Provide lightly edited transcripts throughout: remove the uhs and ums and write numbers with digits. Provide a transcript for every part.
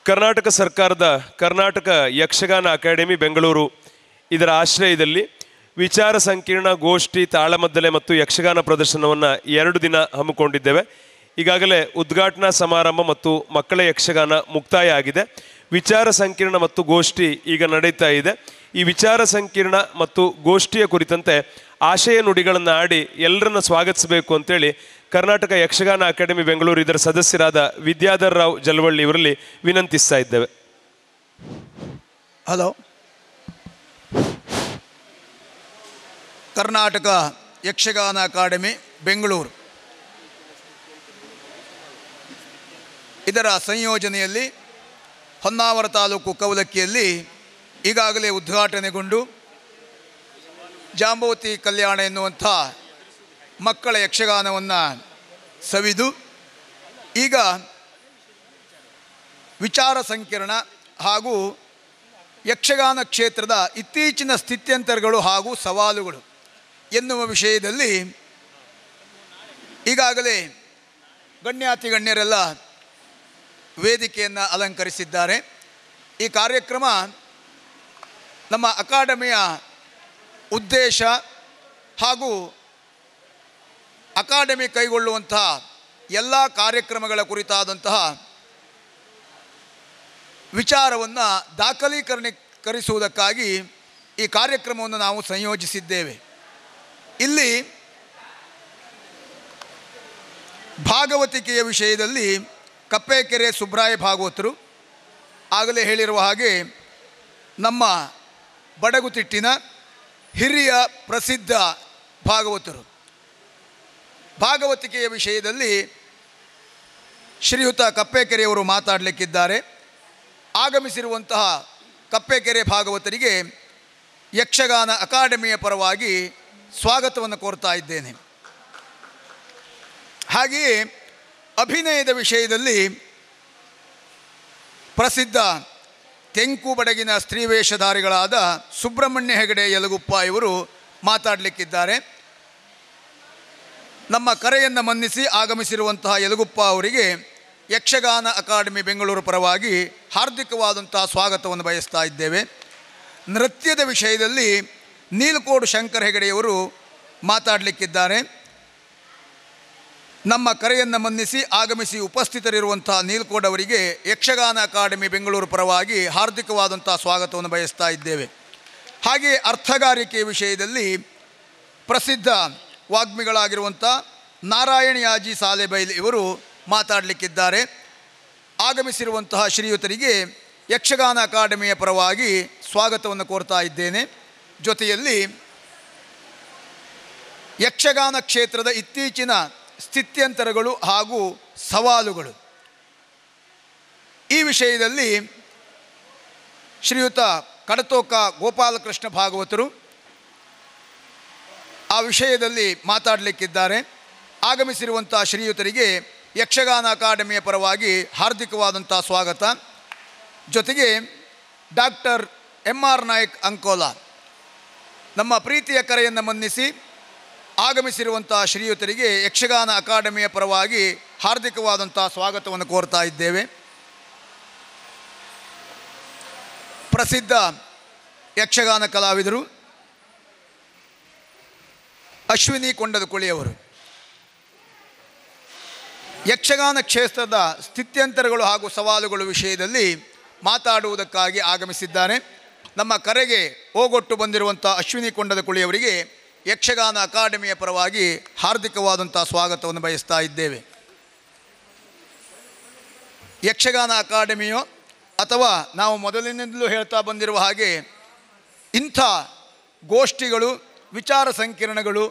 ಕರ್ನಾಟಕ ಸರ್ಕಾರದ ಕರ್ನಾಟಕ ಯಕ್ಷಗಾನ ಅಕಾಡೆಮಿ ಬೆಂಗಳೂರು ಇದರ ಆಶ್ರಯದಲ್ಲಿ ವಿಚಾರ ಸಂಕಿರಣ, ಗೋಷ್ಠಿ, ತಾಳಮದ್ದಲೆ ಮತ್ತು ಯಕ್ಷಗಾನ ಪ್ರದರ್ಶನವನ್ನು 2 ದಿನ ಹಮ್ಮಿಕೊಂಡಿದ್ದೇವೆ. ಈಗಾಗಲೇ ಉದ್ಘಾಟನಾ ಸಮಾರಂಭ ಮತ್ತು ಮಕ್ಕಳ ಯಕ್ಷಗಾನ ಮುಕ್ತಾಯ ಆಗಿದೆ. ವಿಚಾರ ಸಂಕಿರಣ ಮತ್ತು ಗೋಷ್ಠಿ ಈಗ ನಡೀತಾ ಇದೆ. ಈ ವಿಚಾರ ಸಂಕಿರಣ ಮತ್ತು ಗೋಷ್ಠಿಯ ಕುರಿತಂತೆ ಆಶಯ ನುಡಿಗಳನ್ನು ಆಡಿ ಎಲ್ಲರನ್ನ ಸ್ವಾಗತಿಸಬೇಕು ಅಂತೇಳಿ ಕರ್ನಾಟಕ ಯಕ್ಷಗಾನ ಅಕಾಡೆಮಿ ಬೆಂಗಳೂರು ಇದರ ಸದಸ್ಯರಾದ ವಿದ್ಯಾಧರ್ ರಾವ್ ಜಲವಳ್ಳಿ ಇವರಲ್ಲಿ ವಿನಂತಿಸ್ತಾ ಇದ್ದೇವೆ. ಹಲೋ, ಕರ್ನಾಟಕ ಯಕ್ಷಗಾನ ಅಕಾಡೆಮಿ ಬೆಂಗಳೂರು ಇದರ ಸಂಯೋಜನೆಯಲ್ಲಿ ಹೊನ್ನಾವರ ತಾಲೂಕು ಕೌಲಕ್ಕಿಯಲ್ಲಿ ಈಗಾಗಲೇ ಉದ್ಘಾಟನೆಗೊಂಡು ಜಾಂಬವತಿ ಕಲ್ಯಾಣ ಎನ್ನುವಂಥ ಮಕ್ಕಳ ಯಕ್ಷಗಾನವನ್ನು ಸವಿದು ಈಗ ವಿಚಾರ ಸಂಕಿರಣ ಹಾಗೂ ಯಕ್ಷಗಾನ ಕ್ಷೇತ್ರದ ಇತ್ತೀಚಿನ ಸ್ಥಿತ್ಯಂತರಗಳು ಹಾಗೂ ಸವಾಲುಗಳು ಎನ್ನುವ ವಿಷಯದಲ್ಲಿ ಈಗಾಗಲೇ ಗಣ್ಯಾತಿ ಗಣ್ಯರೆಲ್ಲ ವೇದಿಕೆಯನ್ನು ಅಲಂಕರಿಸಿದ್ದಾರೆ. ಈ ಕಾರ್ಯಕ್ರಮ ನಮ್ಮ ಅಕಾಡೆಮಿಯ ಉದ್ದೇಶ ಹಾಗೂ ಅಕಾಡೆಮಿ ಕೈಗೊಳ್ಳುವಂತಹ ಎಲ್ಲ ಕಾರ್ಯಕ್ರಮಗಳ ಕುರಿತಾದಂತಹ ವಿಚಾರವನ್ನು ದಾಖಲೀಕರಿಸುವುದಕ್ಕಾಗಿ ಈ ಕಾರ್ಯಕ್ರಮವನ್ನು ನಾವು ಸಂಯೋಜಿಸಿದ್ದೇವೆ. ಇಲ್ಲಿ ಭಾಗವತಿಕೆಯ ವಿಷಯದಲ್ಲಿ ಕಪ್ಪೆಕೆರೆ ಸುಬ್ರಾಯ ಭಾಗವತರು ಆಗಲೇ ಹೇಳಿರುವ ಹಾಗೆ ನಮ್ಮ ಬಡಗುತಿಟ್ಟಿನ ಹಿರಿಯ ಪ್ರಸಿದ್ಧ ಭಾಗವತರು. ಭಾಗವತಿಕೆಯ ವಿಷಯದಲ್ಲಿ ಶ್ರೀಯುತ ಕಪ್ಪೆಕೆರೆಯವರು ಮಾತಾಡಲಿಕ್ಕಿದ್ದಾರೆ. ಆಗಮಿಸಿರುವಂತಹ ಕಪ್ಪೆಕೆರೆ ಭಾಗವತರಿಗೆ ಯಕ್ಷಗಾನ ಅಕಾಡೆಮಿಯ ಪರವಾಗಿ ಸ್ವಾಗತವನ್ನು ಕೋರ್ತಾ ಇದ್ದೇನೆ. ಹಾಗೆಯೇ ಅಭಿನಯದ ವಿಷಯದಲ್ಲಿ ಪ್ರಸಿದ್ಧ ತೆಂಕು ಬಡಗಿನ ಸ್ತ್ರೀ ವೇಷಧಾರಿಗಳಾದ ಸುಬ್ರಹ್ಮಣ್ಯ ಹೆಗಡೆ ಯಲಗುಪ್ಪ ಇವರು ಮಾತಾಡಲಿಕ್ಕಿದ್ದಾರೆ. ನಮ್ಮ ಕರೆಯನ್ನು ಮನ್ನಿಸಿ ಆಗಮಿಸಿರುವಂತಹ ಯಲಗುಪ್ಪ ಅವರಿಗೆ ಯಕ್ಷಗಾನ ಅಕಾಡೆಮಿ ಬೆಂಗಳೂರು ಪರವಾಗಿ ಹಾರ್ದಿಕವಾದಂತಹ ಸ್ವಾಗತವನ್ನು ಬಯಸ್ತಾ ಇದ್ದೇವೆ. ನೃತ್ಯದ ವಿಷಯದಲ್ಲಿ ನೀಲಕೋಡು ಶಂಕರ್ ಹೆಗಡೆಯವರು ಮಾತಾಡಲಿಕ್ಕಿದ್ದಾರೆ. ನಮ್ಮ ಕರೆಯನ್ನು ಮನ್ನಿಸಿ ಆಗಮಿಸಿ ಉಪಸ್ಥಿತರಿರುವಂಥ ನೀಲಕೋಡ್ ಅವರಿಗೆ ಯಕ್ಷಗಾನ ಅಕಾಡೆಮಿ ಬೆಂಗಳೂರು ಪರವಾಗಿ ಹಾರ್ದಿಕವಾದಂಥ ಸ್ವಾಗತವನ್ನು ಬಯಸ್ತಾ ಇದ್ದೇವೆ. ಹಾಗೆಯೇ ಅರ್ಥಗಾರಿಕೆಯ ವಿಷಯದಲ್ಲಿ ಪ್ರಸಿದ್ಧ ವಾಗ್ಮಿಗಳಾಗಿರುವಂಥ ನಾರಾಯಣ ಯಾಜಿ ಸಾಲೆಬೈಲ್ ಇವರು ಮಾತಾಡಲಿಕ್ಕಿದ್ದಾರೆ. ಆಗಮಿಸಿರುವಂತಹ ಶ್ರೀಯುತರಿಗೆ ಯಕ್ಷಗಾನ ಅಕಾಡೆಮಿಯ ಪರವಾಗಿ ಸ್ವಾಗತವನ್ನು ಕೋರ್ತಾ ಇದ್ದೇನೆ. ಜೊತೆಯಲ್ಲಿ ಯಕ್ಷಗಾನ ಕ್ಷೇತ್ರದ ಇತ್ತೀಚಿನ ಸ್ಥಿತ್ಯಂತರಗಳು ಹಾಗೂ ಸವಾಲುಗಳು ಈ ವಿಷಯದಲ್ಲಿ ಶ್ರೀಯುತ ಕಡತೋಕ ಗೋಪಾಲಕೃಷ್ಣ ಭಾಗವತರು ಆ ವಿಷಯದಲ್ಲಿ ಮಾತಾಡಲಿಕ್ಕಿದ್ದಾರೆ. ಆಗಮಿಸಿರುವಂಥ ಶ್ರೀಯುತರಿಗೆ ಯಕ್ಷಗಾನ ಅಕಾಡೆಮಿಯ ಪರವಾಗಿ ಹಾರ್ದಿಕವಾದಂಥ ಸ್ವಾಗತ. ಜೊತೆಗೆ ಡಾಕ್ಟರ್ MR ನಾಯಕ್ ಅಂಕೋಲಾ ನಮ್ಮ ಪ್ರೀತಿಯ ಕರೆಯನ್ನು ಮನ್ನಿಸಿ ಆಗಮಿಸಿರುವಂಥ ಶ್ರೀಯುತರಿಗೆ ಯಕ್ಷಗಾನ ಅಕಾಡೆಮಿಯ ಪರವಾಗಿ ಹಾರ್ದಿಕವಾದಂಥ ಸ್ವಾಗತವನ್ನು ಕೋರ್ತಾ ಇದ್ದೇವೆ. ಪ್ರಸಿದ್ಧ ಯಕ್ಷಗಾನ ಕಲಾವಿದರು ಅಶ್ವಿನಿ ಕೊಂಡದಕುಳಿಯವರು ಯಕ್ಷಗಾನ ಕ್ಷೇತ್ರದ ಸ್ಥಿತ್ಯಂತರಗಳು ಹಾಗೂ ಸವಾಲುಗಳು ವಿಷಯದಲ್ಲಿ ಮಾತಾಡುವುದಕ್ಕಾಗಿ ಆಗಮಿಸಿದ್ದಾರೆ. ನಮ್ಮ ಕರೆಗೆ ಓಗೊಟ್ಟು ಬಂದಿರುವಂಥ ಅಶ್ವಿನಿ ಕೊಂಡದಕುಳಿಯವರಿಗೆ ಯಕ್ಷಗಾನ ಅಕಾಡೆಮಿಯ ಪರವಾಗಿ ಹಾರ್ದಿಕವಾದಂಥ ಸ್ವಾಗತವನ್ನು ಬಯಸ್ತಾ ಇದ್ದೇವೆ. ಯಕ್ಷಗಾನ ಅಕಾಡೆಮಿಯೋ ಅಥವಾ ನಾವು ಮೊದಲಿನಿಂದಲೂ ಹೇಳ್ತಾ ಬಂದಿರುವ ಹಾಗೆ ಇಂಥ ಗೋಷ್ಠಿಗಳು, ವಿಚಾರ ಸಂಕಿರಣಗಳು,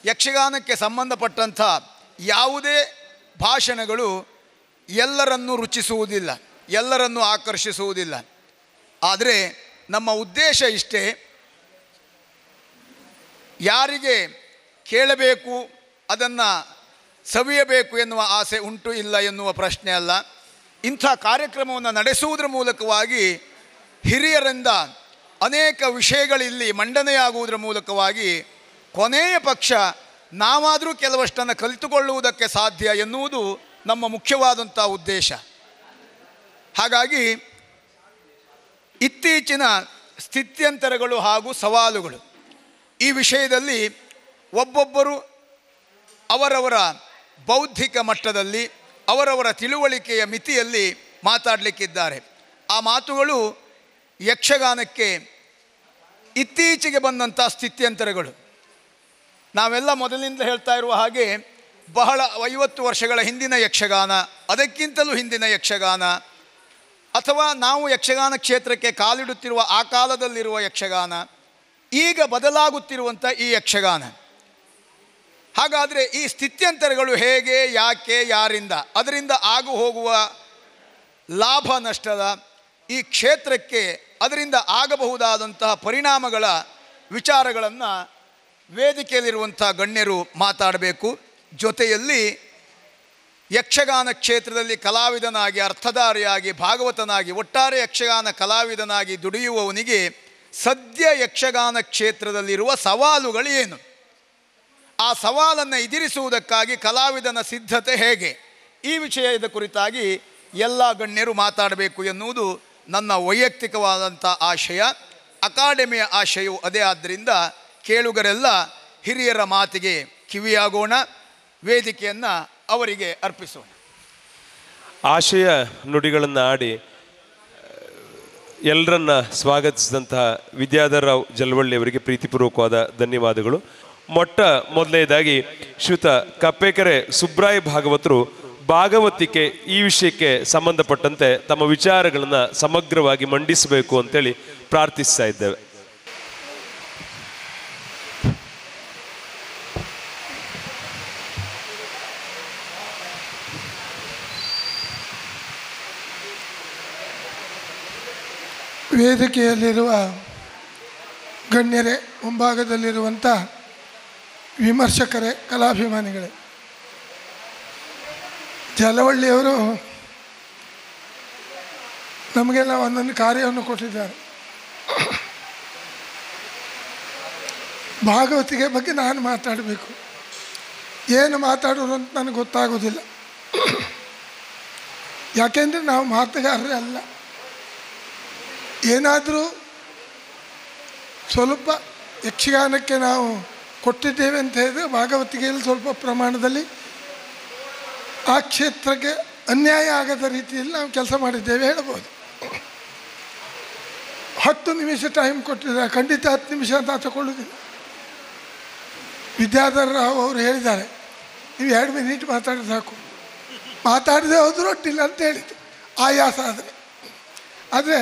ಯಕ್ಷಗಾನಕ್ಕೆ ಸಂಬಂಧಪಟ್ಟಂಥ ಯಾವುದೇ ಭಾಷಣಗಳು ಎಲ್ಲರನ್ನೂ ರುಚಿಸುವುದಿಲ್ಲ, ಎಲ್ಲರನ್ನೂ ಆಕರ್ಷಿಸುವುದಿಲ್ಲ. ಆದರೆ ನಮ್ಮ ಉದ್ದೇಶ ಇಷ್ಟೇ, ಯಾರಿಗೆ ಕೇಳಬೇಕು, ಅದನ್ನು ಸವಿಯಬೇಕು ಎನ್ನುವ ಆಸೆ ಉಂಟು ಇಲ್ಲ ಎನ್ನುವ ಪ್ರಶ್ನೆ ಅಲ್ಲ. ಇಂಥ ಕಾರ್ಯಕ್ರಮವನ್ನು ನಡೆಸುವುದರ ಮೂಲಕವಾಗಿ ಹಿರಿಯರಿಂದ ಅನೇಕ ವಿಷಯಗಳಿಲ್ಲಿ ಮಂಡನೆಯಾಗುವುದರ ಮೂಲಕವಾಗಿ ಕೊನೆಯ ಪಕ್ಷ ನಾವಾದರೂ ಕೆಲವಷ್ಟನ್ನು ಕಲಿತುಕೊಳ್ಳುವುದಕ್ಕೆ ಸಾಧ್ಯ ಎನ್ನುವುದು ನಮ್ಮ ಮುಖ್ಯವಾದಂಥ ಉದ್ದೇಶ. ಹಾಗಾಗಿ ಇತ್ತೀಚಿನ ಸ್ಥಿತ್ಯಂತರಗಳು ಹಾಗೂ ಸವಾಲುಗಳು ಈ ವಿಷಯದಲ್ಲಿ ಒಬ್ಬೊಬ್ಬರು ಅವರವರ ಬೌದ್ಧಿಕ ಮಟ್ಟದಲ್ಲಿ ಅವರವರ ತಿಳುವಳಿಕೆಯ ಮಿತಿಯಲ್ಲಿ ಮಾತಾಡಲಿಕ್ಕಿದ್ದಾರೆ. ಆ ಮಾತುಗಳು ಯಕ್ಷಗಾನಕ್ಕೆ ಇತ್ತೀಚೆಗೆ ಬಂದಂಥ ಸ್ಥಿತ್ಯಂತರಗಳು. ನಾವೆಲ್ಲ ಮೊದಲಿನಿಂದ ಹೇಳ್ತಾ ಇರುವ ಹಾಗೆ ಬಹಳ 50 ವರ್ಷಗಳ ಹಿಂದಿನ ಯಕ್ಷಗಾನ, ಅದಕ್ಕಿಂತಲೂ ಹಿಂದಿನ ಯಕ್ಷಗಾನ, ಅಥವಾ ನಾವು ಯಕ್ಷಗಾನ ಕ್ಷೇತ್ರಕ್ಕೆ ಕಾಲಿಡುತ್ತಿರುವ ಆ ಕಾಲದಲ್ಲಿರುವ ಯಕ್ಷಗಾನ, ಈಗ ಬದಲಾಗುತ್ತಿರುವಂಥ ಈ ಯಕ್ಷಗಾನ. ಹಾಗಾದರೆ ಈ ಸ್ಥಿತ್ಯಂತರಗಳು ಹೇಗೆ, ಯಾಕೆ, ಯಾರಿಂದ, ಅದರಿಂದ ಆಗು ಹೋಗುವ ಲಾಭ ನಷ್ಟದ, ಈ ಕ್ಷೇತ್ರಕ್ಕೆ ಅದರಿಂದ ಆಗಬಹುದಾದಂತಹ ಪರಿಣಾಮಗಳ ವಿಚಾರಗಳನ್ನು ವೇದಿಕೆಯಲ್ಲಿರುವಂಥ ಗಣ್ಯರು ಮಾತಾಡಬೇಕು. ಜೊತೆಯಲ್ಲಿ ಯಕ್ಷಗಾನ ಕ್ಷೇತ್ರದಲ್ಲಿ ಕಲಾವಿದನಾಗಿ, ಅರ್ಥಧಾರಿಯಾಗಿ, ಭಾಗವತನಾಗಿ, ಒಟ್ಟಾರೆ ಯಕ್ಷಗಾನ ಕಲಾವಿದನಾಗಿ ದುಡಿಯುವವನಿಗೆ ಸದ್ಯ ಯಕ್ಷಗಾನ ಕ್ಷೇತ್ರದಲ್ಲಿರುವ ಸವಾಲುಗಳು ಏನು, ಆ ಸವಾಲನ್ನು ಎದುರಿಸುವುದಕ್ಕಾಗಿ ಕಲಾವಿದನ ಸಿದ್ಧತೆ ಹೇಗೆ, ಈ ವಿಷಯದ ಕುರಿತಾಗಿ ಎಲ್ಲ ಗಣ್ಯರು ಮಾತಾಡಬೇಕು ಎನ್ನುವುದು ನನ್ನ ವೈಯಕ್ತಿಕವಾದಂಥ ಆಶಯ. ಅಕಾಡೆಮಿಯ ಆಶಯವು ಅದೇ. ಆದ್ದರಿಂದ ಕೇಳುಗರೆಲ್ಲ ಹಿರಿಯರ ಮಾತಿಗೆ ಕಿವಿಯಾಗೋಣ, ವೇದಿಕೆಯನ್ನು ಅವರಿಗೆ ಅರ್ಪಿಸೋಣ. ಆಶಯ ನುಡಿಗಳನ್ನು ಆಡಿ ಎಲ್ಲರನ್ನ ಸ್ವಾಗತಿಸಿದಂತಹ ವಿದ್ಯಾಧರರಾವ್ ಜಲವಳ್ಳಿ ಅವರಿಗೆ ಪ್ರೀತಿಪೂರ್ವಕವಾದ ಧನ್ಯವಾದಗಳು. ಮೊದಲನೇದಾಗಿ ಶ್ರೀಯುತ ಕಪ್ಪೇಕೆರೆ ಸುಬ್ರಾಯ ಭಾಗವತರು ಭಾಗವತಿಕೆ ಈ ವಿಷಯಕ್ಕೆ ಸಂಬಂಧಪಟ್ಟಂತೆ ತಮ್ಮ ವಿಚಾರಗಳನ್ನು ಸಮಗ್ರವಾಗಿ ಮಂಡಿಸಬೇಕು ಅಂತೇಳಿ ಪ್ರಾರ್ಥಿಸ್ತಾ ಇದ್ದೇವೆ. ವೇದಿಕೆಯಲ್ಲಿರುವ ಗಣ್ಯರೇ, ಮುಂಭಾಗದಲ್ಲಿರುವಂಥ ವಿಮರ್ಶಕರೇ, ಕಲಾಭಿಮಾನಿಗಳೇ, ಜಲವಳ್ಳಿಯವರು ನಮಗೆಲ್ಲ ಒಂದೊಂದು ಕಾರ್ಯವನ್ನು ಕೊಟ್ಟಿದ್ದಾರೆ. ಭಾಗವತಿಗೆ ಬಗ್ಗೆ ನಾನು ಮಾತಾಡಬೇಕು, ಏನು ಮಾತಾಡೋದು ಅಂತ ನನಗೆ ಗೊತ್ತಾಗೋದಿಲ್ಲ. ಯಾಕೆಂದರೆ ನಾವು ಮಾತುಗಾರರೇ ಅಲ್ಲ. ಏನಾದರೂ ಸ್ವಲ್ಪ ಯಕ್ಷಗಾನಕ್ಕೆ ನಾವು ಕೊಟ್ಟಿದ್ದೇವೆ ಅಂತ ಹೇಳಿದರೆ ಭಾಗವತಿಗೆಯಲ್ಲಿ ಸ್ವಲ್ಪ ಪ್ರಮಾಣದಲ್ಲಿ ಆ ಕ್ಷೇತ್ರಕ್ಕೆ ಅನ್ಯಾಯ ಆಗದ ರೀತಿಯಲ್ಲಿ ನಾವು ಕೆಲಸ ಮಾಡಿದ್ದೇವೆ ಹೇಳ್ಬೋದು. 10 ನಿಮಿಷ ಟೈಮ್ ಕೊಟ್ಟಿದ್ದಾರೆ, ಖಂಡಿತ 10 ನಿಮಿಷ ಅಂತ ತಗೊಳ್ಳೋದಿಲ್ಲ. ವಿದ್ಯಾಧರರಾವ್ ಅವರು ಹೇಳಿದ್ದಾರೆ, ನೀವು 2 ಮಿನಿಟ್ ಮಾತಾಡಿದ್ರೆ ಸಾಕು, ಮಾತಾಡದೆ ಹೋದರೂ ಒಟ್ಟಿಲ್ಲ ಅಂತ ಹೇಳಿದ್ದು, ಆಯಾಸ ಆದರೆ. ಆದರೆ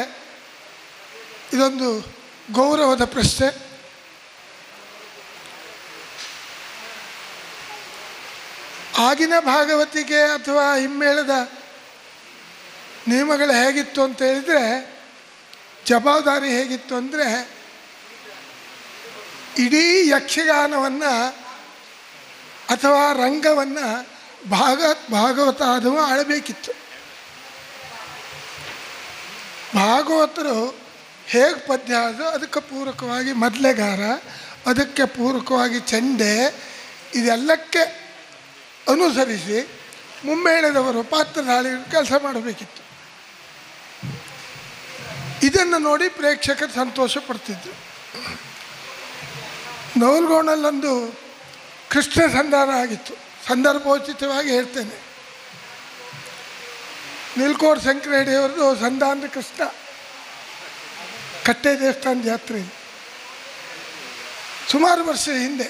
ಇದೊಂದು ಗೌರವದ ಪ್ರಶ್ನೆ. ಆಗಿನ ಭಾಗವತಿಗೆ ಅಥವಾ ಹಿಮ್ಮೇಳದ ನಿಯಮಗಳು ಹೇಗಿತ್ತು ಅಂತ ಹೇಳಿದರೆ, ಜವಾಬ್ದಾರಿ ಹೇಗಿತ್ತು ಅಂದರೆ, ಇಡೀ ಯಕ್ಷಗಾನವನ್ನು ಅಥವಾ ರಂಗವನ್ನು ಭಾಗವತ ಆದವ ಆಳಬೇಕಿತ್ತು. ಭಾಗವತರು ಹೇಗೆ ಪದ್ಯ ಆದೋ ಅದಕ್ಕೆ ಪೂರಕವಾಗಿ ಮೊದಲೆಗಾರ, ಅದಕ್ಕೆ ಪೂರಕವಾಗಿ ಚಂಡೆ, ಇದೆಲ್ಲಕ್ಕೆ ಅನುಸರಿಸಿ ಮುಮ್ಮೇಳದವರು ಪಾತ್ರಧಾರಿಗಳು ಕೆಲಸ ಮಾಡಬೇಕಿತ್ತು. ಇದನ್ನು ನೋಡಿ ಪ್ರೇಕ್ಷಕರು ಸಂತೋಷ ಪಡ್ತಿದ್ರು. ನವಲ್ಗೋಣಲ್ಲೊಂದು ಕೃಷ್ಣ ಸಂಧಾನ ಆಗಿತ್ತು, ಸಂದರ್ಭೋಚಿತವಾಗಿ ಹೇಳ್ತೇನೆ. ನಿಲ್ಕೋಡ್ ಶಂಕರಹಳ್ಳಿಯವರದು ಸಂಧಾನದ ಕೃಷ್ಣ ಕಟ್ಟೆ ದೇವಸ್ಥಾನ ಜಾತ್ರೆ ಸುಮಾರು ವರ್ಷ ಹಿಂದೆ.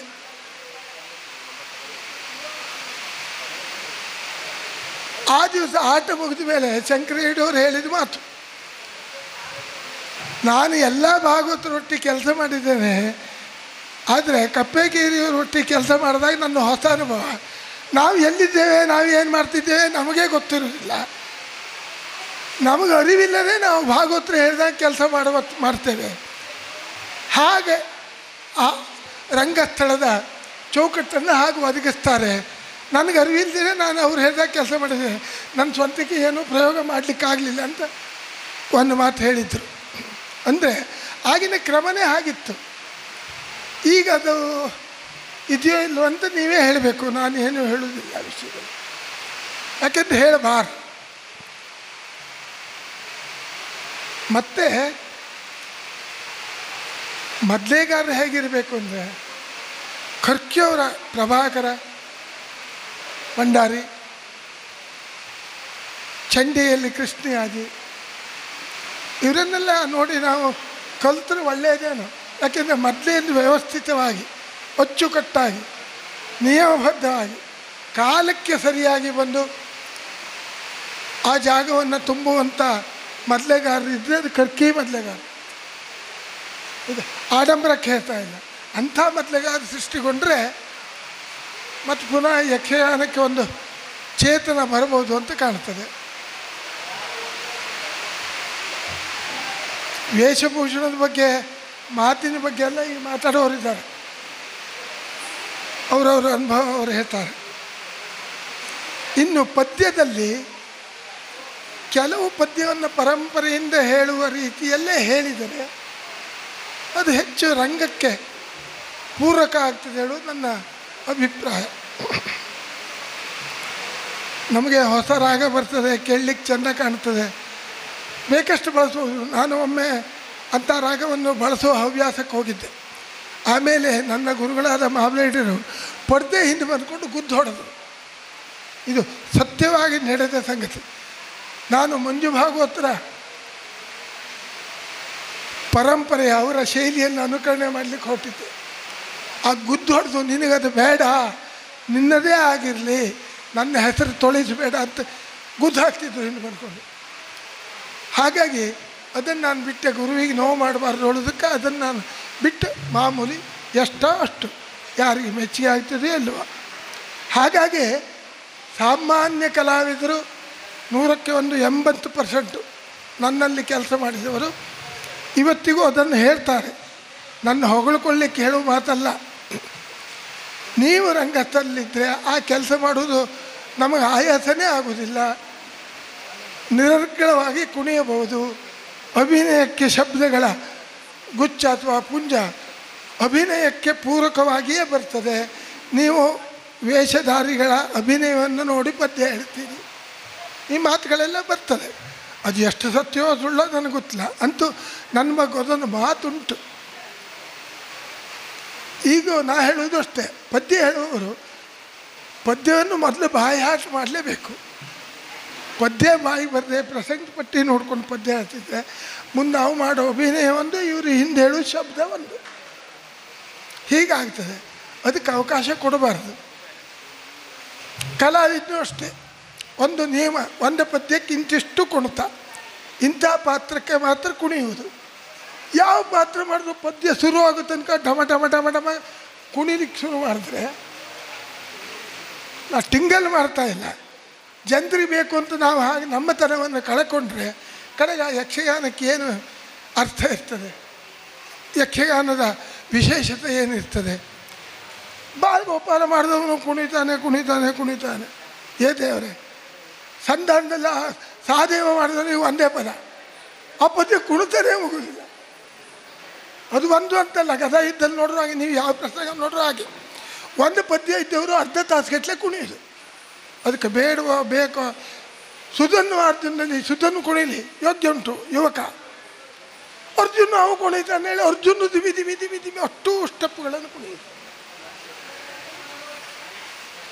ಆ ದಿವಸ ಆಟ ಮುಗಿದ ಮೇಲೆ ಶಂಕರಹಳ್ಳಿಯವರು ಹೇಳಿದ ಮಾತು, ನಾನು ಎಲ್ಲ ಭಾಗವತರೊಟ್ಟಿಗೆ ಕೆಲಸ ಮಾಡಿದ್ದೇನೆ, ಆದರೆ ಕಪ್ಪೆಗೇರಿಯವರೊಟ್ಟಿಗೆ ಕೆಲಸ ಮಾಡಿದಾಗ ನನ್ನ ಹೊಸ ಅನುಭವ. ನಾವು ಎಲ್ಲಿದ್ದೇವೆ, ನಾವು ಏನು ಮಾಡ್ತಿದ್ದೇವೆ ನಮಗೇ ಗೊತ್ತಿರೋದಿಲ್ಲ. ನಮಗೆ ಅರಿವಿಲ್ಲದೆ ನಾವು ಭಾಗವತರು ಹೇಳಿದಾಗ ಕೆಲಸ ಮಾಡ್ತೇವೆ. ಹಾಗೆ ಆ ರಂಗಸ್ಥಳದ ಚೌಕಟ್ಟನ್ನು ಹಾಗೆ ಒದಗಿಸ್ತಾರೆ. ನನಗೆ ಅರಿವಿಲ್ಲದೆ ನಾನು ಅವ್ರು ಹೇಳಿದಾಗ ಕೆಲಸ ಮಾಡಿದ್ದೇನೆ, ನನ್ನ ಸ್ವಂತಕ್ಕೆ ಏನೂ ಪ್ರಯೋಗ ಮಾಡಲಿಕ್ಕಾಗಲಿಲ್ಲ ಅಂತ ಒಂದು ಮಾತು ಹೇಳಿದರು. ಅಂದರೆ ಆಗಿನ ಕ್ರಮನೇ ಆಗಿತ್ತು. ಈಗ ಅದು ಇದೆಯೋ ಇಲ್ಲೋ ಅಂತ ನೀವೇ ಹೇಳಬೇಕು, ನಾನು ಏನು ಹೇಳೋದಿಲ್ಲ ಆ ವಿಷಯದಲ್ಲಿ. ಯಾಕೆಂದ್ರೆ ಹೇಳಬಾರ್ದು. ಮತ್ತು ಮೊದಲೇಗಾರರು ಹೇಗಿರಬೇಕು ಅಂದರೆ ಖರ್ಕಿಯವರ ಪ್ರಭಾಕರ ಭಂಡಾರಿ, ಚಂಡಿಯಲ್ಲಿ ಕೃಷ್ಣಿಯಾಗಿ ಇವರನ್ನೆಲ್ಲ ನೋಡಿ ನಾವು ಕಲಿತರೆ ಒಳ್ಳೆಯದೇನು. ಯಾಕೆಂದರೆ ಮೊದಲೇಂದು ವ್ಯವಸ್ಥಿತವಾಗಿ ಅಚ್ಚುಕಟ್ಟಾಗಿ ನಿಯಮಬದ್ಧವಾಗಿ ಕಾಲಕ್ಕೆ ಸರಿಯಾಗಿ ಬಂದು ಆ ಜಾಗವನ್ನು ತುಂಬುವಂಥ ಮೊದಲೇಗಾರರು ಇದ್ದರೆ ಅದು ಖರ್ಕಿ ಮೊದಲೇಗಾರ. ಇದು ಆಡಂಬರಕ್ಕೆ ಹೇಳ್ತಾ ಇಲ್ಲ. ಅಂಥ ಮೊದಲೇಗಾರ ಸೃಷ್ಟಿಗೊಂಡ್ರೆ ಮತ್ತು ಪುನಃ ಯಕ್ಷಗಾನಕ್ಕೆ ಒಂದು ಚೇತನ ಬರ್ಬೋದು ಅಂತ ಕಾಣ್ತದೆ. ವೇಷಭೂಷಣದ ಬಗ್ಗೆ, ಮಾತಿನ ಬಗ್ಗೆ ಎಲ್ಲ ಈಗ ಮಾತಾಡೋರಿದ್ದಾರೆ, ಅವರವರ ಅನುಭವ ಅವರು ಹೇಳ್ತಾರೆ. ಇನ್ನು ಪದ್ಯದಲ್ಲಿ ಕೆಲವು ಪದ್ಯವನ್ನು ಪರಂಪರೆಯಿಂದ ಹೇಳುವ ರೀತಿಯಲ್ಲೇ ಹೇಳಿದರೆ ಅದು ಹೆಚ್ಚು ರಂಗಕ್ಕೆ ಪೂರಕ ಆಗ್ತದೆ ಹೇಳುವುದು ನನ್ನ ಅಭಿಪ್ರಾಯ. ನಮಗೆ ಹೊಸ ರಾಗ ಬರ್ತದೆ, ಕೇಳಲಿಕ್ಕೆ ಚೆಂದ ಕಾಣ್ತದೆ, ಬೇಕಷ್ಟು ಬಳಸ್ಬೋದು. ನಾನು ಒಮ್ಮೆ ಅಂಥ ರಾಗವನ್ನು ಬಳಸುವ ಹವ್ಯಾಸಕ್ಕೆ ಹೋಗಿದ್ದೆ. ಆಮೇಲೆ ನನ್ನ ಗುರುಗಳಾದ ಮಾಬ್ಲೇಡರು ಪರ್ದೆ ಹಿಂದೆ ಬಂದುಕೊಂಡು ಗುದ್ದು ಹೊಡೆದರು. ಇದು ಸತ್ಯವಾಗಿ ನಡೆದ ಸಂಗತಿ. ನಾನು ಮಂಜು ಭಾಗವತರ ಪರಂಪರೆಯ ಅವರ ಶೈಲಿಯನ್ನು ಅನುಕರಣೆ ಮಾಡಲಿಕ್ಕೆ ಹೊರಟಿದ್ದೆ. ಆ ಗುದ್ದು ಹೊಡೆದು ನಿನಗದು ಬೇಡ, ನಿನ್ನದೇ ಆಗಿರಲಿ, ನನ್ನ ಹೆಸರು ತೊಳಿಸಬೇಡ ಅಂತ ಗುದ್ದು ಹಾಕ್ತಿದ್ರು ಹಿಂದೆ ಬಂದ್ಕೊಂಡು. ಹಾಗಾಗಿ ಅದನ್ನು ನಾನು ಬಿಟ್ಟೆ. ಗುರುವಿಗೆ ನೋವು ಮಾಡಬಾರ್ದು ಹೇಳೋದಕ್ಕೆ ಅದನ್ನು ನಾನು ಬಿಟ್ಟು ಮಾಮೂಲಿ ಎಷ್ಟೋ ಅಷ್ಟು ಯಾರಿಗೆ ಮೆಚ್ಚುಗೆ ಆಗ್ತದೆ ಅಲ್ವ. ಹಾಗಾಗಿ ಸಾಮಾನ್ಯ ಕಲಾವಿದರು 100ಕ್ಕೆ 80% ನನ್ನಲ್ಲಿ ಕೆಲಸ ಮಾಡಿದವರು ಇವತ್ತಿಗೂ ಅದನ್ನು ಹೇಳ್ತಾರೆ. ನನ್ನ ಹೊಗಳ್ಕೊಳ್ಳಿಕ್ಕೆ ಹೇಳುವ ಮಾತಲ್ಲ. ನೀವು ರಂಗಸ್ಥಲ್ಲಿದ್ದರೆ ಆ ಕೆಲಸ ಮಾಡೋದು ನಮಗೆ ಆಯಾಸನೇ ಆಗೋದಿಲ್ಲ. ನಿರರ್ಗಳವಾಗಿ ಕುಣಿಯಬಹುದು. ಅಭಿನಯಕ್ಕೆ ಶಬ್ದಗಳ ಗುಚ್ಛ ಅಥವಾ ಪುಂಜ ಅಭಿನಯಕ್ಕೆ ಪೂರಕವಾಗಿಯೇ ಬರ್ತದೆ. ನೀವು ವೇಷಧಾರಿಗಳ ಅಭಿನಯವನ್ನು ನೋಡಿ ಪದ್ಯ ಹೇಳ್ತೀರಿ, ಈ ಮಾತುಗಳೆಲ್ಲ ಬರ್ತದೆ. ಅದು ಎಷ್ಟು ಸತ್ಯವೋ ಸುಳ್ಳೋ ನನಗೆ ಗೊತ್ತಿಲ್ಲ. ಅಂತೂ ನನ್ನ ಬಗ್ಗೆ ಅದೊಂದು ಮಾತುಂಟು. ಈಗ ನಾ ಹೇಳುವುದು ಅಷ್ಟೇ, ಪದ್ಯ ಹೇಳುವವರು ಪದ್ಯವನ್ನು ಮೊದಲು ಬಾಯಿಹಾಟ ಮಾಡಲೇಬೇಕು. ಪದ್ಯ ಬಾಯಿ ಬರದೆ ಪ್ರಸಂಗ ಪಟ್ಟಿ ನೋಡ್ಕೊಂಡು ಪದ್ಯ ಹೇಳ್ತಿದ್ರೆ ಮುಂದೆ ನಾವು ಮಾಡೋ ಅಭಿನಯ ಒಂದು, ಇವರು ಹಿಂದೆ ಹೇಳೋ ಶಬ್ದ ಒಂದು, ಹೀಗಾಗ್ತದೆ. ಅದಕ್ಕೆ ಅವಕಾಶ ಕೊಡಬಾರ್ದು. ಕಲಾವಿದನು ಅಷ್ಟೇ, ಒಂದು ನಿಯಮ, ಒಂದು ಪದ್ಯಕ್ಕೆ ಇಂತಿಷ್ಟು ಕುಣಿತ, ಇಂಥ ಪಾತ್ರಕ್ಕೆ ಮಾತ್ರ ಕುಣಿಯುವುದು. ಯಾವ ಪಾತ್ರ ಮಾಡಿದ್ರು ಪದ್ಯ ಶುರುವಾಗೋ ತನಕ ಢಮ ಢಮ ಢಮ ಢಮ ಕುಣಿಲಿಕ್ಕೆ ಶುರು ಮಾಡಿದ್ರೆ ನಾವು ಟಿಂಗಲ್ ಮಾಡ್ತಾ ಇಲ್ಲ. ಜನರಿಗೆ ಬೇಕು ಅಂತ ನಾವು ಹಾಗೆ ನಮ್ಮ ತನವನ್ನು ಕಳ್ಕೊಂಡ್ರೆ ಕಡೆಗೆ ಯಕ್ಷಗಾನಕ್ಕೆ ಏನು ಅರ್ಥ ಇರ್ತದೆ? ಯಕ್ಷಗಾನದ ವಿಶೇಷತೆ ಏನಿರ್ತದೆ? ಬಾಲ್ಗೋಪಾಲ ಮಾಡಿದವನು ಕುಣಿತಾನೆ ಕುಣಿತಾನೆ ಕುಣಿತಾನೆ. ಏ ದೇವರೇ, ಸಂಧಾನದಲ್ಲ ಸಹದೇವ ಮಾಡಿದ್ರೆ ಒಂದೇ ಪದ, ಆ ಪದ್ಯ ಕುಣಿತಾನೇ ಮುಗುದಿಲ್ಲ. ಅದು ಒಂದು ಅಂತಲ್ಲ, ಗದಾ ಇದ್ದಲ್ಲಿ ನೋಡ್ರೋ ಹಾಗೆ, ನೀವು ಯಾವ ಪ್ರಸಂಗ ನೋಡ್ರೋ ಹಾಗೆ ಒಂದು ಪದ್ಯ ಇದ್ದವರು ಅರ್ಧ ತಾಸುಗಟ್ಟಲೆ ಕುಣಿಯೋದು. ಅದಕ್ಕೆ ಬೇಡವೋ ಬೇಕೋ, ಸುಧನ್ನು ಅರ್ಜುನಲ್ಲಿ ಸುಧನ್ನು ಕುಣಿಲಿ, ಯೋಗ್ಯ ಉಂಟು ಯುವಕ. ಅರ್ಜುನ ಅವು ಕುಣಿತಾನೆ ಹೇಳಿ ಅರ್ಜುನ ದಿಮಿ ದಿಮಿ ದಿಮಿ ದಿಮಿ ಅಷ್ಟು ಸ್ಟೆಪ್ಗಳನ್ನು ಕುಣಿಯೋದು.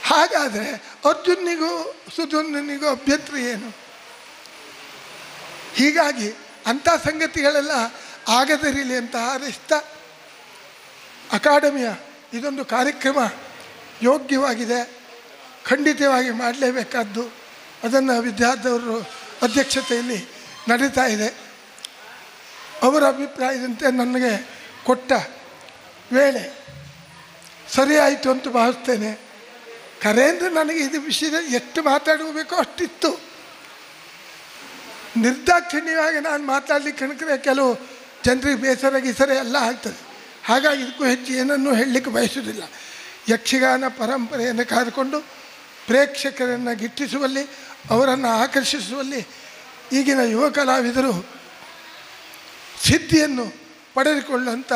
ಹಾಗಾದರೆ ಅರ್ಜುನಿಗೂ ಸುಧನ್ನಿಗೂ ಅಭ್ಯಂತರ ಏನು? ಹೀಗಾಗಿ ಅಂಥ ಸಂಗತಿಗಳೆಲ್ಲ ಆಗದಿರಲಿ ಅಂತ ಹಾರೈಸ್ತಾ, ಅಕಾಡೆಮಿಯ ಇದೊಂದು ಕಾರ್ಯಕ್ರಮ ಯೋಗ್ಯವಾಗಿದೆ, ಖಂಡಿತವಾಗಿ ಮಾಡಲೇಬೇಕಾದ್ದು. ಅದನ್ನು ವಿದ್ಯಾರ್ಥಿಯವರು ಅಧ್ಯಕ್ಷತೆಯಲ್ಲಿ ನಡೀತಾ ಇದೆ. ಅವರ ಅಭಿಪ್ರಾಯದಂತೆ ನನಗೆ ಕೊಟ್ಟ ವೇಳೆ ಸರಿಯಾಯಿತು ಅಂತ ಭಾವಿಸ್ತೇನೆ. ಕರೆಯಿಂದ ನನಗೆ ಇದು ವಿಷಯದಲ್ಲಿ ಎಷ್ಟು ಮಾತಾಡಬೇಕೋ ಅಷ್ಟಿತ್ತು. ನಿರ್ದಾಕ್ಷಿಣ್ಯವಾಗಿ ನಾನು ಮಾತಾಡಲಿಕ್ಕೆ ಕಣಕ್ರೆ ಕೆಲವು ಜನರಿಗೆ ಬೇಸರ ಗೀಸರ ಎಲ್ಲ ಆಗ್ತದೆ. ಹಾಗಾಗಿ ಇದಕ್ಕೂ ಹೆಚ್ಚು ಏನನ್ನೂ ಹೇಳಲಿಕ್ಕೆ ಬಯಸುವುದಿಲ್ಲ. ಯಕ್ಷಗಾನ ಪರಂಪರೆಯನ್ನು ಕಾದುಕೊಂಡು ಪ್ರೇಕ್ಷಕರನ್ನು ಗಿಟ್ಟಿಸುವಲ್ಲಿ, ಅವರನ್ನು ಆಕರ್ಷಿಸುವಲ್ಲಿ ಈಗಿನ ಯುವ ಕಲಾವಿದರು ಸಿದ್ಧಿಯನ್ನು ಪಡೆದುಕೊಳ್ಳುವಂಥ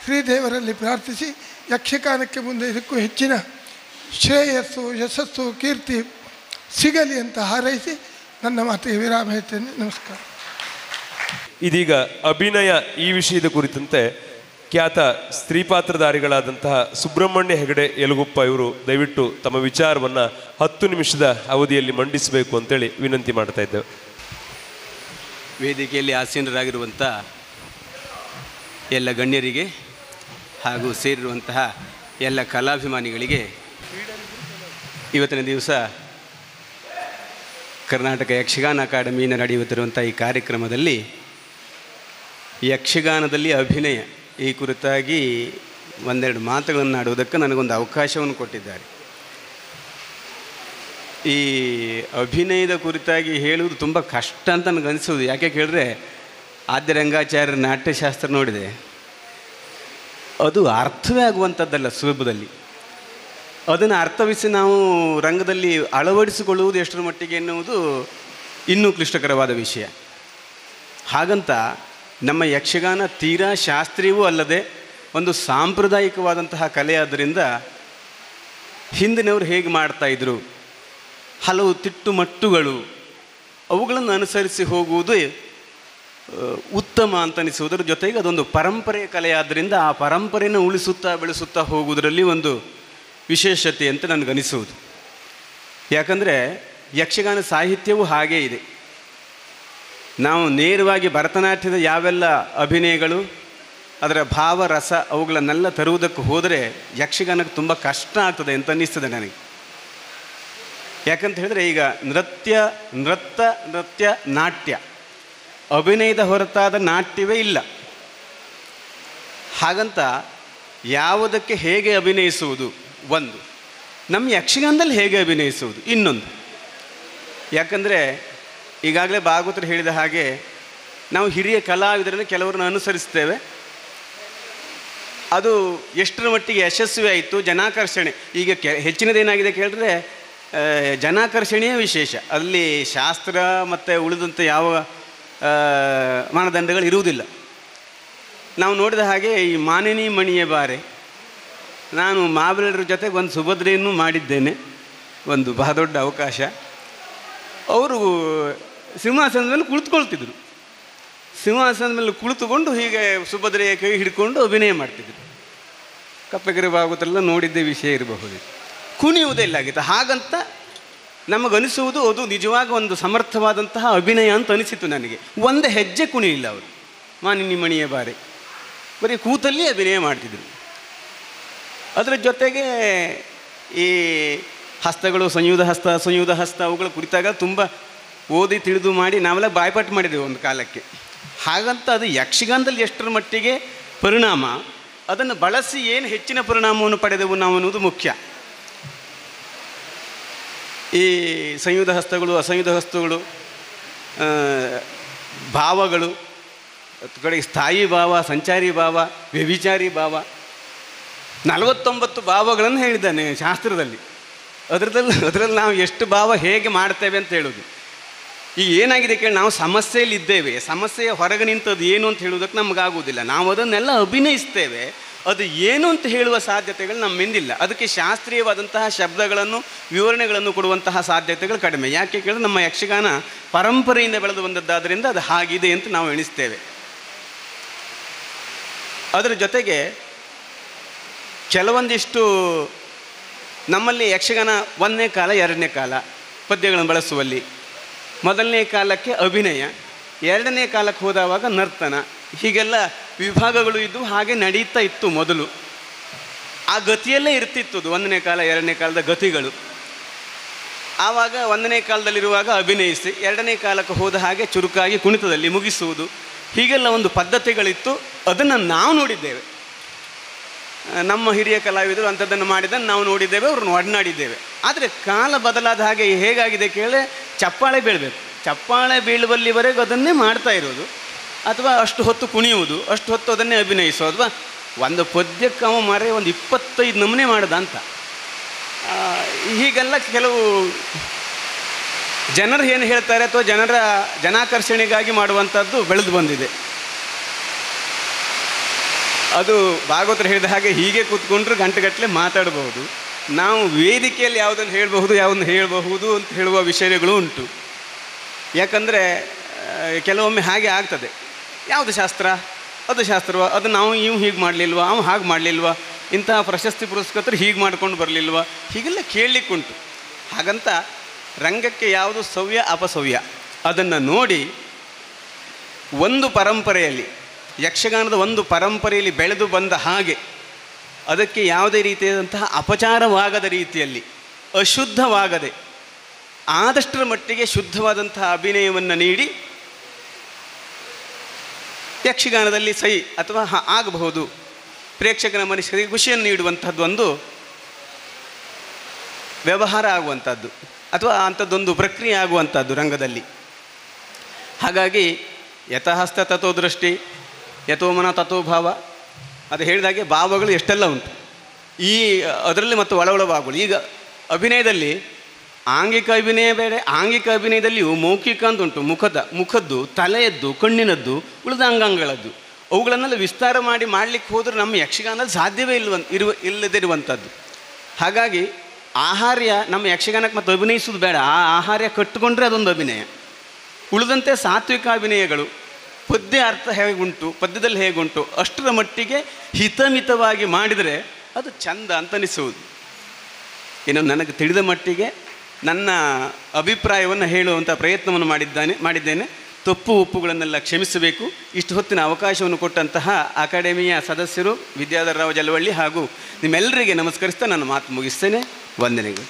ಶ್ರೀದೇವರಲ್ಲಿ ಪ್ರಾರ್ಥಿಸಿ, ಯಕ್ಷಗಾನಕ್ಕೆ ಮುಂದೆ ಇದಕ್ಕೂ ಹೆಚ್ಚಿನ ಶ್ರೇಯಸ್ಸು, ಯಶಸ್ಸು, ಕೀರ್ತಿ ಸಿಗಲಿ ಅಂತ ಹಾರೈಸಿ ನನ್ನ ಮಾತಿಗೆ ವಿರಾಮ ಹೇಳ್ತೇನೆ. ನಮಸ್ಕಾರ. ಇದೀಗ ಅಭಿನಯ ಈ ವಿಷಯದ ಕುರಿತಂತೆ ಖ್ಯಾತ ಸ್ತ್ರೀಪಾತ್ರಧಾರಿಗಳಾದಂತಹ ಸುಬ್ರಹ್ಮಣ್ಯ ಹೆಗಡೆ ಯಲಗುಪ್ಪ ಇವರು ದಯವಿಟ್ಟು ತಮ್ಮ ವಿಚಾರವನ್ನು 10 ನಿಮಿಷದ ಅವಧಿಯಲ್ಲಿ ಮಂಡಿಸಬೇಕು ಅಂತೇಳಿ ವಿನಂತಿ ಮಾಡ್ತಾ ಇದ್ದೇವೆ. ವೇದಿಕೆಯಲ್ಲಿ ಆಸೀನರಾಗಿರುವಂಥ ಎಲ್ಲ ಗಣ್ಯರಿಗೆ ಹಾಗೂ ಸೇರಿರುವಂತಹ ಎಲ್ಲ ಕಲಾಭಿಮಾನಿಗಳಿಗೆ ಇವತ್ತಿನ ದಿವಸ ಕರ್ನಾಟಕ ಯಕ್ಷಗಾನ ಅಕಾಡೆಮಿಯಿಂದ ನಡೆಯುತ್ತಿರುವಂಥ ಈ ಕಾರ್ಯಕ್ರಮದಲ್ಲಿ ಯಕ್ಷಗಾನದಲ್ಲಿ ಅಭಿನಯ ಈ ಕುರಿತಾಗಿ ಒಂದೆರಡು ಮಾತುಗಳನ್ನು ಆಡುವುದಕ್ಕೆ ನನಗೊಂದು ಅವಕಾಶವನ್ನು ಕೊಟ್ಟಿದ್ದಾರೆ. ಈ ಅಭಿನಯದ ಕುರಿತಾಗಿ ಹೇಳುವುದು ತುಂಬ ಕಷ್ಟ ಅಂತ ನನಗನ್ನಿಸೋದು. ಯಾಕೆ ಕೇಳಿದ್ರೆ ಆದ್ಯ ರಂಗಾಚಾರ್ಯರ ನಾಟ್ಯಶಾಸ್ತ್ರ ನೋಡಿದೆ, ಅದು ಅರ್ಥವೇ ಆಗುವಂಥದ್ದಲ್ಲ ಸುಲಭದಲ್ಲಿ. ಅದನ್ನು ಅರ್ಥವಿಸಿ ನಾವು ರಂಗದಲ್ಲಿ ಅಳವಡಿಸಿಕೊಳ್ಳುವುದು ಎಷ್ಟರ ಮಟ್ಟಿಗೆ ಎನ್ನುವುದು ಇನ್ನೂ ಕ್ಲಿಷ್ಟಕರವಾದ ವಿಷಯ. ಹಾಗಂತ ನಮ್ಮ ಯಕ್ಷಗಾನ ತೀರಾ ಶಾಸ್ತ್ರೀಯವೂ ಅಲ್ಲದೆ ಒಂದು ಸಾಂಪ್ರದಾಯಿಕವಾದಂತಹ ಕಲೆಯಾದ್ದರಿಂದ ಹಿಂದಿನವರು ಹೇಗೆ ಮಾಡ್ತಾಯಿದ್ರು, ಹಲವು ತಿಟ್ಟುಮಟ್ಟುಗಳು ಅವುಗಳನ್ನು ಅನುಸರಿಸಿ ಹೋಗುವುದು ಉತ್ತಮ ಅಂತ ಅನಿಸುವುದರ ಜೊತೆಗೆ ಅದೊಂದು ಪರಂಪರೆಯ ಕಲೆಯಾದ್ದರಿಂದ ಆ ಪರಂಪರೆಯನ್ನು ಉಳಿಸುತ್ತಾ ಬೆಳೆಸುತ್ತಾ ಹೋಗುವುದರಲ್ಲಿ ಒಂದು ವಿಶೇಷತೆ ಅಂತ ನನಗನಿಸುವುದು. ಯಾಕಂದರೆ ಯಕ್ಷಗಾನ ಸಾಹಿತ್ಯವೂ ಹಾಗೇ ಇದೆ. ನಾವು ನೇರವಾಗಿ ಭರತನಾಟ್ಯದ ಯಾವೆಲ್ಲ ಅಭಿನಯಗಳು, ಅದರ ಭಾವ ರಸ ಅವುಗಳನ್ನೆಲ್ಲ ತರುವುದಕ್ಕೆ ಹೋದರೆ ಯಕ್ಷಗಾನಕ್ಕೆ ತುಂಬ ಕಷ್ಟ ಆಗ್ತದೆ ಅಂತ ಅನ್ನಿಸ್ತದೆ ನನಗೆ. ಯಾಕಂತ ಹೇಳಿದ್ರೆ ಈಗ ನೃತ್ಯ ನಾಟ್ಯ ಅಭಿನಯದ ಹೊರತಾದ ನಾಟ್ಯವೇ ಇಲ್ಲ. ಹಾಗಂತ ಯಾವುದಕ್ಕೆ ಹೇಗೆ ಅಭಿನಯಿಸುವುದು ಒಂದು, ನಮ್ಮ ಯಕ್ಷಗಾನದಲ್ಲಿ ಹೇಗೆ ಅಭಿನಯಿಸುವುದು ಇನ್ನೊಂದು. ಯಾಕಂದರೆ ಈಗಾಗಲೇ ಭಾಗವತರು ಹೇಳಿದ ಹಾಗೆ ನಾವು ಹಿರಿಯ ಕಲಾವಿದರನ್ನು ಕೆಲವರನ್ನು ಅನುಸರಿಸ್ತೇವೆ. ಅದು ಎಷ್ಟರ ಮಟ್ಟಿಗೆ ಯಶಸ್ವಿ ಆಯಿತು, ಜನಾಕರ್ಷಣೆ. ಈಗ ಹೆಚ್ಚಿನದೇನಾಗಿದೆ ಕೇಳಿದ್ರೆ ಜನಾಕರ್ಷಣೆಯೇ ವಿಶೇಷ. ಅಲ್ಲಿ ಶಾಸ್ತ್ರ ಮತ್ತು ಉಳಿದಂಥ ಯಾವ ಮಾನದಂಡಗಳು ಇರುವುದಿಲ್ಲ. ನಾವು ನೋಡಿದ ಹಾಗೆ ಈ ಮಾನಿನಿ ಮಣಿಯ ಬಾರೆ, ನಾನು ಮಾಬಲರ ಜೊತೆಗೆ ಒಂದು ಸುಭದ್ರೆಯನ್ನು ಮಾಡಿದ್ದೇನೆ, ಒಂದು ಬಹಳ ದೊಡ್ಡ ಅವಕಾಶ. ಅವರು ಸಿಂಹಾಸನದ ಮೇಲೆ ಕುಳಿತುಕೊಳ್ತಿದ್ರು. ಸಿಂಹಾಸನದ ಮೇಲೆ ಕುಳಿತುಕೊಂಡು ಹೀಗೆ ಸುಭದ್ರೆಯ ಕೈ ಹಿಡ್ಕೊಂಡು ಅಭಿನಯ ಮಾಡ್ತಿದ್ರು. ಕಪ್ಪೆಗೆರೆ ಭಾಗವತರೆಲ್ಲ ನೋಡಿದ್ದೇ ವಿಷಯ ಇರಬಹುದು. ಕುಣಿಯುವುದೇ ಇಲ್ಲ ಆಗಿತ್ತು. ಹಾಗಂತ ನಮಗನಿಸುವುದು ಅದು ನಿಜವಾಗಿ ಒಂದು ಸಮರ್ಥವಾದಂತಹ ಅಭಿನಯ ಅಂತ ಅನಿಸಿತು ನನಗೆ. ಒಂದು ಹೆಜ್ಜೆ ಕುಣಿಯಿಲ್ಲ ಅವರು. ಮಾನಿನಿ ಮಣಿಯ ಬಾರೆ ಬರೀ ಕೂತಲ್ಲಿ ಅಭಿನಯ ಮಾಡ್ತಿದ್ರು. ಅದರ ಜೊತೆಗೆ ಈ ಹಸ್ತಗಳು ಸಂಯುಧ ಹಸ್ತ ಅವುಗಳ ಕುರಿತಾಗ ತುಂಬ ಓದಿ ತಿಳಿದು ಮಾಡಿ ನಾವೆಲ್ಲ ಬಾಯ್ಪಾಠ ಮಾಡಿದೆವು ಒಂದು ಕಾಲಕ್ಕೆ. ಹಾಗಂತ ಅದು ಯಕ್ಷಗಾನದಲ್ಲಿ ಎಷ್ಟರ ಮಟ್ಟಿಗೆ ಪರಿಣಾಮ, ಅದನ್ನು ಬಳಸಿ ಏನು ಹೆಚ್ಚಿನ ಪರಿಣಾಮವನ್ನು ಪಡೆದೆವು ನಾವು ಅನ್ನೋದು ಮುಖ್ಯ. ಈ ಸಂಯುಧ ಹಸ್ತಗಳು, ಅಸಂಯುಧ ಹಸ್ತಗಳು, ಭಾವಗಳು, ಕಡೆಗೆ ಸ್ಥಾಯಿ ಭಾವ, ಸಂಚಾರಿ ಭಾವ, ವ್ಯಭಿಚಾರಿ ಭಾವ, 49 ಭಾವಗಳನ್ನು ಹೇಳಿದ್ದಾನೆ ಶಾಸ್ತ್ರದಲ್ಲಿ. ಅದರಲ್ಲಿ ನಾವು ಎಷ್ಟು ಭಾವ ಹೇಗೆ ಮಾಡ್ತೇವೆ ಅಂತ ಹೇಳೋದು. ಈಗ ಏನಾಗಿದೆ ಕೇಳಿ, ನಾವು ಸಮಸ್ಯೆಯಲ್ಲಿ ಇದ್ದೇವೆ, ಸಮಸ್ಯೆಯ ಹೊರಗೆ ನಿಂತದ್ದು ಏನು ಅಂತ ಹೇಳುವುದಕ್ಕೆ ನಮಗಾಗುವುದಿಲ್ಲ. ನಾವು ಅದನ್ನೆಲ್ಲ ಅಭಿನಯಿಸ್ತೇವೆ, ಅದು ಏನು ಅಂತ ಹೇಳುವ ಸಾಧ್ಯತೆಗಳು ನಮ್ಮಿಂದಿಲ್ಲ. ಅದಕ್ಕೆ ಶಾಸ್ತ್ರೀಯವಾದಂತಹ ಶಬ್ದಗಳನ್ನು, ವಿವರಣೆಗಳನ್ನು ಕೊಡುವಂತಹ ಸಾಧ್ಯತೆಗಳು ಕಡಿಮೆ. ಯಾಕೆ ಕೇಳಿದ್ರೆ ನಮ್ಮ ಯಕ್ಷಗಾನ ಪರಂಪರೆಯಿಂದ ಬೆಳೆದು ಬಂದದ್ದಾದ್ದರಿಂದ ಅದು ಹಾಗಿದೆ ಅಂತ ನಾವು ಎಣಿಸ್ತೇವೆ. ಅದರ ಜೊತೆಗೆ ಕೆಲವೊಂದಿಷ್ಟು ನಮ್ಮಲ್ಲಿ ಯಕ್ಷಗಾನ 1ನೇ ಕಾಲ 2ನೇ ಕಾಲ ಪದ್ಯಗಳನ್ನು ಬಳಸುವಲ್ಲಿ, 1ನೇ ಕಾಲಕ್ಕೆ ಅಭಿನಯ, 2ನೇ ಕಾಲಕ್ಕೆ ಹೋದವಾಗ ನರ್ತನ, ಹೀಗೆಲ್ಲ ವಿಭಾಗಗಳು ಇದ್ದು ಹಾಗೆ ನಡೀತಾ ಇತ್ತು ಮೊದಲು. ಆ ಗತಿಯಲ್ಲೇ ಇರ್ತಿತ್ತು ಅದು 1ನೇ ಕಾಲ 2ನೇ ಕಾಲದ ಗತಿಗಳು. ಆವಾಗ 1ನೇ ಕಾಲದಲ್ಲಿರುವಾಗ ಅಭಿನಯಿಸಿ 2ನೇ ಕಾಲಕ್ಕೆ ಹೋದ ಹಾಗೆ ಚುರುಕಾಗಿ ಕುಣಿತದಲ್ಲಿ ಮುಗಿಸುವುದು, ಹೀಗೆಲ್ಲ ಒಂದು ಪದ್ಧತಿಗಳಿತ್ತು. ಅದನ್ನು ನಾವು ನೋಡಿದ್ದೇವೆ. ನಮ್ಮ ಹಿರಿಯ ಕಲಾವಿದರು ಅಂಥದ್ದನ್ನು ಮಾಡಿದ್ದನ್ನು ನಾವು ನೋಡಿದ್ದೇವೆ, ಅವ್ರನ್ನ ಒಡನಾಡಿದ್ದೇವೆ. ಆದರೆ ಕಾಲ ಬದಲಾದ ಹಾಗೆ ಹೇಗಾಗಿದೆ ಕೇಳಿದ್ರೆ ಚಪ್ಪಾಳೆ ಬೀಳಬೇಕು. ಚಪ್ಪಾಳೆ ಬೀಳುವಲ್ಲಿವರೆಗೂ ಅದನ್ನೇ ಮಾಡ್ತಾ ಇರೋದು, ಅಥವಾ ಅಷ್ಟು ಹೊತ್ತು ಕುಣಿಯುವುದು, ಅಷ್ಟು ಹೊತ್ತು ಅದನ್ನೇ ಅಭಿನಯಿಸೋದು. ಅಥವಾ ಒಂದು ಪದ್ಯಕ್ಕೆ ಅವ ಒಂದು 25 ನಮೂನೆ ಮಾಡೋದ ಅಂತ. ಹೀಗೆಲ್ಲ ಕೆಲವು ಜನರು ಏನು ಹೇಳ್ತಾರೆ ಅಥವಾ ಜನಾಕರ್ಷಣೆಗಾಗಿ ಮಾಡುವಂಥದ್ದು ಬೆಳೆದು ಬಂದಿದೆ. ಅದು ಭಾಗವತರು ಹೇಳಿದ ಹಾಗೆ ಹೀಗೆ ಕೂತ್ಕೊಂಡ್ರೆ ಗಂಟೆಗಟ್ಟಲೆ ಮಾತಾಡಬಹುದು. ನಾವು ವೇದಿಕೆಯಲ್ಲಿ ಯಾವುದನ್ನು ಹೇಳಬಹುದು ಅಂತ ಹೇಳುವ ವಿಷಯಗಳು ಉಂಟು. ಯಾಕಂದರೆ ಕೆಲವೊಮ್ಮೆ ಹಾಗೆ ಆಗ್ತದೆ. ಯಾವುದು ಶಾಸ್ತ್ರ, ಅದು ಶಾಸ್ತ್ರವ, ಅದು ನಾವು ಇವು ಹೀಗೆ ಮಾಡಲಿಲ್ವ, ಅವು ಹಾಗೆ ಮಾಡಲಿಲ್ವ, ಇಂತಹ ಪ್ರಶಸ್ತಿ ಪುರಸ್ಕೃತರು ಹೀಗೆ ಮಾಡ್ಕೊಂಡು ಬರಲಿಲ್ವ, ಹೀಗೆಲ್ಲ ಕೇಳಲಿಕ್ಕುಂಟು. ಹಾಗಂತ ರಂಗಕ್ಕೆ ಯಾವುದು ಸವ್ಯ ಅಪಸವ್ಯ ಅದನ್ನು ನೋಡಿ ಒಂದು ಪರಂಪರೆಯಲ್ಲಿ, ಯಕ್ಷಗಾನದ ಒಂದು ಪರಂಪರೆಯಲ್ಲಿ ಬೆಳೆದು ಬಂದ ಹಾಗೆ ಅದಕ್ಕೆ ಯಾವುದೇ ರೀತಿಯಾದಂತಹ ಅಪಚಾರವಾಗದ ರೀತಿಯಲ್ಲಿ, ಅಶುದ್ಧವಾಗದೆ ಆದಷ್ಟರ ಮಟ್ಟಿಗೆ ಶುದ್ಧವಾದಂತಹ ಅಭಿನಯವನ್ನು ನೀಡಿ ಯಕ್ಷಗಾನದಲ್ಲಿ ಸೈ ಅಥವಾ ಆಗಬಹುದು ಪ್ರೇಕ್ಷಕನ ಮನಸ್ಸಿಗೆ ಖುಷಿಯನ್ನು ನೀಡುವಂಥದ್ದು ಒಂದು ವ್ಯವಹಾರ ಆಗುವಂಥದ್ದು ಅಥವಾ ಅಂಥದ್ದೊಂದು ಪ್ರಕ್ರಿಯೆ ಆಗುವಂಥದ್ದು ರಂಗದಲ್ಲಿ. ಹಾಗಾಗಿ ಯಥಾಹಸ್ತ ತಥೋ ದೃಷ್ಟಿ, ಯಥೋಮನ ತಥೋ ಭಾವ, ಅದು ಹೇಳಿದಾಗೆ ಭಾವಗಳು ಎಷ್ಟೆಲ್ಲ ಉಂಟು ಈ ಅದರಲ್ಲಿ ಮತ್ತು ಒಳ ಭಾವಗಳು. ಈಗ ಅಭಿನಯದಲ್ಲಿ ಆಂಗಿಕ ಅಭಿನಯ ಬೇರೆ, ಆಂಗಿಕ ಅಭಿನಯದಲ್ಲಿಯೂ ಮೌಖಿಕ ಅಂತ ಉಂಟು, ಮುಖದ್ದು, ತಲೆಯದ್ದು, ಕಣ್ಣಿನದ್ದು, ಉಳಿದ ಅಂಗಾಂಗಗಳದ್ದು. ಅವುಗಳನ್ನೆಲ್ಲ ವಿಸ್ತಾರ ಮಾಡಲಿಕ್ಕೆ ಹೋದರೆ ನಮ್ಮ ಯಕ್ಷಗಾನದಲ್ಲಿ ಸಾಧ್ಯವೇ ಇಲ್ಲದಿರುವಂಥದ್ದು. ಹಾಗಾಗಿ ಆಹಾರ್ಯ ನಮ್ಮ ಯಕ್ಷಗಾನಕ್ಕೆ ಮತ್ತು ಅಭಿನಯಿಸೋದು ಬೇಡ, ಆ ಆಹಾರ್ಯ ಕಟ್ಟಿಕೊಂಡ್ರೆ ಅದೊಂದು ಅಭಿನಯ. ಉಳಿದಂತೆ ಸಾತ್ವಿಕ ಅಭಿನಯಗಳು ಪದ್ಯ ಅರ್ಥ ಹೇಗುಂಟು, ಪದ್ಯದಲ್ಲಿ ಹೇಗುಂಟು ಅಷ್ಟರ ಮಟ್ಟಿಗೆ ಹಿತಮಿತವಾಗಿ ಮಾಡಿದರೆ ಅದು ಚಂದ ಅಂತ ಅನಿಸುವುದು. ಇನ್ನು ನನಗೆ ತಿಳಿದ ಮಟ್ಟಿಗೆ ನನ್ನ ಅಭಿಪ್ರಾಯವನ್ನು ಹೇಳುವಂಥ ಪ್ರಯತ್ನವನ್ನು ಮಾಡಿದ್ದೇನೆ. ತಪ್ಪು ಒಪ್ಪುಗಳನ್ನೆಲ್ಲ ಕ್ಷಮಿಸಬೇಕು. ಇಷ್ಟು ಹೊತ್ತಿನ ಅವಕಾಶವನ್ನು ಕೊಟ್ಟಂತಹ ಅಕಾಡೆಮಿಯ ಸದಸ್ಯರು ವಿದ್ಯಾಧರ ರಾವ್ ಜಲವಳ್ಳಿ ಹಾಗೂ ನಿಮ್ಮೆಲ್ಲರಿಗೆ ನಮಸ್ಕರಿಸ್ತಾ ನನ್ನ ಮಾತು ಮುಗಿಸ್ತೇನೆ. ವಂದನೆಗಳು.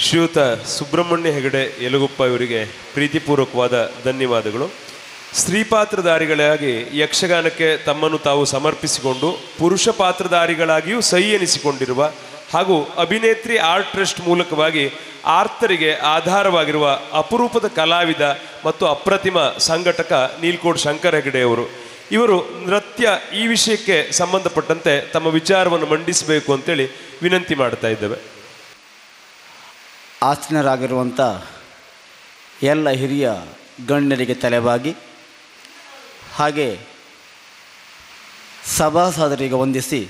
ಶ್ರೀಯುತ ಸುಬ್ರಹ್ಮಣ್ಯ ಹೆಗಡೆ ಯಲಗುಪ್ಪ ಇವರಿಗೆ ಪ್ರೀತಿಪೂರ್ವಕವಾದ ಧನ್ಯವಾದಗಳು. ಸ್ತ್ರೀ ಪಾತ್ರಧಾರಿಗಳಾಗಿ ಯಕ್ಷಗಾನಕ್ಕೆ ತಮ್ಮನ್ನು ತಾವು ಸಮರ್ಪಿಸಿಕೊಂಡು ಪುರುಷ ಪಾತ್ರಧಾರಿಗಳಾಗಿಯೂ ಸೈ ಎನಿಸಿಕೊಂಡಿರುವ ಹಾಗೂ ಅಭಿನೇತ್ರಿ ಆರ್ಟ್ ಟ್ರಸ್ಟ್ ಮೂಲಕವಾಗಿ ಆರ್ತರಿಗೆ ಆಧಾರವಾಗಿರುವ ಅಪರೂಪದ ಕಲಾವಿದ ಮತ್ತು ಅಪ್ರತಿಮ ಸಂಘಟಕ ನೀಲ್ಕೋಡ್ ಶಂಕರ ಹೆಗಡೆಯವರು, ಇವರು ನೃತ್ಯ ಈ ವಿಷಯಕ್ಕೆ ಸಂಬಂಧಪಟ್ಟಂತೆ ತಮ್ಮ ವಿಚಾರವನ್ನು ಮಂಡಿಸಬೇಕು ಅಂತೇಳಿ ವಿನಂತಿ ಮಾಡ್ತಾ ಇದ್ದೇವೆ. ಆಸೀನರಾಗಿರುವಂಥ ಎಲ್ಲ ಹಿರಿಯ ಗಣ್ಯರಿಗೆ ತಲೆಬಾಗಿ ಹಾಗೆ ಸಭಾಸದರಿಗೆ ವಂದಿಸಿ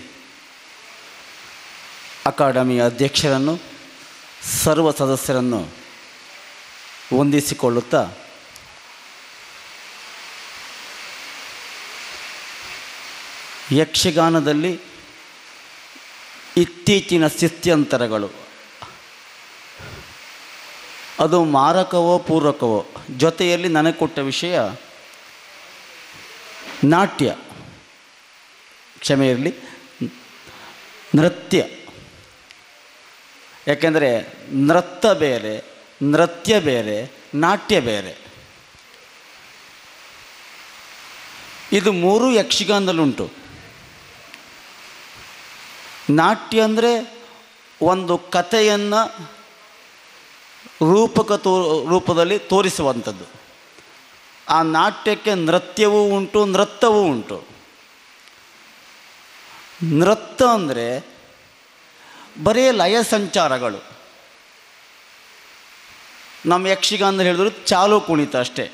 ಅಕಾಡೆಮಿಯ ಅಧ್ಯಕ್ಷರನ್ನು ಸರ್ವ ಸದಸ್ಯರನ್ನು ವಂದಿಸಿಕೊಳ್ಳುತ್ತಾ ಯಕ್ಷಗಾನದಲ್ಲಿ ಇತ್ತೀಚಿನ ಸ್ಥಿತ್ಯಂತರಗಳು ಅದು ಮಾರಕವೋ ಪೂರಕವೋ, ಜೊತೆಯಲ್ಲಿ ನನಗೆ ಕೊಟ್ಟ ವಿಷಯ ನಾಟ್ಯ, ಕ್ಷಮೆ ಇರಲಿ, ನೃತ್ಯ. ಯಾಕೆಂದರೆ ನೃತ್ಯ ಬೇರೆ, ನಾಟ್ಯ ಬೇರೆ. ಇದು ಮೂರೂ ಯಕ್ಷಗಾನದಲ್ಲುಂಟು. ನಾಟ್ಯ ಅಂದರೆ ಒಂದು ಕಥೆಯನ್ನು ರೂಪದಲ್ಲಿ ತೋರಿಸುವಂಥದ್ದು. ಆ ನಾಟ್ಯಕ್ಕೆ ನೃತ್ಯವೂ ಉಂಟು, ನೃತ್ಯವೂ ಉಂಟು. ನೃತ್ಯ ಅಂದರೆ ಬರೀ ಲಯ ಸಂಚಾರಗಳು. ನಮ್ಮ ಯಕ್ಷಗಾನದಲ್ಲಿ ಹೇಳಿದ್ರು ಚಾಲು ಕುಣಿತ ಅಷ್ಟೇ.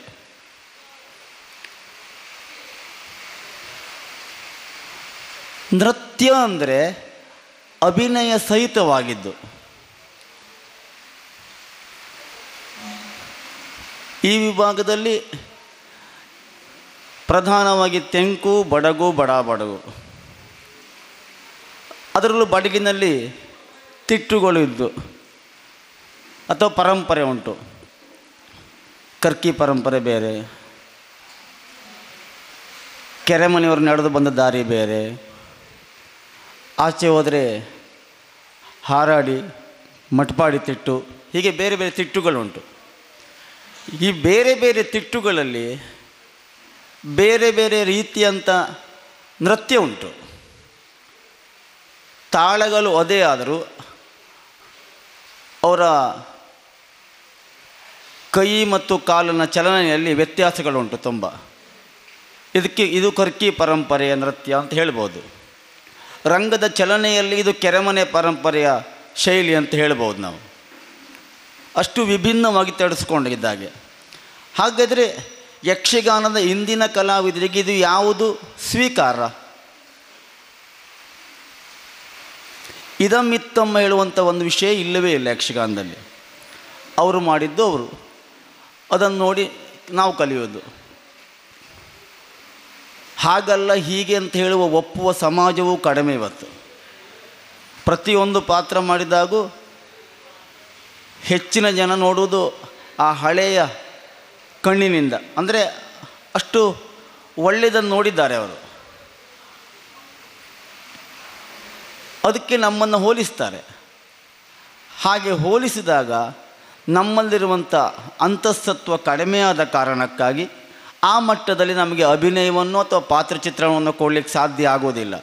ನೃತ್ಯ ಅಂದರೆ ಅಭಿನಯ ಸಹಿತವಾಗಿದ್ದು. ಈ ವಿಭಾಗದಲ್ಲಿ ಪ್ರಧಾನವಾಗಿ ತೆಂಕು, ಬಡಗು, ಬಡಗು. ಅದರಲ್ಲೂ ಬಡಗಿನಲ್ಲಿ ತಿಟ್ಟುಗಳು ಇದ್ದು ಅಥವಾ ಪರಂಪರೆ ಉಂಟು. ಕರ್ಕಿ ಪರಂಪರೆ ಬೇರೆ, ಕೆರೆಮನೆಯವರು ನಡೆದು ಬಂದ ದಾರಿ ಬೇರೆ, ಆಚೆ ಹೋದರೆ ಹಾರಾಡಿ ಮಟ್ಪಾಡಿ ತಿಟ್ಟು, ಹೀಗೆ ಬೇರೆ ಬೇರೆ ತಿಟ್ಟುಗಳುಂಟು. ಈ ಬೇರೆ ಬೇರೆ ತಿಟ್ಟುಗಳಲ್ಲಿ ಬೇರೆ ಬೇರೆ ರೀತಿಯಂಥ ನೃತ್ಯ ಉಂಟು. ತಾಳಗಳು ಅದೇ ಆದರೂ ಅವರ ಕೈ ಮತ್ತು ಕಾಲಿನ ಚಲನೆಯಲ್ಲಿ ವ್ಯತ್ಯಾಸಗಳುಂಟು ತುಂಬ. ಇದು ಕರ್ಕಿ ಪರಂಪರೆಯ ನೃತ್ಯ ಅಂತ ಹೇಳ್ಬೋದು. ರಂಗದ ಚಲನೆಯಲ್ಲಿ ಇದು ಕೆರೆಮನೆ ಪರಂಪರೆಯ ಶೈಲಿ ಅಂತ ಹೇಳ್ಬೋದು ನಾವು. ಅಷ್ಟು ವಿಭಿನ್ನವಾಗಿ ತಡಿಸ್ಕೊಂಡಿದ್ದಾಗೆ. ಹಾಗಾದರೆ ಯಕ್ಷಗಾನದ ಇಂದಿನ ಕಲಾವಿದರಿಗೆ ಇದು ಯಾವುದು ಸ್ವೀಕಾರ? ಇದಮ್ಮಿತ್ತಮ್ಮ ಹೇಳುವಂಥ ಒಂದು ವಿಷಯ ಇಲ್ಲವೇ ಇಲ್ಲ ಯಕ್ಷಗಾನದಲ್ಲಿ. ಅವರು ಮಾಡಿದ್ದು ಅವರು, ಅದನ್ನು ನೋಡಿ ನಾವು ಕಲಿಯೋದು. ಹಾಗಲ್ಲ ಹೀಗೆ ಅಂತ ಹೇಳುವ ಒಪ್ಪುವ ಸಮಾಜವೂ ಕಡಿಮೆ ಇವತ್ತು. ಪ್ರತಿಯೊಂದು ಪಾತ್ರ ಮಾಡಿದಾಗೂ ಹೆಚ್ಚಿನ ಜನ ನೋಡುವುದು ಆ ಹಳೆಯ ಕಣ್ಣಿನಿಂದ. ಅಂದರೆ ಅಷ್ಟು ಒಳ್ಳೆಯದನ್ನು ನೋಡಿದ್ದಾರೆ ಅವರು, ಅದಕ್ಕೆ ನಮ್ಮನ್ನು ಹೋಲಿಸ್ತಾರೆ. ಹಾಗೆ ಹೋಲಿಸಿದಾಗ ನಮ್ಮಲ್ಲಿರುವಂಥ ಅಂತಃಸತ್ವ ಕಡಿಮೆಯಾದ ಕಾರಣಕ್ಕಾಗಿ ಆ ಮಟ್ಟದಲ್ಲಿ ನಮಗೆ ಅಭಿನಯವನ್ನು ಅಥವಾ ಪಾತ್ರಚಿತ್ರಣವನ್ನು ಕೊಡಲಿಕ್ಕೆ ಸಾಧ್ಯ ಆಗೋದಿಲ್ಲ.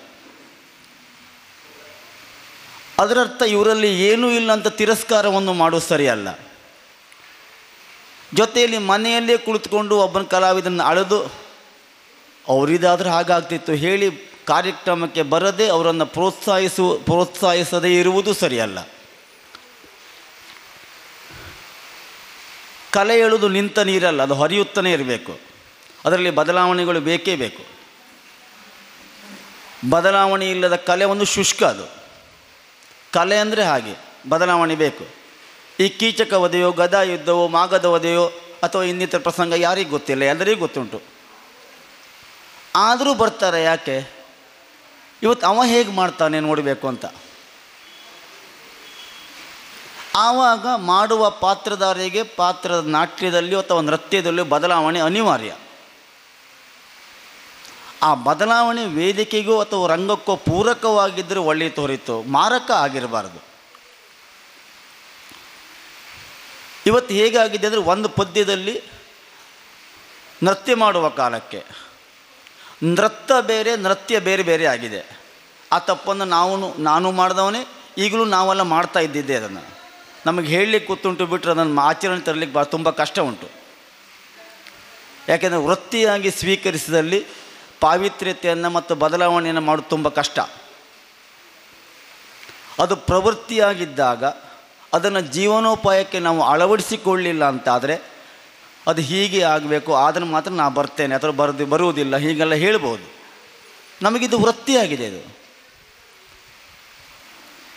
ಅದರರ್ಥ ಇವರಲ್ಲಿ ಏನೂ ಇಲ್ಲ ಅಂತ ತಿರಸ್ಕಾರವನ್ನು ಮಾಡೋದು ಸರಿಯಲ್ಲ. ಜೊತೆಯಲ್ಲಿ ಮನೆಯಲ್ಲೇ ಕುಳಿತುಕೊಂಡು ಒಬ್ಬನ ಕಲಾವಿದನ್ನು ಅಳೆದು ಅವರಿದಾದರೂ ಹಾಗಾಗ್ತಿತ್ತು ಹೇಳಿ ಕಾರ್ಯಕ್ರಮಕ್ಕೆ ಬರದೆ ಅವರನ್ನು ಪ್ರೋತ್ಸಾಹಿಸದೇ ಇರುವುದು ಸರಿಯಲ್ಲ. ಕಲೆ ಎಳುವುದು ನಿಂತ ನೀರಲ್ಲ, ಅದು ಹರಿಯುತ್ತಲೇ ಇರಬೇಕು. ಅದರಲ್ಲಿ ಬದಲಾವಣೆಗಳು ಬೇಕೇ ಬೇಕು. ಬದಲಾವಣೆ ಇಲ್ಲದ ಕಲೆ ಒಂದು ಶುಷ್ಕ. ಅದು ಕಲೆ ಅಂದರೆ ಹಾಗೆ, ಬದಲಾವಣೆ ಬೇಕು. ಈ ಕೀಚಕ ವಧೆಯೋ, ಗದಾ ಯುದ್ಧವೋ, ಮಾಗದ ವಧೆಯೋ ಅಥವಾ ಇನ್ನಿತರ ಪ್ರಸಂಗ ಯಾರಿಗೂ ಗೊತ್ತಿಲ್ಲ, ಎಲ್ಲರಿಗೂ ಗೊತ್ತುಂಟು. ಆದರೂ ಬರ್ತಾರೆ. ಯಾಕೆ? ಇವತ್ತು ಅವ ಹೇಗೆ ಮಾಡ್ತಾನೆ ನೋಡಬೇಕು ಅಂತ. ಆವಾಗ ಮಾಡುವ ಪಾತ್ರಧಾರಿಗೆ ಪಾತ್ರದ ನಾಟ್ಯದಲ್ಲಿಯೋ ಅಥವಾ ನೃತ್ಯದಲ್ಲಿಯೋ ಬದಲಾವಣೆ ಅನಿವಾರ್ಯ. ಆ ಬದಲಾವಣೆ ವೇದಿಕೆಗೋ ಅಥವಾ ರಂಗಕ್ಕೋ ಪೂರಕವಾಗಿದ್ದರೆ ಒಳ್ಳೆಯ ಹೊರತು ಮಾರಕ ಆಗಿರಬಾರ್ದು. ಇವತ್ತು ಹೇಗಾಗಿದೆ ಅಂದರೆ, ಒಂದು ಪದ್ಯದಲ್ಲಿ ನೃತ್ಯ ಮಾಡುವ ಕಾಲಕ್ಕೆ ನೃತ್ಯ ಬೇರೆ ಬೇರೆ ಆಗಿದೆ. ಆ ತಪ್ಪನ್ನು ನಾನು ಮಾಡಿದವನೇ, ಈಗಲೂ ನಾವೆಲ್ಲ ಮಾಡ್ತಾ ಇದ್ದಿದ್ದೆ. ಅದನ್ನು ನಮಗೆ ಹೇಳಲಿಕ್ಕೆ ಗೊತ್ತುಂಟು, ಬಿಟ್ಟರೆ ಅದನ್ನು ಆಚರಣೆ ತರಲಿಕ್ಕೆ ತುಂಬ ಕಷ್ಟ ಉಂಟು. ಯಾಕೆಂದರೆ ವೃತ್ತಿಯಾಗಿ ಸ್ವೀಕರಿಸಿದಲ್ಲಿ ಪಾವಿತ್ರ್ಯತೆಯನ್ನು ಮತ್ತು ಬದಲಾವಣೆಯನ್ನು ಮಾಡೋದು ತುಂಬ ಕಷ್ಟ. ಅದು ಪ್ರವೃತ್ತಿಯಾಗಿದ್ದಾಗ ಅದನ್ನು ಜೀವನೋಪಾಯಕ್ಕೆ ನಾವು ಅಳವಡಿಸಿಕೊಳ್ಳಿಲ್ಲ ಅಂತಾದರೆ ಅದು ಹೀಗೆ ಆಗಬೇಕು, ಅದನ್ನು ಮಾತ್ರ ನಾನು ಬರ್ತೇನೆ ಅಥವಾ ಬರುವುದಿಲ್ಲ ಹೀಗೆಲ್ಲ ಹೇಳ್ಬೋದು. ನಮಗಿದು ವೃತ್ತಿಯಾಗಿದೆ ಇದು.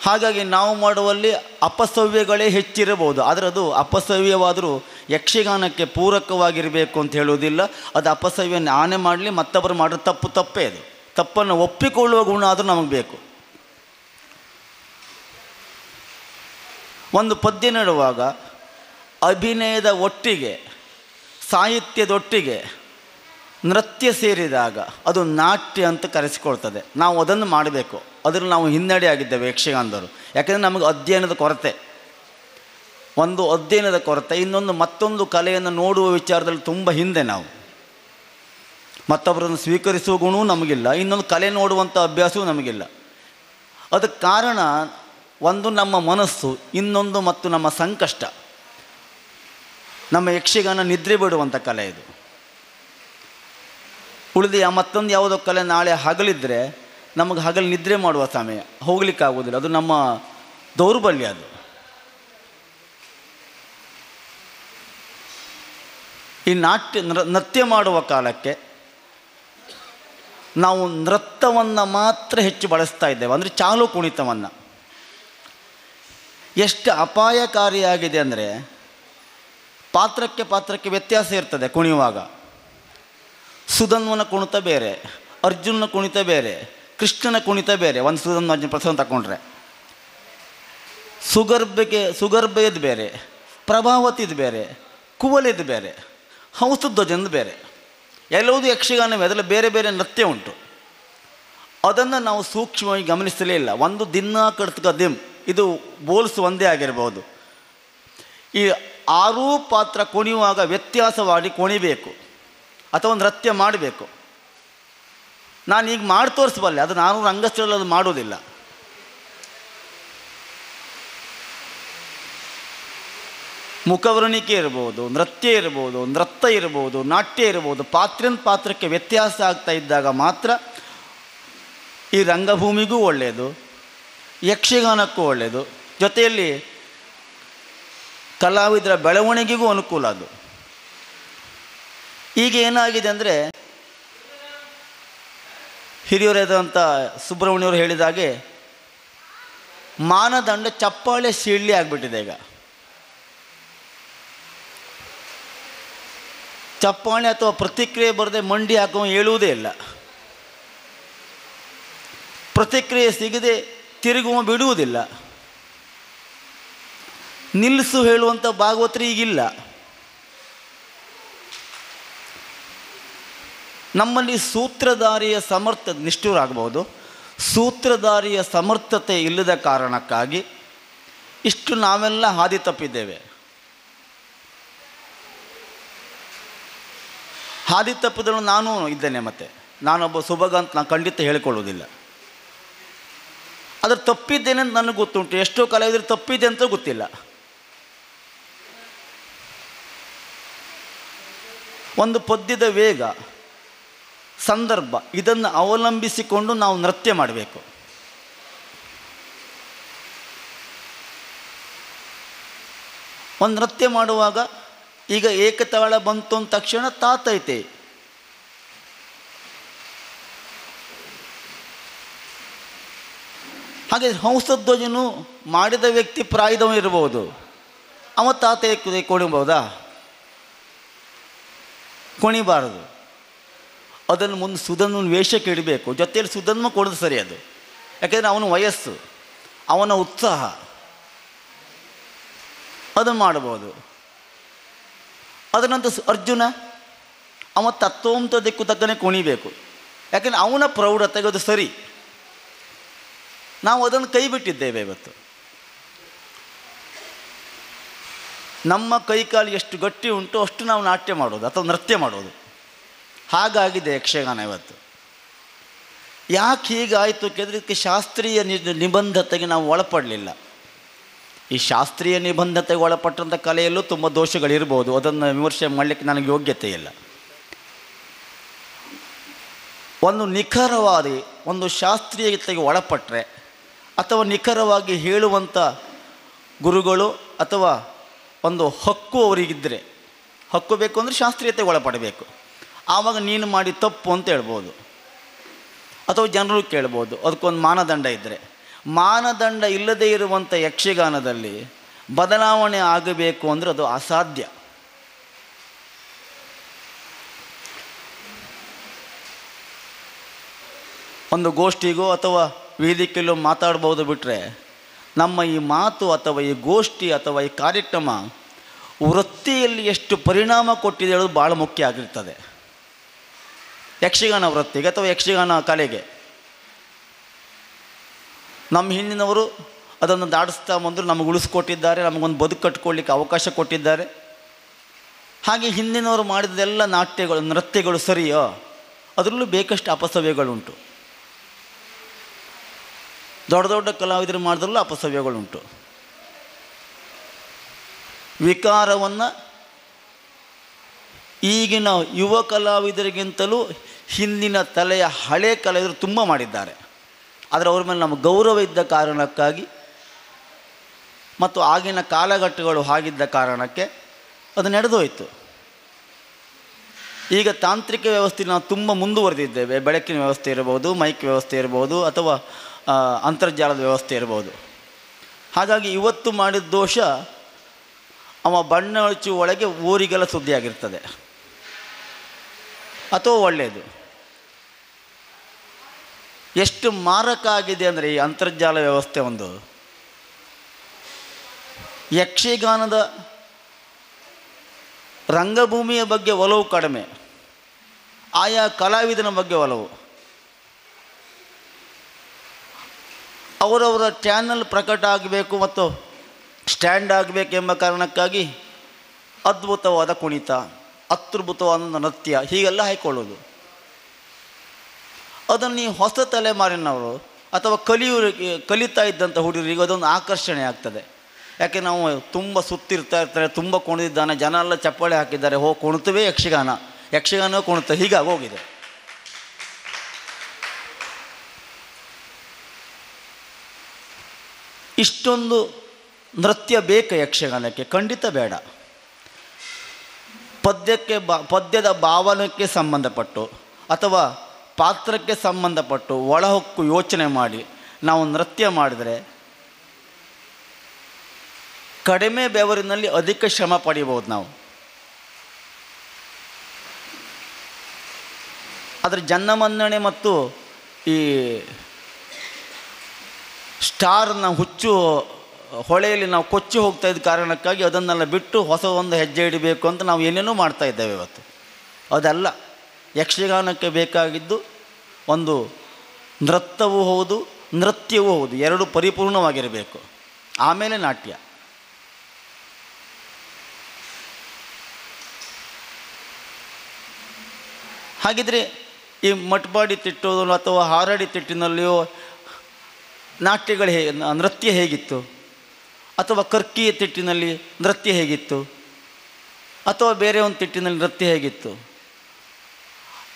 ಹಾಗಾಗಿ ನಾವು ಮಾಡುವಲ್ಲಿ ಅಪಸವ್ಯಗಳೇ ಹೆಚ್ಚಿರಬಹುದು, ಆದರೆ ಅದು ಅಪಸವ್ಯವಾದರೂ ಯಕ್ಷಗಾನಕ್ಕೆ ಪೂರಕವಾಗಿರಬೇಕು ಅಂತ ಹೇಳುವುದಿಲ್ಲ. ಅದು ಅಪಸವ್ಯ ನಾನೇ ಮಾಡಲಿ, ಮತ್ತೊಬ್ಬರು ಮಾಡಿದ್ರೆ ತಪ್ಪೇ. ಅದು ತಪ್ಪನ್ನು ಒಪ್ಪಿಕೊಳ್ಳುವ ಗುಣ ಆದರೂ ನಮಗೆ ಬೇಕು. ಒಂದು ಪದ್ಯ ನೆಡುವಾಗ ಅಭಿನಯದ ಒಟ್ಟಿಗೆ ಸಾಹಿತ್ಯದೊಟ್ಟಿಗೆ ನೃತ್ಯ ಸೇರಿದಾಗ ಅದು ನಾಟ್ಯ ಅಂತ ಕರೆಸಿಕೊಳ್ತದೆ. ನಾವು ಅದನ್ನು ಮಾಡಬೇಕು. ಅದರಲ್ಲಿ ನಾವು ಹಿನ್ನಡೆ ಆಗಿದ್ದೇವೆ ಯಕ್ಷಗಾನದವರು. ಯಾಕೆಂದರೆ ನಮಗೆ ಅಧ್ಯಯನದ ಕೊರತೆ, ಒಂದು ಅಧ್ಯಯನದ ಕೊರತೆ, ಮತ್ತೊಂದು ಕಲೆಯನ್ನು ನೋಡುವ ವಿಚಾರದಲ್ಲಿ ತುಂಬ ಹಿಂದೆ ನಾವು. ಮತ್ತೊಬ್ಬರನ್ನು ಸ್ವೀಕರಿಸುವ ಗುಣವೂ ನಮಗಿಲ್ಲ, ಇನ್ನೊಂದು ಕಲೆ ನೋಡುವಂಥ ಅಭ್ಯಾಸವೂ ನಮಗಿಲ್ಲ. ಅದಕ್ಕೆ ಕಾರಣ ಒಂದು ನಮ್ಮ ಮನಸ್ಸು, ಇನ್ನೊಂದು ಮತ್ತು ನಮ್ಮ ಸಂಕಷ್ಟ. ನಮ್ಮ ಯಕ್ಷಗಾನ ನಿದ್ರೆ ಬಿಡುವಂಥ ಕಲೆ ಇದು. ಉಳಿದು ಮತ್ತೊಂದು ಯಾವುದೋ ಕಲೆ ನಾಳೆ ಹಗಲಿದ್ರೆ ನಮಗೆ ಹಗಲು ನಿದ್ರೆ ಮಾಡುವ ಸಮಯ ಹೋಗ್ಲಿಕ್ಕಾಗೋದಿಲ್ಲ. ಅದು ನಮ್ಮ ದೌರ್ಬಲ್ಯ. ಅದು ಈ ನೃತ್ಯ ಮಾಡುವ ಕಾಲಕ್ಕೆ ನಾವು ನೃತ್ಯವನ್ನು ಮಾತ್ರ ಹೆಚ್ಚು ಬಳಸ್ತಾ ಇದ್ದೇವೆ, ಅಂದರೆ ಚಾಲು ಕುಣಿತವನ್ನು. ಎಷ್ಟು ಅಪಾಯಕಾರಿಯಾಗಿದೆ ಅಂದರೆ, ಪಾತ್ರಕ್ಕೆ ವ್ಯತ್ಯಾಸ ಇರ್ತದೆ ಕುಣಿಯುವಾಗ. ಸುಧನ್ವನ ಕುಣಿತ ಬೇರೆ, ಅರ್ಜುನನ ಕುಣಿತ ಬೇರೆ, ಕೃಷ್ಣನ ಕುಣಿತ ಬೇರೆ. ಒಂದು ಸುಧನ್ವ ಅರ್ಜುನ ಪ್ರಸಂಗ ತಗೊಂಡ್ರೆ ಸುಗರ್ಭೆಯದು ಬೇರೆ, ಪ್ರಭಾವತಿದು ಬೇರೆ, ಕುವಲಿದು ಬೇರೆ, ಹಂಸಧ್ವಜನದು ಬೇರೆ. ಎಲ್ಲವೂ ಯಕ್ಷಗಾನವೇ, ಅದರಲ್ಲಿ ಬೇರೆ ಬೇರೆ ನೃತ್ಯ ಉಂಟು. ಅದನ್ನು ನಾವು ಸೂಕ್ಷ್ಮವಾಗಿ ಗಮನಿಸಲೇ ಇಲ್ಲ. ಒಂದು ದಿನ ಕಡ್ತಕ ದಿಮ್, ಇದು ಬೋಲ್ಸ್ ಒಂದೇ ಆಗಿರ್ಬೋದು. ಈ 6 ಪಾತ್ರ ಕುಣಿಯುವಾಗ ವ್ಯತ್ಯಾಸವಾಗಿ ಕುಣಿಬೇಕು ಅಥವಾ ನೃತ್ಯ ಮಾಡಬೇಕು. ನಾನೀಗ ಮಾಡಿ ತೋರಿಸಬಲ್ಲೆ, ಅದು ನಾನು ರಂಗಸ್ಥಳದಲ್ಲಿ ಅದು ಮಾಡೋದಿಲ್ಲ. ಮುಖವರ್ಣಿಕೆ ಇರ್ಬೋದು, ನೃತ್ಯ ಇರ್ಬೋದು, ನೃತ್ಯ ಇರ್ಬೋದು, ನಾಟ್ಯ ಇರ್ಬೋದು. ಪಾತ್ರಕ್ಕೆ ವ್ಯತ್ಯಾಸ ಆಗ್ತಾ ಇದ್ದಾಗ ಮಾತ್ರ ಈ ರಂಗಭೂಮಿಗೂ ಒಳ್ಳೆಯದು, ಯಕ್ಷಗಾನಕ್ಕೂ ಒಳ್ಳೆಯದು, ಜೊತೆಯಲ್ಲಿ ಕಲಾವಿದರ ಬೆಳವಣಿಗೆಗೂ ಅನುಕೂಲ. ಅದು ಈಗ ಏನಾಗಿದೆ ಅಂದರೆ, ಹಿರಿಯರಾದಂಥ ಸುಬ್ರಹ್ಮಣ್ಯವರು ಹೇಳಿದಾಗೆ ಮಾನದಂಡ ಚಪ್ಪಾಳೆ ಸೀಳ್ಳಿ ಆಗಿಬಿಟ್ಟಿದೆ. ಈಗ ಚಪ್ಪಾಳೆ ಅಥವಾ ಪ್ರತಿಕ್ರಿಯೆ ಬರದೆ ಮಂಡಿ ಹಾಕುವ ಹೇಳುವುದೇ ಇಲ್ಲ. ಪ್ರತಿಕ್ರಿಯೆ ಸಿಗದೆ ತಿರುಗುವ ಬಿಡುವುದಿಲ್ಲ. ನಿಲ್ಲಿಸು ಹೇಳುವಂಥ ಭಾಗವತರು ಈಗಿಲ್ಲ. ನಮ್ಮಲ್ಲಿ ಸೂತ್ರಧಾರಿಯ ನಿಷ್ಠುರಾಗಬಹುದು. ಸೂತ್ರಧಾರಿಯ ಸಮರ್ಥತೆ ಇಲ್ಲದ ಕಾರಣಕ್ಕಾಗಿ ಇಷ್ಟು ನಾವೆಲ್ಲ ಹಾದಿ ತಪ್ಪಿದ್ದೇವೆ. ಹಾದಿ ತಪ್ಪಿದಳು ನಾನು ಇದ್ದೇನೆ. ಮತ್ತು ನಾನೊಬ್ಬ ಸುಭಗ ಅಂತ ನಾನು ಖಂಡಿತ ಹೇಳಿಕೊಳ್ಳುವುದಿಲ್ಲ. ಆದರೆ ತಪ್ಪಿದ್ದೇನೆ ಅಂತ ನನಗೆ ಗೊತ್ತುಂಟು. ಎಷ್ಟೋ ಕಲಾವಿದರು ತಪ್ಪಿದೆ ಅಂತ ಗೊತ್ತಿಲ್ಲ. ಒಂದು ಪದ್ಯದ ವೇಗ, ಸಂದರ್ಭ ಇದನ್ನು ಅವಲಂಬಿಸಿಕೊಂಡು ನಾವು ನೃತ್ಯ ಮಾಡಬೇಕು. ಒಂದು ನೃತ್ಯ ಮಾಡುವಾಗ ಈಗ ಏಕತಾಳ ಬಂತು ಅಂದ ತಕ್ಷಣ ತಾತೈತೆ. ಹಾಗೆ ಹಂಸಧ್ವಜನು ಮಾಡಿದ ವ್ಯಕ್ತಿ ಪ್ರಾಯದವ ಇರ್ಬೋದು, ಅವ ತಾತ ಕುಣಿಬಹುದಾ? ಕುಣಿಬಾರದು. ಅದನ್ನು ಮುಂದೆ ಸುಧನ್ವನ ವೇಷಕ್ಕೆ ಇಡಬೇಕು. ಜೊತೆಯಲ್ಲಿ ಸುಧನ್ವ ಕೊಡೋದು ಸರಿ ಅದು. ಯಾಕೆಂದರೆ ಅವನ ವಯಸ್ಸು, ಅವನ ಉತ್ಸಾಹ, ಅದನ್ನು ಮಾಡಬಹುದು. ಅದರ ನಂತರ ಅರ್ಜುನ ಅವ ತತ್ವಂತ ದಿಕ್ಕು ತಕ್ಕನೆ ಕುಣಿಬೇಕು. ಯಾಕೆಂದರೆ ಅವನ ಪ್ರೌಢತೆಗೆ ಅದು ಸರಿ. ನಾವು ಅದನ್ನು ಕೈ ಬಿಟ್ಟಿದ್ದೇವೆ ಇವತ್ತು. ನಮ್ಮ ಕೈಕಾಲು ಎಷ್ಟು ಗಟ್ಟಿ ಉಂಟು ಅಷ್ಟು ನಾವು ನಾಟ್ಯ ಮಾಡೋದು ಅಥವಾ ನೃತ್ಯ ಮಾಡೋದು. ಹಾಗಾಗಿದೆ ಯಕ್ಷಗಾನ ಇವತ್ತು. ಯಾಕೆ ಹೀಗಾಯಿತು ಕೇಳಿದ್ರೆ ಇದಕ್ಕೆ ಶಾಸ್ತ್ರೀಯ ನಿಬಂಧತೆಗೆ ನಾವು ಒಳಪಡಲಿಲ್ಲ. ಈ ಶಾಸ್ತ್ರೀಯ ನಿಬಂಧತೆಗೆ ಒಳಪಟ್ಟಂಥ ಕಲೆಯಲ್ಲೂ ತುಂಬ ದೋಷಗಳಿರ್ಬೋದು. ಅದನ್ನು ವಿಮರ್ಶೆ ಮಾಡಲಿಕ್ಕೆ ನನಗೆ ಯೋಗ್ಯತೆ ಇಲ್ಲ. ಒಂದು ನಿಖರವಾದ ಒಂದು ಶಾಸ್ತ್ರೀಯತೆಗೆ ಒಳಪಟ್ಟರೆ ಅಥವಾ ನಿಖರವಾಗಿ ಹೇಳುವಂಥ ಗುರುಗಳು ಅಥವಾ ಒಂದು ಹಕ್ಕು ಅವರಿಗಿದ್ದರೆ, ಹಕ್ಕು ಬೇಕು ಅಂದರೆ ಶಾಸ್ತ್ರೀಯತೆಗೆ ಒಳಪಡಬೇಕು. ಆವಾಗ ನೀನು ಮಾಡಿ ತಪ್ಪು ಅಂತ ಹೇಳ್ಬೋದು ಅಥವಾ ಜನರು ಕೇಳ್ಬೋದು. ಅದಕ್ಕೊಂದು ಮಾನದಂಡ ಇದ್ದರೆ. ಮಾನದಂಡ ಇಲ್ಲದೇ ಇರುವಂಥ ಯಕ್ಷಗಾನದಲ್ಲಿ ಬದಲಾವಣೆ ಆಗಬೇಕು ಅಂದರೆ ಅದು ಅಸಾಧ್ಯ. ಒಂದು ಗೋಷ್ಠಿಗೋ ಅಥವಾ ವೇದಿಕೆಯಲ್ಲೋ ಮಾತಾಡ್ಬೋದು ಬಿಟ್ಟರೆ ನಮ್ಮ ಈ ಮಾತು ಅಥವಾ ಈ ಗೋಷ್ಠಿ ಅಥವಾ ಈ ಕಾರ್ಯಕ್ರಮ ವೃತ್ತಿಯಲ್ಲಿ ಎಷ್ಟು ಪರಿಣಾಮ ಕೊಟ್ಟಿದೆ ಹೇಳೋದು ಭಾಳ ಮುಖ್ಯ ಆಗಿರ್ತದೆ. ಯಕ್ಷಗಾನ ವೃತ್ತಿಗೆ ಅಥವಾ ಯಕ್ಷಗಾನ ಕಲೆಗೆ ನಮ್ಮ ಹಿಂದಿನವರು ಅದನ್ನು ದಾಟಿಸ್ತಾ ಬಂದರು, ನಮಗೆ ಉಳಿಸ್ಕೊಟ್ಟಿದ್ದಾರೆ, ನಮಗೊಂದು ಬದುಕು ಕಟ್ಕೊಳ್ಳಿಕ್ಕೆ ಅವಕಾಶ ಕೊಟ್ಟಿದ್ದಾರೆ. ಹಾಗೆ ಹಿಂದಿನವರು ಮಾಡಿದೆಲ್ಲ ನಾಟ್ಯಗಳು ನೃತ್ಯಗಳು ಸರಿಯೋ? ಅದರಲ್ಲೂ ಬೇಕಷ್ಟು ಅಪಸವ್ಯಗಳುಂಟು. ದೊಡ್ಡ ದೊಡ್ಡ ಕಲಾವಿದರು ಮಾಡಿದ್ರಲ್ಲೂ ಅಪಸವ್ಯಗಳುಂಟು. ವಿಕಾರವನ್ನು ಈಗಿನ ಯುವ ಕಲಾವಿದರಿಗಿಂತಲೂ ಹಿಂದಿನ ತಲೆಯ ಹಳೆ ಕಲಾವಿದರು ತುಂಬ ಮಾಡಿದ್ದಾರೆ. ಆದರೆ ಅವ್ರ ಮೇಲೆ ನಮ್ಮ ಗೌರವ ಇದ್ದ ಕಾರಣಕ್ಕಾಗಿ ಮತ್ತು ಆಗಿನ ಕಾಲಘಟ್ಟಗಳು ಹಾಗಿದ್ದ ಕಾರಣಕ್ಕೆ ಅದು ನಡೆದೋಯ್ತು. ಈಗ ತಾಂತ್ರಿಕ ವ್ಯವಸ್ಥೆ ನಾವು ತುಂಬ ಮುಂದುವರೆದಿದ್ದೇವೆ. ಬೆಳಕಿನ ವ್ಯವಸ್ಥೆ ಇರ್ಬೋದು, ಮೈಕ್ ವ್ಯವಸ್ಥೆ ಇರ್ಬೋದು, ಅಥವಾ ಅಂತರ್ಜಾಲದ ವ್ಯವಸ್ಥೆ ಇರ್ಬೋದು. ಹಾಗಾಗಿ ಇವತ್ತು ಮಾಡಿದ ದೋಷ ಅವ ಬಣ್ಣ ಹಚ್ಚಿ ಒಳಗೆ ಊರಿಗೆಲ್ಲ ಸುದ್ದಿಯಾಗಿರ್ತದೆ. ಅಥವಾ ಒಳ್ಳೆಯದು. ಎಷ್ಟು ಮಾರಕ ಆಗಿದೆ ಅಂದರೆ ಈ ಅಂತರ್ಜಾಲ ವ್ಯವಸ್ಥೆ ಒಂದು. ಯಕ್ಷಗಾನದ ರಂಗಭೂಮಿಯ ಬಗ್ಗೆ ಒಲವು ಕಡಿಮೆ, ಆಯಾ ಕಲಾವಿದನ ಬಗ್ಗೆ ಒಲವು. ಅವರವರ ಚಾನಲ್ ಪ್ರಕಟ ಆಗಬೇಕು ಮತ್ತು ಸ್ಟ್ಯಾಂಡ್ ಆಗಬೇಕೆಂಬ ಕಾರಣಕ್ಕಾಗಿ ಅದ್ಭುತವಾದ ಕುಣಿತ, ಅತ್ಯದ್ಭುತವಾದ ನೃತ್ಯ ಹೀಗೆಲ್ಲ ಹಾಯ್ಕೊಳ್ಳೋದು. ಅದನ್ನು ನೀವು ಹೊಸ ತಲೆಮಾರಿನವರು ಅಥವಾ ಕಲಿತಾ ಇದ್ದಂಥ ಹುಡುಗರಿಗೆ ಅದೊಂದು ಆಕರ್ಷಣೆ ಆಗ್ತದೆ. ಯಾಕೆ ನಾವು ತುಂಬ ಸುತ್ತಿರ್ತಾ ಇರ್ತಾರೆ, ತುಂಬ ಕುಣಿದಿದ್ದಾನೆ, ಜನ ಎಲ್ಲ ಚಪ್ಪಾಳೆ ಹಾಕಿದ್ದಾರೆ, ಹೋಗಿ ಕುಣಿತವೇ ಯಕ್ಷಗಾನ ಕುಣಿತ ಹೀಗಾಗಿ ಹೋಗಿದೆ. ಇಷ್ಟೊಂದು ನೃತ್ಯ ಬೇಕು ಯಕ್ಷಗಾನಕ್ಕೆ? ಖಂಡಿತ ಬೇಡ. ಪದ್ಯದ ಭಾವನಕ್ಕೆ ಸಂಬಂಧಪಟ್ಟು ಅಥವಾ ಪಾತ್ರಕ್ಕೆ ಸಂಬಂಧಪಟ್ಟು ಒಳಹೊಕ್ಕು ಯೋಚನೆ ಮಾಡಿ ನಾವು ನೃತ್ಯ ಮಾಡಿದರೆ ಕಡಿಮೆ ಬೆವರಿನಲ್ಲಿ ಅಧಿಕ ಶ್ರಮ ಪಡಿಬೋದು ನಾವು. ಅದರ ಜನಮನ್ನಣೆ ಮತ್ತು ಈ ಸ್ಟಾರ್ನ ಹುಚ್ಚು ಹೊಳೆಯಲ್ಲಿ ನಾವು ಕೊಚ್ಚಿ ಹೋಗ್ತಾ ಇದ್ದ ಕಾರಣಕ್ಕಾಗಿ ಅದನ್ನೆಲ್ಲ ಬಿಟ್ಟು ಹೊಸ ಒಂದು ಹೆಜ್ಜೆ ಇಡಬೇಕು ಅಂತ ನಾವು ಏನೇನೋ ಮಾಡ್ತಾ ಇದ್ದೇವೆ ಇವತ್ತು. ಅದಲ್ಲ, ಯಕ್ಷಗಾನಕ್ಕೆ ಬೇಕಾಗಿದ್ದು ಒಂದು ನೃತ್ಯವೂ ಹೌದು, ನೃತ್ಯವೂ ಹೌದು, ಎರಡು ಪರಿಪೂರ್ಣವಾಗಿರಬೇಕು. ಆಮೇಲೆ ನಾಟ್ಯ. ಹಾಗಿದ್ರೆ ಈ ಮಟ್ಪಾಡಿ ತಿಟ್ಟೋದು ಅಥವಾ ಹಾರಾಡಿ ತಿಟ್ಟಿನಲ್ಲಿಯೋ ನಾಟ್ಯಗಳು ನೃತ್ಯ ಹೇಗಿತ್ತು, ಅಥವಾ ಕರ್ಕಿಯ ತಿಟ್ಟಿನಲ್ಲಿ ನೃತ್ಯ ಹೇಗಿತ್ತು, ಅಥವಾ ಬೇರೆ ಒಂದು ತಿಟ್ಟಿನಲ್ಲಿ ನೃತ್ಯ ಹೇಗಿತ್ತು,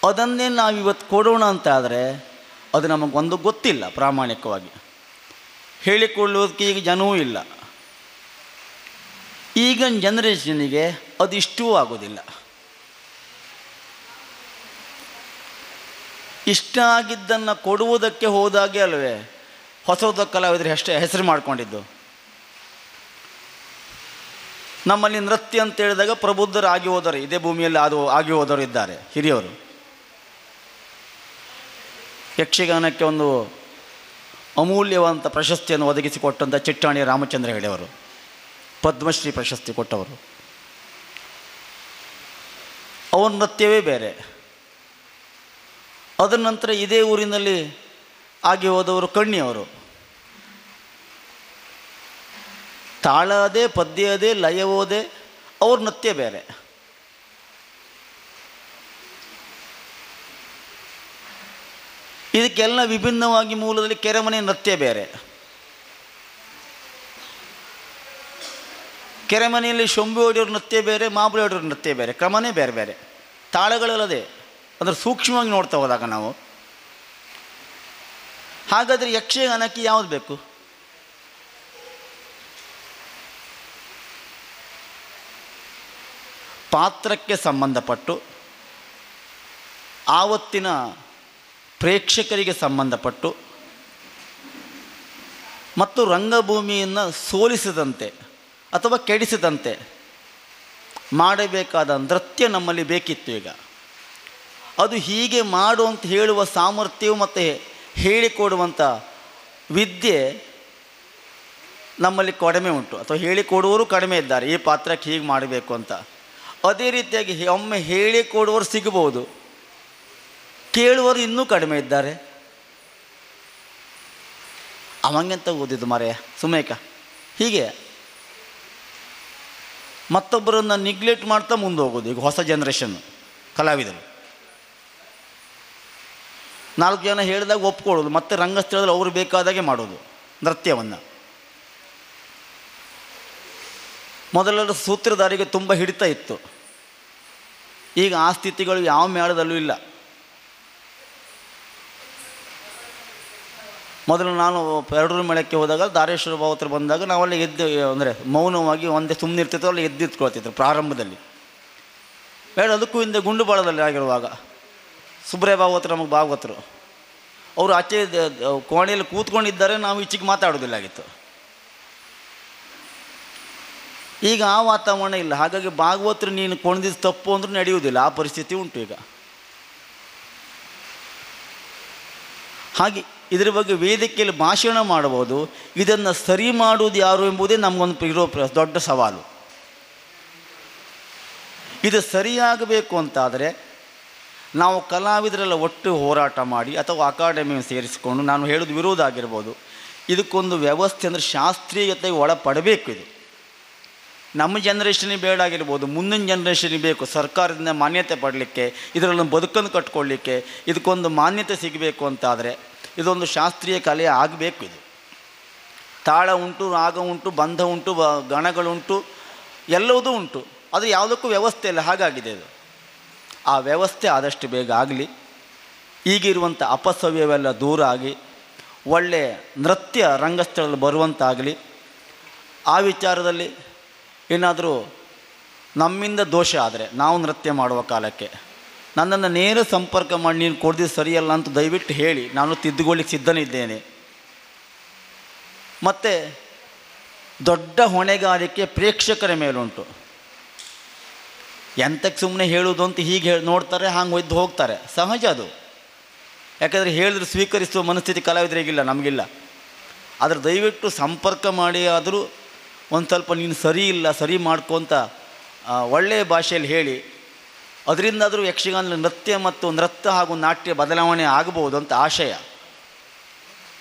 ಅದನ್ನೇ ನಾವಿವತ್ತು ಕೊಡೋಣ ಅಂತ ಆದರೆ ಅದು ನಮಗೊಂದು ಗೊತ್ತಿಲ್ಲ. ಪ್ರಾಮಾಣಿಕವಾಗಿ ಹೇಳಿಕೊಳ್ಳೋದಕ್ಕೆ ಈಗ ಜನವೂ ಇಲ್ಲ. ಈಗಿನ ಜನರೇಷನಿಗೆ ಅದು ಇಷ್ಟವೂ ಆಗೋದಿಲ್ಲ. ಇಷ್ಟ ಆಗಿದ್ದನ್ನು ಕೊಡುವುದಕ್ಕೆ ಹೋದಾಗೆ ಅಲ್ವೇ ಹೊಸದ ಕಲಾವಿದರು ಹೆಸರು ಮಾಡಿಕೊಂಡಿದ್ದು. ನಮ್ಮಲ್ಲಿ ನೃತ್ಯ ಅಂತ ಹೇಳಿದಾಗ ಪ್ರಬುದ್ಧರು ಆಗಿ ಹೋದವರು, ಇದೇ ಭೂಮಿಯಲ್ಲಿ ಆಗಿ ಹೋದವರು ಇದ್ದಾರೆ, ಹಿರಿಯವರು. ಯಕ್ಷಗಾನಕ್ಕೆ ಒಂದು ಅಮೂಲ್ಯವಾದಂಥ ಪ್ರಶಸ್ತಿಯನ್ನು ಒದಗಿಸಿಕೊಟ್ಟಂಥ ಚಿಟ್ಟಾಣಿ ರಾಮಚಂದ್ರ ಹೆಗಡೆಯವರು, ಪದ್ಮಶ್ರೀ ಪ್ರಶಸ್ತಿ ಕೊಟ್ಟವರು. ಅವರ ನೃತ್ಯವೇ ಬೇರೆ. ಅದರ ನಂತರ ಇದೇ ಊರಿನಲ್ಲಿ ಆಗಿ ಹೋದವರು ಕಣ್ಣಿಯವರು. ತಾಳ ಅದೇ, ಪದ್ಯ ಅದೇ, ಲಯವೋದೆ, ಅವ್ರ ನೃತ್ಯ ಬೇರೆ. ಇದಕ್ಕೆಲ್ಲ ವಿಭಿನ್ನವಾಗಿ ಮೂಲದಲ್ಲಿ ಕೆರೆಮನೆ ನೃತ್ಯ ಬೇರೆ. ಕೆರೆಮನೆಯಲ್ಲಿ ಶಂಭು ಹೊಡೆಯೋರ ನೃತ್ಯ ಬೇರೆ, ಮಾಬಳಿ ಹೊಡೆಯೋರ ನೃತ್ಯ ಬೇರೆ, ಕ್ರಮನೇ ಬೇರೆ ಬೇರೆ. ತಾಳಗಳಲ್ಲದೆ ಅಂದರೆ ಸೂಕ್ಷ್ಮವಾಗಿ ನೋಡ್ತಾ ಹೋದಾಗ ನಾವು. ಹಾಗಾದರೆ ಯಕ್ಷಗಾನಕ್ಕೆ ಯಾವುದು ಬೇಕು? ಪಾತ್ರಕ್ಕೆ ಸಂಬಂಧಪಟ್ಟು, ಆವತ್ತಿನ ಪ್ರೇಕ್ಷಕರಿಗೆ ಸಂಬಂಧಪಟ್ಟು ಮತ್ತು ರಂಗಭೂಮಿಯನ್ನು ಸೋಲಿಸದಂತೆ ಅಥವಾ ಕೆಡಿಸದಂತೆ ಮಾಡಬೇಕಾದ ನೃತ್ಯ ನಮ್ಮಲ್ಲಿ ಬೇಕಿತ್ತು. ಈಗ ಅದು ಹೀಗೆ ಮಾಡು ಅಂತ ಹೇಳುವ ಸಾಮರ್ಥ್ಯವು ಮತ್ತು ಹೇಳಿಕೊಡುವಂಥ ವಿದ್ಯೆ ನಮ್ಮಲ್ಲಿ ಕಡಿಮೆ ಉಂಟು, ಅಥವಾ ಹೇಳಿಕೊಡುವವರು ಕಡಿಮೆ ಇದ್ದಾರೆ. ಈ ಪಾತ್ರಕ್ಕೆ ಹೀಗೆ ಮಾಡಬೇಕು ಅಂತ. ಅದೇ ರೀತಿಯಾಗಿ ಒಮ್ಮೆ ಹೇಳಿಕೊಡುವವರು ಸಿಗಬಹುದು, ಕೇಳುವರು ಇನ್ನೂ ಕಡಿಮೆ ಇದ್ದಾರೆ. ಅವಂಗೆಂತ ಓದಿದ್ದು ಮಾರೆಯ ಸುಮೇಕ. ಹೀಗೆ ಮತ್ತೊಬ್ಬರನ್ನು ನಿಗ್ಲೆಕ್ಟ್ ಮಾಡ್ತಾ ಮುಂದೆ ಹೋಗೋದು ಈಗ ಹೊಸ ಜನ್ರೇಷನ್ ಕಲಾವಿದರು. 4 ಜನ ಹೇಳಿದಾಗ ಒಪ್ಕೊಳ್ಳೋದು, ಮತ್ತೆ ರಂಗಸ್ಥಳದಲ್ಲಿ ಅವರು ಬೇಕಾದಾಗೆ ಮಾಡೋದು ನೃತ್ಯವನ್ನು. ಮೊದಲೆಲ್ಲ ಸೂತ್ರಧಾರಿಗೆ ತುಂಬ ಹಿಡಿತ ಇತ್ತು. ಈಗ ಆ ಸ್ಥಿತಿಗಳು ಯಾವ ಮೇಳದಲ್ಲೂ ಇಲ್ಲ. ಮೊದಲು ನಾನು ಎರಡೂರು ಮೇಳಕ್ಕೆ ಹೋದಾಗ ದಾರೇಶ್ವರ ಭಾವತ್ರ ಬಂದಾಗ ನಾವಲ್ಲಿ ಎದ್ದು, ಅಂದರೆ ಮೌನವಾಗಿ ಒಂದೇ ಸುಮ್ಮನೆ ಇರ್ತಿತ್ತು, ಅಲ್ಲಿ ಎದ್ದಿತ್ಕೊಳ್ತಿದ್ರು ಪ್ರಾರಂಭದಲ್ಲಿ. ಬೇಡ ಅದಕ್ಕೂ ಹಿಂದೆ ಗುಂಡುಬಾಳದಲ್ಲಿ ಆಗಿರುವಾಗ ಸುಬ್ರೇ ಭಾಗವತರು ನಮಗೆ ಭಾಗವತರು ಅವರು ಆಚೆ ಕೋಣೆಯಲ್ಲಿ ಕೂತ್ಕೊಂಡಿದ್ದಾರೆ, ನಾವು ಈಚೆಗೆ ಮಾತಾಡೋದಿಲ್ಲಾಗಿತ್ತು. ಈಗ ಆ ವಾತಾವರಣ ಇಲ್ಲ. ಹಾಗಾಗಿ ಭಾಗವತರು ನೀನು ಕೊಂಡಿದ್ದು ತಪ್ಪು ಅಂದ್ರೂ ನಡೆಯುವುದಿಲ್ಲ, ಆ ಪರಿಸ್ಥಿತಿ ಉಂಟು ಈಗ. ಹಾಗೆ ಇದರ ಬಗ್ಗೆ ವೇದಿಕೆಯಲ್ಲಿ ಭಾಷಣ ಮಾಡ್ಬೋದು. ಇದನ್ನು ಸರಿ ಮಾಡುವುದು ಯಾರು ಎಂಬುದೇ ನಮಗೊಂದು ಇರೋ ದೊಡ್ಡ ಸವಾಲು. ಇದು ಸರಿಯಾಗಬೇಕು ಅಂತಾದರೆ ನಾವು ಕಲಾವಿದರೆಲ್ಲ ಒಟ್ಟು ಹೋರಾಟ ಮಾಡಿ ಅಥವಾ ಅಕಾಡೆಮಿಯನ್ನು ಸೇರಿಸಿಕೊಂಡು, ನಾನು ಹೇಳೋದು ವಿರೋಧ ಆಗಿರ್ಬೋದು, ಇದಕ್ಕೊಂದು ವ್ಯವಸ್ಥೆ ಅಂದರೆ ಶಾಸ್ತ್ರೀಯತೆಗೆ ಒಳಪಡಬೇಕು. ಇದು ನಮ್ಮ ಜನ್ರೇಷನಿಗೆ ಬೇಡ ಆಗಿರ್ಬೋದು, ಮುಂದಿನ ಜನ್ರೇಷನಿಗೆ ಬೇಕು. ಸರ್ಕಾರದಿಂದ ಮಾನ್ಯತೆ ಪಡಲಿಕ್ಕೆ, ಇದರಲ್ಲಿ ಬದುಕನ್ನು ಕಟ್ಕೊಳ್ಳಿಕ್ಕೆ ಇದಕ್ಕೊಂದು ಮಾನ್ಯತೆ ಸಿಗಬೇಕು ಅಂತಾದರೆ ಇದೊಂದು ಶಾಸ್ತ್ರೀಯ ಕಲೆ ಆಗಬೇಕು. ಇದು ತಾಳ ಉಂಟು, ರಾಗ ಉಂಟು, ಬಂಧ ಉಂಟು, ಗಣಗಳುಂಟು, ಎಲ್ಲವುದೂ ಉಂಟು. ಆದರೆ ಯಾವುದಕ್ಕೂ ವ್ಯವಸ್ಥೆ ಇಲ್ಲ. ಹಾಗಾಗಿದೆ ಇದು. ಆ ವ್ಯವಸ್ಥೆ ಆದಷ್ಟು ಬೇಗ ಆಗಲಿ. ಈಗಿರುವಂಥ ಅಪಸವ್ಯವೆಲ್ಲ ದೂರ ಆಗಿ ಒಳ್ಳೆಯ ನೃತ್ಯ ರಂಗಸ್ಥಳದಲ್ಲಿ ಬರುವಂತಾಗಲಿ. ಆ ವಿಚಾರದಲ್ಲಿ ಏನಾದರೂ ನಮ್ಮಿಂದ ದೋಷ ಆದರೆ ನಾವು ನೃತ್ಯ ಮಾಡುವ ಕಾಲಕ್ಕೆ ನನ್ನನ್ನು ನೇರ ಸಂಪರ್ಕ ಮಾಡಿ ನೀನು ಕೊಡ್ದಿದ್ದು ಸರಿಯಲ್ಲ ಅಂತ ದಯವಿಟ್ಟು ಹೇಳಿ, ನಾನು ತಿದ್ದುಕೊಳ್ಳಿಕ್ಕೆ ಸಿದ್ಧನಿದ್ದೇನೆ. ಮತ್ತು ದೊಡ್ಡ ಹೊಣೆಗಾರಿಕೆ ಪ್ರೇಕ್ಷಕರ ಮೇಲುಂಟು. ಎಂತಕ್ಕೆ ಸುಮ್ಮನೆ ಹೇಳೋದು ಅಂತ ಹೀಗೆ ನೋಡ್ತಾರೆ, ಹಾಗೆ ಒಯ್ದು ಹೋಗ್ತಾರೆ. ಸಹಜ ಅದು. ಯಾಕಂದರೆ ಹೇಳಿದ್ರೆ ಸ್ವೀಕರಿಸುವ ಮನಸ್ಥಿತಿ ಕಲಾವಿದರಿಗಿಲ್ಲ, ನಮಗಿಲ್ಲ. ಆದರೆ ದಯವಿಟ್ಟು ಸಂಪರ್ಕ ಮಾಡಿ ಆದರೂ ಒಂದು ಸ್ವಲ್ಪ ನೀನು ಸರಿ ಇಲ್ಲ, ಸರಿ ಮಾಡ್ಕೊತ ಒಳ್ಳೆಯ ಭಾಷೆಯಲ್ಲಿ ಹೇಳಿ, ಅದರಿಂದಾದರೂ ಯಕ್ಷಗಾನದ ನೃತ್ಯ ಹಾಗೂ ನಾಟ್ಯ ಬದಲಾವಣೆ ಆಗಬಹುದು ಅಂತ ಆಶಯ.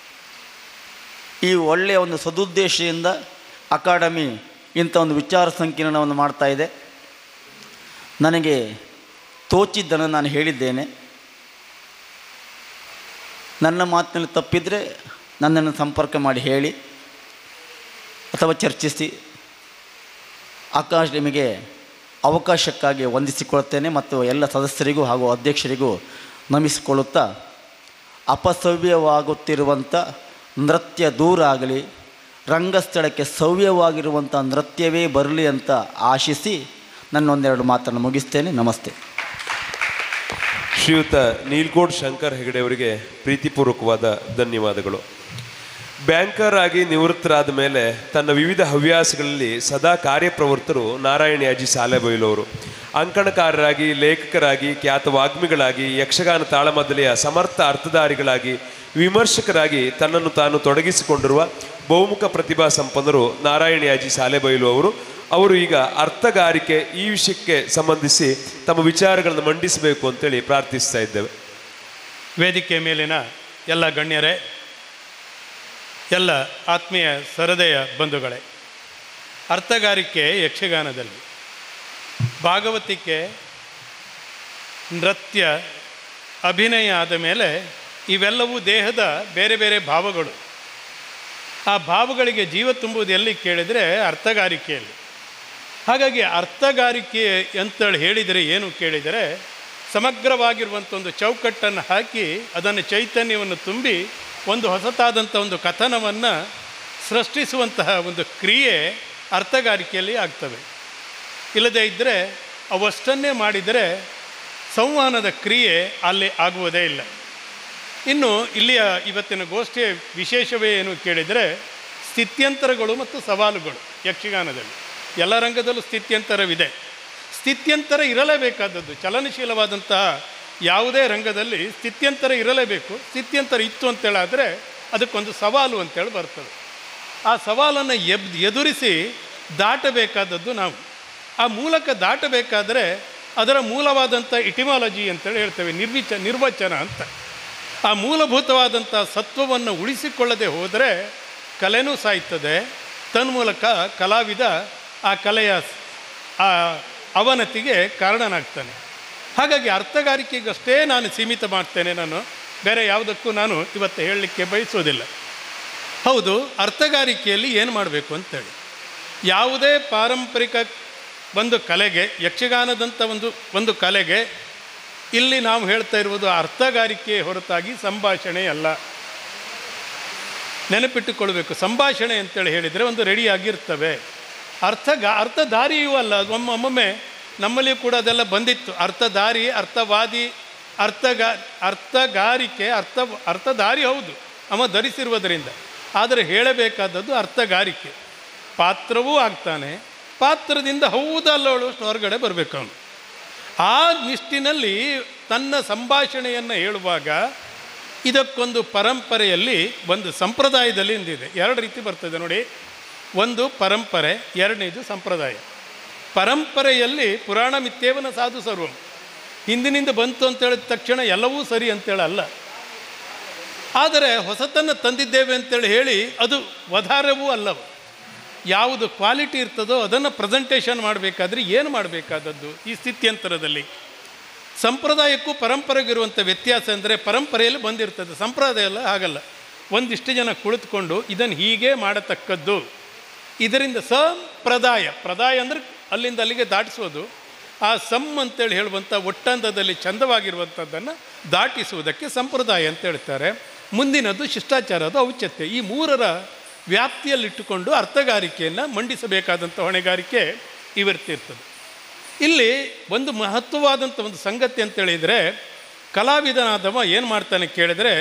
ಈ ಒಳ್ಳೆಯ ಒಂದು ಸದುದ್ದೇಶದಿಂದ ಅಕಾಡೆಮಿ ಇಂಥ ಒಂದು ವಿಚಾರ ಸಂಕಿರಣವನ್ನು ಮಾಡ್ತಾಯಿದೆ. ನನಗೆ ತೋಚಿದ್ದನ್ನು ನಾನು ಹೇಳಿದ್ದೇನೆ. ನನ್ನ ಮಾತಿನಲ್ಲಿ ತಪ್ಪಿದರೆ ನನ್ನನ್ನು ಸಂಪರ್ಕ ಮಾಡಿ ಹೇಳಿ ಅಥವಾ ಚರ್ಚಿಸಿ. ಅಕಾಡೆಮಿಗೆ ಅವಕಾಶಕ್ಕಾಗಿ ವಂದಿಸಿಕೊಳ್ಳುತ್ತೇನೆ ಮತ್ತು ಎಲ್ಲ ಸದಸ್ಯರಿಗೂ ಹಾಗೂ ಅಧ್ಯಕ್ಷರಿಗೂ ನಮಿಸಿಕೊಳ್ಳುತ್ತಾ, ಅಪಸವ್ಯವಾಗುತ್ತಿರುವಂಥ ನೃತ್ಯ ದೂರ ಆಗಲಿ, ರಂಗಸ್ಥಳಕ್ಕೆ ಸವ್ಯವಾಗಿರುವಂಥ ನೃತ್ಯವೇ ಬರಲಿ ಅಂತ ಆಶಿಸಿ ನನ್ನೊಂದೆರಡು ಮಾತನ್ನು ಮುಗಿಸ್ತೇನೆ. ನಮಸ್ತೆ. ಶ್ರೀಯುತ ನೀಲ್ಕೋಡ್ ಶಂಕರ್ ಹೆಗಡೆ ಅವರಿಗೆ ಪ್ರೀತಿಪೂರ್ವಕವಾದ ಧನ್ಯವಾದಗಳು. ಬ್ಯಾಂಕರ್ ಆಗಿ ನಿವೃತ್ತರಾದ ಮೇಲೆ ತನ್ನ ವಿವಿಧ ಹವ್ಯಾಸಗಳಲ್ಲಿ ಸದಾ ಕಾರ್ಯಪ್ರವೃತ್ತರು ನಾರಾಯಣಿಯಾಜಿ ಸಾಲೆಬೈಲು ಅವರು. ಅಂಕಣಕಾರರಾಗಿ, ಲೇಖಕರಾಗಿ, ಖ್ಯಾತ ವಾಗ್ಮಿಗಳಾಗಿ, ಯಕ್ಷಗಾನ ತಾಳಮದ್ದಲೆಯ ಸಮರ್ಥ ಅರ್ಥಧಾರಿಗಳಾಗಿ, ವಿಮರ್ಶಕರಾಗಿ ತನ್ನನ್ನು ತಾನು ತೊಡಗಿಸಿಕೊಂಡಿರುವ ಬಹುಮುಖ ಪ್ರತಿಭಾ ಸಂಪನ್ನರು ನಾರಾಯಣಿಯಾಜಿ ಸಾಲೆಬೈಲು ಅವರು ಈಗ ಅರ್ಥಗಾರಿಕೆ ಈ ವಿಷಯಕ್ಕೆ ಸಂಬಂಧಿಸಿ ತಮ್ಮ ವಿಚಾರಗಳನ್ನು ಮಂಡಿಸಬೇಕು ಅಂತೇಳಿ ಪ್ರಾರ್ಥಿಸ್ತಾ ಇದ್ದೇವೆ. ವೇದಿಕೆ ಮೇಲಿನ ಎಲ್ಲ ಗಣ್ಯರೇ, ಎಲ್ಲ ಆತ್ಮೀಯ ಸರದೆಯ ಬಂಧುಗಳೇ, ಅರ್ಥಗಾರಿಕೆ ಯಕ್ಷಗಾನದಲ್ಲಿ ಭಾಗವತಿಕೆ, ನೃತ್ಯ, ಅಭಿನಯ ಆದ ಮೇಲೆ ಇವೆಲ್ಲವೂ ದೇಹದ ಬೇರೆ ಬೇರೆ ಭಾವಗಳು. ಆ ಭಾವಗಳಿಗೆ ಜೀವ ತುಂಬುವುದು ಎಲ್ಲಿ ಕೇಳಿದರೆ ಅರ್ಥಗಾರಿಕೆಯಲ್ಲಿ. ಹಾಗಾಗಿ ಅರ್ಥಗಾರಿಕೆ ಅಂತೇಳಿ ಹೇಳಿದರೆ ಏನು ಕೇಳಿದರೆ, ಸಮಗ್ರವಾಗಿರುವಂಥ ಒಂದು ಚೌಕಟ್ಟನ್ನು ಹಾಕಿ ಅದನ್ನು ಚೈತನ್ಯವನ್ನು ತುಂಬಿ ಒಂದು ಹೊಸತಾದಂಥ ಒಂದು ಕಥನವನ್ನು ಸೃಷ್ಟಿಸುವಂತಹ ಒಂದು ಕ್ರಿಯೆ ಅರ್ಥಗಾರಿಕೆಯಲ್ಲಿ ಆಗ್ತವೆ. ಇಲ್ಲದೇ ಇದ್ದರೆ ಅವಷ್ಟನ್ನೇ ಮಾಡಿದರೆ ಸಂವಹನದ ಕ್ರಿಯೆ ಅಲ್ಲಿ ಆಗುವುದೇ ಇಲ್ಲ. ಇನ್ನು ಇಲ್ಲಿಯ ಇವತ್ತಿನ ಗೋಷ್ಠಿಯ ವಿಶೇಷವೇ ಏನು ಕೇಳಿದರೆ, ಸ್ಥಿತ್ಯಂತರಗಳು ಮತ್ತು ಸವಾಲುಗಳು. ಯಕ್ಷಗಾನದಲ್ಲಿ ಎಲ್ಲ ರಂಗದಲ್ಲೂ ಸ್ಥಿತ್ಯಂತರವಿದೆ. ಸ್ಥಿತ್ಯಂತರ ಇರಲೇಬೇಕಾದದ್ದು. ಚಲನಶೀಲವಾದಂತಹ ಯಾವುದೇ ರಂಗದಲ್ಲಿ ಸ್ಥಿತ್ಯಂತರ ಇರಲೇಬೇಕು. ಸ್ಥಿತ್ಯಂತರ ಇತ್ತು ಅಂತೇಳಾದರೆ ಅದಕ್ಕೊಂದು ಸವಾಲು ಅಂತೇಳಿ ಬರ್ತದೆ. ಆ ಸವಾಲನ್ನು ಎದುರಿಸಿ ದಾಟಬೇಕಾದದ್ದು ನಾವು. ಆ ಮೂಲಕ ದಾಟಬೇಕಾದರೆ ಅದರ ಮೂಲವಾದಂಥ ಇಟಿಮಾಲಜಿ ಅಂತೇಳಿ ಹೇಳ್ತೇವೆ, ನಿರ್ವಚನ ಅಂತ. ಆ ಮೂಲಭೂತವಾದಂಥ ಸತ್ವವನ್ನು ಉಳಿಸಿಕೊಳ್ಳದೆ ಹೋದರೆ ಕಲೆನೂ ಸಾಯ್ತದೆ. ತನ್ಮೂಲಕ ಕಲಾವಿದ ಆ ಕಲೆಯ ಆ ಅವನತಿಗೆ ಕಾರಣನಾಗ್ತಾನೆ. ಹಾಗಾಗಿ ಅರ್ಥಗಾರಿಕೆಗಷ್ಟೇ ನಾನು ಸೀಮಿತ ಮಾಡ್ತೇನೆ. ನಾನು ಬೇರೆ ಯಾವುದಕ್ಕೂ ನಾನು ಇವತ್ತು ಹೇಳಲಿಕ್ಕೆ ಬಯಸೋದಿಲ್ಲ. ಹೌದು, ಅರ್ಥಗಾರಿಕೆಯಲ್ಲಿ ಏನು ಮಾಡಬೇಕು ಅಂತೇಳಿ, ಯಾವುದೇ ಪಾರಂಪರಿಕ ಒಂದು ಕಲೆಗೆ, ಯಕ್ಷಗಾನದಂಥ ಒಂದು ಕಲೆಗೆ ಇಲ್ಲಿ ನಾವು ಹೇಳ್ತಾ ಇರುವುದು ಅರ್ಥಗಾರಿಕೆ ಹೊರತಾಗಿ ಸಂಭಾಷಣೆ ಅಲ್ಲ. ನೆನಪಿಟ್ಟುಕೊಳ್ಬೇಕು. ಸಂಭಾಷಣೆ ಅಂತೇಳಿ ಹೇಳಿದರೆ ಒಂದು ರೆಡಿಯಾಗಿರ್ತವೆ. ಅರ್ಥಧಾರಿಯೂ ಅಲ್ಲ. ಒಮ್ಮೊಮ್ಮೆ ನಮ್ಮಲ್ಲಿಯೂ ಕೂಡ ಅದೆಲ್ಲ ಬಂದಿತ್ತು. ಅರ್ಥಧಾರಿ, ಅರ್ಥವಾದಿ, ಅರ್ಥಗಾರಿಕೆ, ಅರ್ಥಧಾರಿ ಹೌದು, ಅವ ಧರಿಸಿರುವುದರಿಂದ. ಆದರೆ ಹೇಳಬೇಕಾದದ್ದು ಅರ್ಥಗಾರಿಕೆ. ಪಾತ್ರವೂ ಆಗ್ತಾನೆ, ಪಾತ್ರದಿಂದ ಹೌದಲ್ಲೋಳು ಹೊರಗಡೆ ಬರಬೇಕು ಅವನು. ಆ ನಿಷ್ಟಿನಲ್ಲಿ ತನ್ನ ಸಂಭಾಷಣೆಯನ್ನು ಹೇಳುವಾಗ ಇದಕ್ಕೊಂದು ಪರಂಪರೆಯಲ್ಲಿ, ಒಂದು ಸಂಪ್ರದಾಯದಲ್ಲಿ ಇಂದಿದೆ. ಎರಡು ರೀತಿ ಬರ್ತದೆ ನೋಡಿ. ಒಂದು ಪರಂಪರೆ, ಎರಡನೇದು ಸಂಪ್ರದಾಯ. ಪರಂಪರೆಯಲ್ಲಿ ಪುರಾಣ ಮಿಥ್ಯೇವನ ಸಾಧು ಸರ್ವಂ, ಹಿಂದಿನಿಂದ ಬಂತು ಅಂತೇಳಿದ ತಕ್ಷಣ ಎಲ್ಲವೂ ಸರಿ ಅಂತೇಳಲ್ಲ. ಆದರೆ ಹೊಸತನ್ನು ತಂದಿದ್ದೇವೆ ಅಂತೇಳಿ ಹೇಳಿ ಅದು ವಧಾರವೂ ಅಲ್ಲವ. ಯಾವುದು ಕ್ವಾಲಿಟಿ ಇರ್ತದೋ ಅದನ್ನು ಪ್ರೆಸೆಂಟೇಷನ್ ಮಾಡಬೇಕಾದ್ರೆ ಏನು ಮಾಡಬೇಕಾದದ್ದು ಈ ಸ್ಥಿತ್ಯಂತರದಲ್ಲಿ. ಸಂಪ್ರದಾಯಕ್ಕೂ ಪರಂಪರೆಗಿರುವಂಥ ವ್ಯತ್ಯಾಸ ಅಂದರೆ, ಪರಂಪರೆಯಲ್ಲಿ ಬಂದಿರ್ತದೆ, ಸಂಪ್ರದಾಯ ಎಲ್ಲ ಹಾಗಲ್ಲ. ಒಂದಿಷ್ಟು ಜನ ಕುಳಿತುಕೊಂಡು ಇದನ್ನು ಹೀಗೆ ಮಾಡತಕ್ಕದ್ದು, ಇದರಿಂದ ಪ್ರದಾಯ ಅಂದರೆ ಅಲ್ಲಿಂದ ಅಲ್ಲಿಗೆ ದಾಟಿಸೋದು. ಆ ಅಂತೇಳಿ ಹೇಳುವಂಥ ಒಟ್ಟಂದದಲ್ಲಿ ಚಂದವಾಗಿರುವಂಥದ್ದನ್ನು ದಾಟಿಸುವುದಕ್ಕೆ ಸಂಪ್ರದಾಯ ಅಂತ ಹೇಳ್ತಾರೆ. ಮುಂದಿನದು ಶಿಷ್ಟಾಚಾರ, ಅದು ಔಚಿತ್ಯ. ಈ ಮೂರರ ವ್ಯಾಪ್ತಿಯಲ್ಲಿಟ್ಟುಕೊಂಡು ಅರ್ಥಗಾರಿಕೆಯನ್ನು ಮಂಡಿಸಬೇಕಾದಂಥ ಹೊಣೆಗಾರಿಕೆ ಇವತ್ತಿರ್ತದೆ. ಇಲ್ಲಿ ಒಂದು ಮಹತ್ವವಾದಂಥ ಒಂದು ಸಂಗತಿ ಅಂತೇಳಿದರೆ, ಕಲಾವಿದನಾದವ ಏನು ಮಾಡ್ತಾನೆ ಕೇಳಿದರೆ,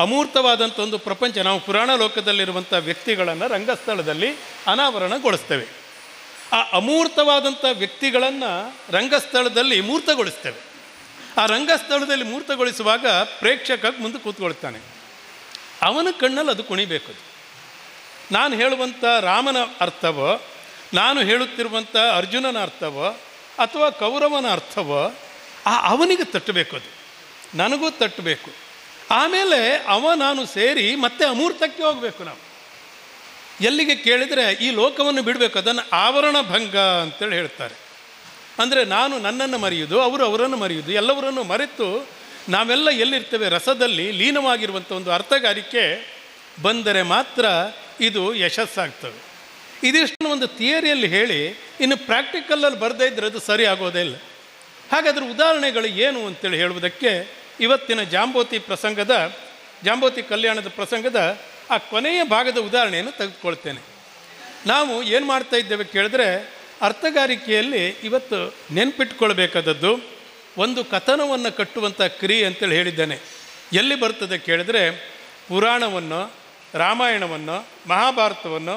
ಅಮೂರ್ತವಾದಂಥ ಒಂದು ಪ್ರಪಂಚ, ನಾವು ಪುರಾಣ ಲೋಕದಲ್ಲಿರುವಂಥ ವ್ಯಕ್ತಿಗಳನ್ನು ರಂಗಸ್ಥಳದಲ್ಲಿ ಅನಾವರಣಗೊಳಿಸ್ತೇವೆ. ಆ ಅಮೂರ್ತವಾದಂಥ ವ್ಯಕ್ತಿಗಳನ್ನು ರಂಗಸ್ಥಳದಲ್ಲಿ ಮೂರ್ತಗೊಳಿಸ್ತೇವೆ. ಆ ರಂಗಸ್ಥಳದಲ್ಲಿ ಮೂರ್ತಗೊಳಿಸುವಾಗ ಪ್ರೇಕ್ಷಕ ಮುಂದೆ ಕೂತ್ಕೊಳ್ತಾನೆ. ಅವನ ಕಣ್ಣಲ್ಲಿ ಅದು ಕುಣಿಬೇಕು. ನಾನು ಹೇಳುವಂಥ ರಾಮನ ಅರ್ಥವೋ, ನಾನು ಹೇಳುತ್ತಿರುವಂಥ ಅರ್ಜುನನ ಅರ್ಥವೋ ಅಥವಾ ಕೌರವನ ಅರ್ಥವೋ ಅವನಿಗೆ ತಟ್ಟಬೇಕು, ಅದು ನನಗೂ ತಟ್ಟಬೇಕು. ಆಮೇಲೆ ನಾನು ಸೇರಿ ಮತ್ತೆ ಅಮೂರ್ತಕ್ಕೆ ಹೋಗಬೇಕು. ನಾವು ಎಲ್ಲಿಗೆ ಕೇಳಿದರೆ ಈ ಲೋಕವನ್ನು ಬಿಡಬೇಕು, ಅದನ್ನು ಆವರಣ ಭಂಗ ಅಂತೇಳಿ ಹೇಳ್ತಾರೆ. ಅಂದರೆ ನಾನು ನನ್ನನ್ನು ಮರೆಯುವುದು, ಅವರು ಅವರನ್ನು ಮರೆಯುವುದು, ಎಲ್ಲವರನ್ನು ಮರೆತು ನಾವೆಲ್ಲ ಎಲ್ಲಿರ್ತೇವೆ ರಸದಲ್ಲಿ ಲೀನವಾಗಿರುವಂಥ ಒಂದು ಅರ್ಥಗಾರಿಕೆ ಬಂದರೆ ಮಾತ್ರ ಇದು ಯಶಸ್ಸಾಗ್ತದೆ. ಇದಿಷ್ಟು ಒಂದು ಥಿಯರಿಯಲ್ಲಿ ಹೇಳಿ ಇನ್ನು ಪ್ರಾಕ್ಟಿಕಲಲ್ಲಿ ಬರದೇ ಇದ್ದರೆ ಅದು ಸರಿ ಆಗೋದೇ ಇಲ್ಲ. ಹಾಗಾದರೆ ಉದಾಹರಣೆಗಳು ಏನು ಅಂತೇಳಿ ಹೇಳುವುದಕ್ಕೆ ಇವತ್ತಿನ ಜಾಂಬೋತಿ ಕಲ್ಯಾಣದ ಪ್ರಸಂಗದ ಆ ಕೊನೆಯ ಭಾಗದ ಉದಾಹರಣೆಯನ್ನು ತೆಗೆದುಕೊಳ್ತೇನೆ. ನಾವು ಏನು ಮಾಡ್ತಾ ಇದ್ದೇವೆ ಕೇಳಿದ್ರೆ, ಅರ್ಥಗಾರಿಕೆಯಲ್ಲಿ ಇವತ್ತು ನೆನ್ಪಿಟ್ಕೊಳ್ಬೇಕಾದದ್ದು ಒಂದು ಕಥನವನ್ನು ಕಟ್ಟುವಂಥ ಕ್ರಿಯೆ ಅಂತೇಳಿ ಹೇಳಿದ್ದೇನೆ. ಎಲ್ಲಿ ಬರ್ತದೆ ಕೇಳಿದರೆ, ಪುರಾಣವನ್ನು, ರಾಮಾಯಣವನ್ನು, ಮಹಾಭಾರತವನ್ನು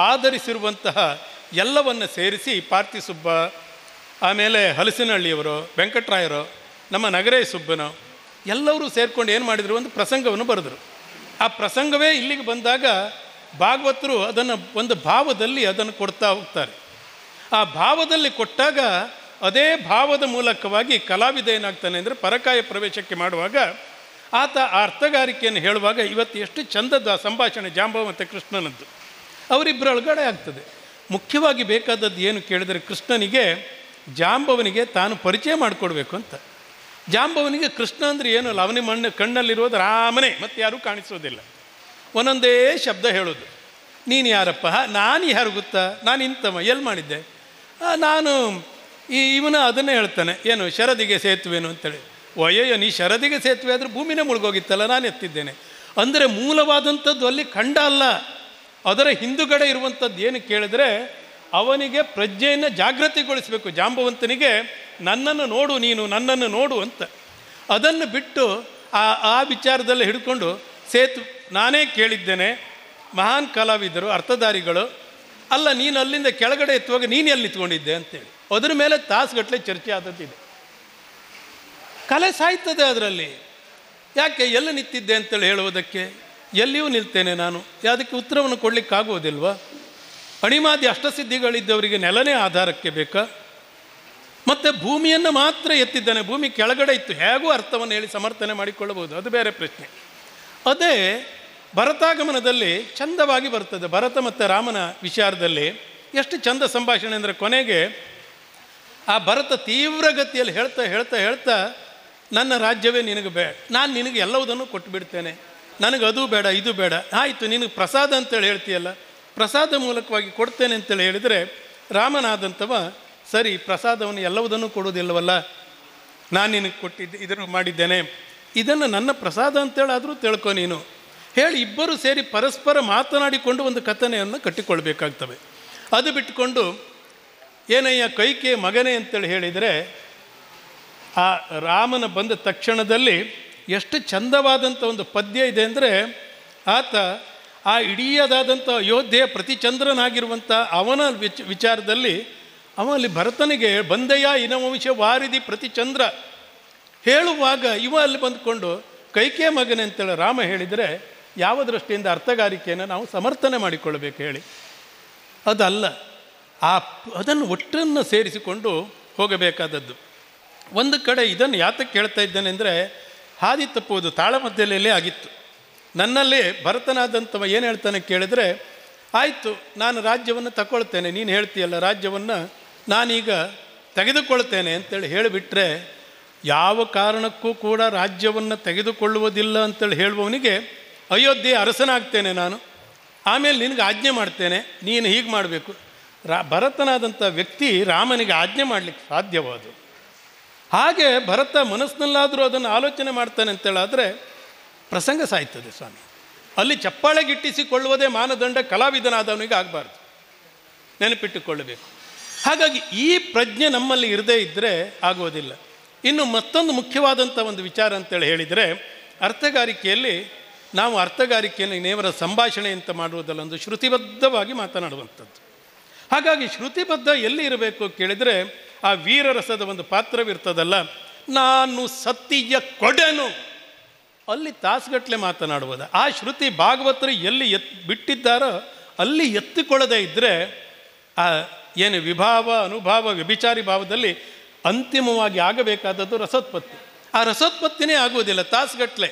ಆಧರಿಸಿರುವಂತಹ ಎಲ್ಲವನ್ನು ಸೇರಿಸಿ ಪಾರ್ತಿಸುಬ್ಬ, ಆಮೇಲೆ ಹಲಸಿನಹಳ್ಳಿಯವರು, ವೆಂಕಟರಾಯರು, ನಮ್ಮ ನಗರೇಶ ಸುಬ್ಬನು ಎಲ್ಲರೂ ಸೇರಿಕೊಂಡು ಏನು ಮಾಡಿದರು, ಒಂದು ಪ್ರಸಂಗವನ್ನು ಬರೆದರು. ಆ ಪ್ರಸಂಗವೇ ಇಲ್ಲಿಗೆ ಬಂದಾಗ ಭಾಗವತರು ಅದನ್ನು ಒಂದು ಭಾವದಲ್ಲಿ ಅದನ್ನು ಕೊಡ್ತಾ ಹೋಗ್ತಾರೆ. ಆ ಭಾವದಲ್ಲಿ ಕೊಟ್ಟಾಗ ಅದೇ ಭಾವದ ಮೂಲಕವಾಗಿ ಕಲಾವಿದ ಏನಾಗ್ತಾನೆ ಅಂದರೆ, ಪರಕಾಯ ಪ್ರವೇಶಕ್ಕೆ ಮಾಡುವಾಗ ಆತ ಆ ಅರ್ಥಗಾರಿಕೆಯನ್ನು ಹೇಳುವಾಗ ಇವತ್ತು ಎಷ್ಟು ಚಂದದ ಸಂಭಾಷಣೆ ಜಾಂಬವ ಮತ್ತು ಕೃಷ್ಣನದ್ದು ಅವರಿಬ್ಬರ ಒಳಗಡೆ ಆಗ್ತದೆ. ಮುಖ್ಯವಾಗಿ ಬೇಕಾದದ್ದು ಏನು ಕೇಳಿದರೆ, ಕೃಷ್ಣನಿಗೆ ಜಾಂಬವನಿಗೆ ತಾನು ಪರಿಚಯ ಮಾಡಿಕೊಡ್ಬೇಕು ಅಂತ. ಜಾಂಬವನಿಗೆ ಕೃಷ್ಣ ಅಂದರೆ ಏನು ಅಲ್ಲ, ಅವನ ಕಣ್ಣಲ್ಲಿರೋದು ರಾಮನೇ, ಮತ್ತು ಯಾರೂ ಕಾಣಿಸೋದಿಲ್ಲ. ಒಂದೊಂದೇ ಶಬ್ದ ಹೇಳೋದು. ನೀನು ಯಾರಪ್ಪ? ನಾನು ಯಾರು ಗೊತ್ತಾ? ನಾನು ಇಂಥವ, ಎಲ್ಲಿ ಮಾಡಿದ್ದೆ? ನಾನು ಇವನು ಅದನ್ನೇ ಹೇಳ್ತಾನೆ, ಏನು ಶರದಿಗೆ ಸೇತುವೆನು ಅಂತೇಳಿ. ಒಯ್ಯಯ್ಯ, ನೀ ಶರದಿಗೆ ಸೇತುವೆ ಆದರೆ ಭೂಮಿನೇ ಮುಳುಗೋಗಿತ್ತಲ್ಲ, ನಾನು ಎತ್ತಿದ್ದೇನೆ ಅಂದರೆ ಮೂಲವಾದಂಥದ್ದು ಅಲ್ಲಿ ಖಂಡ ಅಲ್ಲ, ಅದರ ಹಿಂದುಗಡೆ ಇರುವಂಥದ್ದು ಏನು ಕೇಳಿದ್ರೆ, ಅವನಿಗೆ ಪ್ರಜ್ಞೆಯನ್ನು ಜಾಗೃತಿಗೊಳಿಸಬೇಕು. ಜಾಂಬವಂತನಿಗೆ ನನ್ನನ್ನು ನೋಡು, ನೀನು ನನ್ನನ್ನು ನೋಡು ಅಂತ. ಅದನ್ನು ಬಿಟ್ಟು ಆ ವಿಚಾರದಲ್ಲಿ ಹಿಡ್ಕೊಂಡು ನಾನೇ ಕೇಳಿದ್ದೇನೆ, ಮಹಾನ್ ಕಲಾವಿದರು, ಅರ್ಥಧಾರಿಗಳು, ಅಲ್ಲ ನೀನು ಅಲ್ಲಿಂದ ಕೆಳಗಡೆ ಎತ್ತುವಾಗ ನೀನು ಎಲ್ಲಿ ನಿಂತ್ಕೊಂಡಿದ್ದೆ ಅಂತೇಳಿ ಅದರ ಮೇಲೆ ತಾಸುಗಟ್ಟಲೆ ಚರ್ಚೆ ಆದದ್ದಿದೆ. ಕಲೆ ಸಾಯ್ತದೆ ಅದರಲ್ಲಿ. ಯಾಕೆ ಎಲ್ಲಿ ನಿಂತಿದ್ದೆ ಅಂತೇಳಿ ಹೇಳುವುದಕ್ಕೆ? ಎಲ್ಲಿಯೂ ನಿಲ್ತೇನೆ ನಾನು, ಅದಕ್ಕೆ ಉತ್ತರವನ್ನು ಕೊಡಲಿಕ್ಕಾಗೋದಿಲ್ವ? ಅಣಿಮಾದಿ ಅಷ್ಟಸಿದ್ಧಿಗಳಿದ್ದವರಿಗೆ ನೆಲನೇ ಆಧಾರಕ್ಕೆ ಬೇಕಾ? ಮತ್ತು ಭೂಮಿಯನ್ನು ಮಾತ್ರ ಎತ್ತಿದ್ದಾನೆ, ಭೂಮಿ ಕೆಳಗಡೆ ಇತ್ತು, ಹೇಗೂ ಅರ್ಥವನ್ನು ಹೇಳಿ ಸಮರ್ಥನೆ ಮಾಡಿಕೊಳ್ಳಬಹುದು, ಅದು ಬೇರೆ ಪ್ರಶ್ನೆ. ಅದೇ ಭರತಾಗಮನದಲ್ಲಿ ಚಂದವಾಗಿ ಬರ್ತದೆ. ಭರತ ಮತ್ತು ರಾಮನ ವಿಚಾರದಲ್ಲಿ ಎಷ್ಟು ಚಂದ ಸಂಭಾಷಣೆ ಅಂದರೆ, ಕೊನೆಗೆ ಆ ಭರತ ತೀವ್ರಗತಿಯಲ್ಲಿ ಹೇಳ್ತಾ ಹೇಳ್ತಾ ಹೇಳ್ತಾ, ನನ್ನ ರಾಜ್ಯವೇ ನಿನಗೆ ಬೇಡ, ನಾನು ನಿನಗೆ ಎಲ್ಲವುದನ್ನು ಕೊಟ್ಟು ಬಿಡ್ತೇನೆ, ನನಗೆ ಅದು ಬೇಡ ಇದು ಬೇಡ, ಆಯಿತು ನಿನಗೆ ಪ್ರಸಾದ ಅಂತೇಳಿ ಹೇಳ್ತೀಯಲ್ಲ, ಪ್ರಸಾದ ಮೂಲಕವಾಗಿ ಕೊಡ್ತೇನೆ ಅಂತೇಳಿ ಹೇಳಿದರೆ, ರಾಮನಾದಂಥವ ಸರಿ ಪ್ರಸಾದವನ್ನು ಎಲ್ಲವುದನ್ನು ಕೊಡೋದಿಲ್ಲವಲ್ಲ, ನಾನು ನಿನಗೆ ಕೊಟ್ಟಿದ್ದೆ, ಇದನ್ನು ಮಾಡಿದ್ದೇನೆ, ಇದನ್ನು ನನ್ನ ಪ್ರಸಾದ ಅಂತೇಳಾದರೂ ತಿಳ್ಕೊ ನೀನು ಹೇಳಿ, ಇಬ್ಬರು ಸೇರಿ ಪರಸ್ಪರ ಮಾತನಾಡಿಕೊಂಡು ಒಂದು ಕಥನೆಯನ್ನು ಕಟ್ಟಿಕೊಳ್ಬೇಕಾಗ್ತವೆ. ಅದು ಬಿಟ್ಟುಕೊಂಡು ಏನಯ್ಯ ಕೈಕೆ ಮಗನೇ ಅಂತೇಳಿ ಹೇಳಿದರೆ, ಆ ರಾಮನ ಬಂದ ತಕ್ಷಣದಲ್ಲಿ ಎಷ್ಟು ಚಂದವಾದಂಥ ಒಂದು ಪದ್ಯ ಇದೆ ಅಂದರೆ, ಆತ ಆ ಇಡೀದಾದಂಥ ಅಯೋಧ್ಯೆಯ ಪ್ರತಿಚಂದ್ರನಾಗಿರುವಂಥ ಅವನ ವಿಚಾರದಲ್ಲಿ ಅವನಲ್ಲಿ ಭರತನಿಗೆ ಬಂದೆಯ ಇನವಂಶ ವಾರಿದಿ ಪ್ರತಿಚಂದ್ರ ಹೇಳುವಾಗ ಇವ ಅಲ್ಲಿ ಬಂದುಕೊಂಡು ಕೈಕೆ ಮಗನೇ ಅಂತೇಳಿ ರಾಮ ಹೇಳಿದರೆ, ಯಾವ ದೃಷ್ಟಿಯಿಂದ ಅರ್ಥಗಾರಿಕೆಯನ್ನು ನಾವು ಸಮರ್ಥನೆ ಮಾಡಿಕೊಳ್ಳಬೇಕು ಹೇಳಿ? ಅದಲ್ಲ, ಅದನ್ನು ಒಟ್ಟನ್ನು ಸೇರಿಸಿಕೊಂಡು ಹೋಗಬೇಕಾದದ್ದು. ಒಂದು ಕಡೆ ಇದನ್ನು ಯಾತಕ್ಕೆ ಹೇಳ್ತಾ ಇದ್ದೇನೆ ಅಂದರೆ, ಹಾದಿ ತಪ್ಪುವುದು ತಾಳಮದ್ದಲೆಯಲ್ಲೇ ಆಗಿತ್ತು. ನನ್ನಲ್ಲೇ ಭರತನಾದಂಥವ ಏನು ಹೇಳ್ತಾನೆ ಕೇಳಿದರೆ, ಆಯಿತು ನಾನು ರಾಜ್ಯವನ್ನು ತಗೊಳ್ತೇನೆ, ನೀನು ಹೇಳ್ತೀಯಲ್ಲ ರಾಜ್ಯವನ್ನು ನಾನೀಗ ತೆಗೆದುಕೊಳ್ತೇನೆ ಅಂತೇಳಿ ಹೇಳಿಬಿಟ್ರೆ, ಯಾವ ಕಾರಣಕ್ಕೂ ಕೂಡ ರಾಜ್ಯವನ್ನು ತೆಗೆದುಕೊಳ್ಳುವುದಿಲ್ಲ ಅಂತೇಳಿ ಹೇಳುವವನಿಗೆ ಅಯೋಧ್ಯೆ ಅರಸನಾಗ್ತೇನೆ ನಾನು, ಆಮೇಲೆ ನಿನಗೆ ಆಜ್ಞೆ ಮಾಡ್ತೇನೆ, ನೀನು ಹೀಗೆ ಮಾಡಬೇಕು. ಭರತನಾದಂಥ ವ್ಯಕ್ತಿ ರಾಮನಿಗೆ ಆಜ್ಞೆ ಮಾಡಲಿಕ್ಕೆ ಸಾಧ್ಯವಾದು. ಹಾಗೆ ಭರತ ಮನಸ್ಸಿನಲ್ಲಾದರೂ ಅದನ್ನು ಆಲೋಚನೆ ಮಾಡ್ತಾನೆ ಅಂತೇಳಾದರೆ ಪ್ರಸಂಗ ಸಾಯ್ತದೆ ಸ್ವಾಮಿ. ಅಲ್ಲಿ ಚಪ್ಪಾಳೆಗಿಟ್ಟಿಸಿಕೊಳ್ಳುವುದೇ ಮಾನದಂಡ ಕಲಾವಿದನಾದವನಿಗೆ ಆಗಬಾರ್ದು, ನೆನಪಿಟ್ಟುಕೊಳ್ಳಬೇಕು. ಹಾಗಾಗಿ ಈ ಪ್ರಜ್ಞೆ ನಮ್ಮಲ್ಲಿ ಇರದೇ ಇದ್ದರೆ ಆಗೋದಿಲ್ಲ. ಇನ್ನು ಮತ್ತೊಂದು ಮುಖ್ಯವಾದಂಥ ಒಂದು ವಿಚಾರ ಅಂತೇಳಿ ಹೇಳಿದರೆ, ಅರ್ಥಗಾರಿಕೆಯಲ್ಲಿ ನಾವು ಅರ್ಥಗಾರಿಕೆಯನ್ನು ನೇವರ ಸಂಭಾಷಣೆ ಅಂತ ಮಾಡುವುದಲ್ಲ, ಒಂದು ಶ್ರುತಿಬದ್ಧವಾಗಿ ಮಾತನಾಡುವಂಥದ್ದು. ಹಾಗಾಗಿ ಶ್ರುತಿಬದ್ಧ ಎಲ್ಲಿ ಇರಬೇಕು ಕೇಳಿದರೆ, ಆ ವೀರರಸದ ಒಂದು ಪಾತ್ರವಿರ್ತದಲ್ಲ, ನಾನು ಸತ್ತಿಯ ಕೊಡೆನು, ಅಲ್ಲಿ ತಾಸುಗಟ್ಟಲೆ ಮಾತನಾಡುವುದು. ಆ ಶ್ರುತಿ ಭಾಗವತರು ಎಲ್ಲಿ ಬಿಟ್ಟಿದ್ದಾರೋ ಅಲ್ಲಿ ಎತ್ತಿಕೊಳ್ಳದೇ ಇದ್ದರೆ ಆ ಏನು ವಿಭಾವ ಅನುಭಾವ ವ್ಯಭಿಚಾರಿ ಭಾವದಲ್ಲಿ ಅಂತಿಮವಾಗಿ ಆಗಬೇಕಾದದ್ದು ರಸೋತ್ಪತ್ತಿ. ಆ ರಸೋತ್ಪತ್ತಿನೇ ಆಗುವುದಿಲ್ಲ. ತಾಸುಗಟ್ಟಲೆ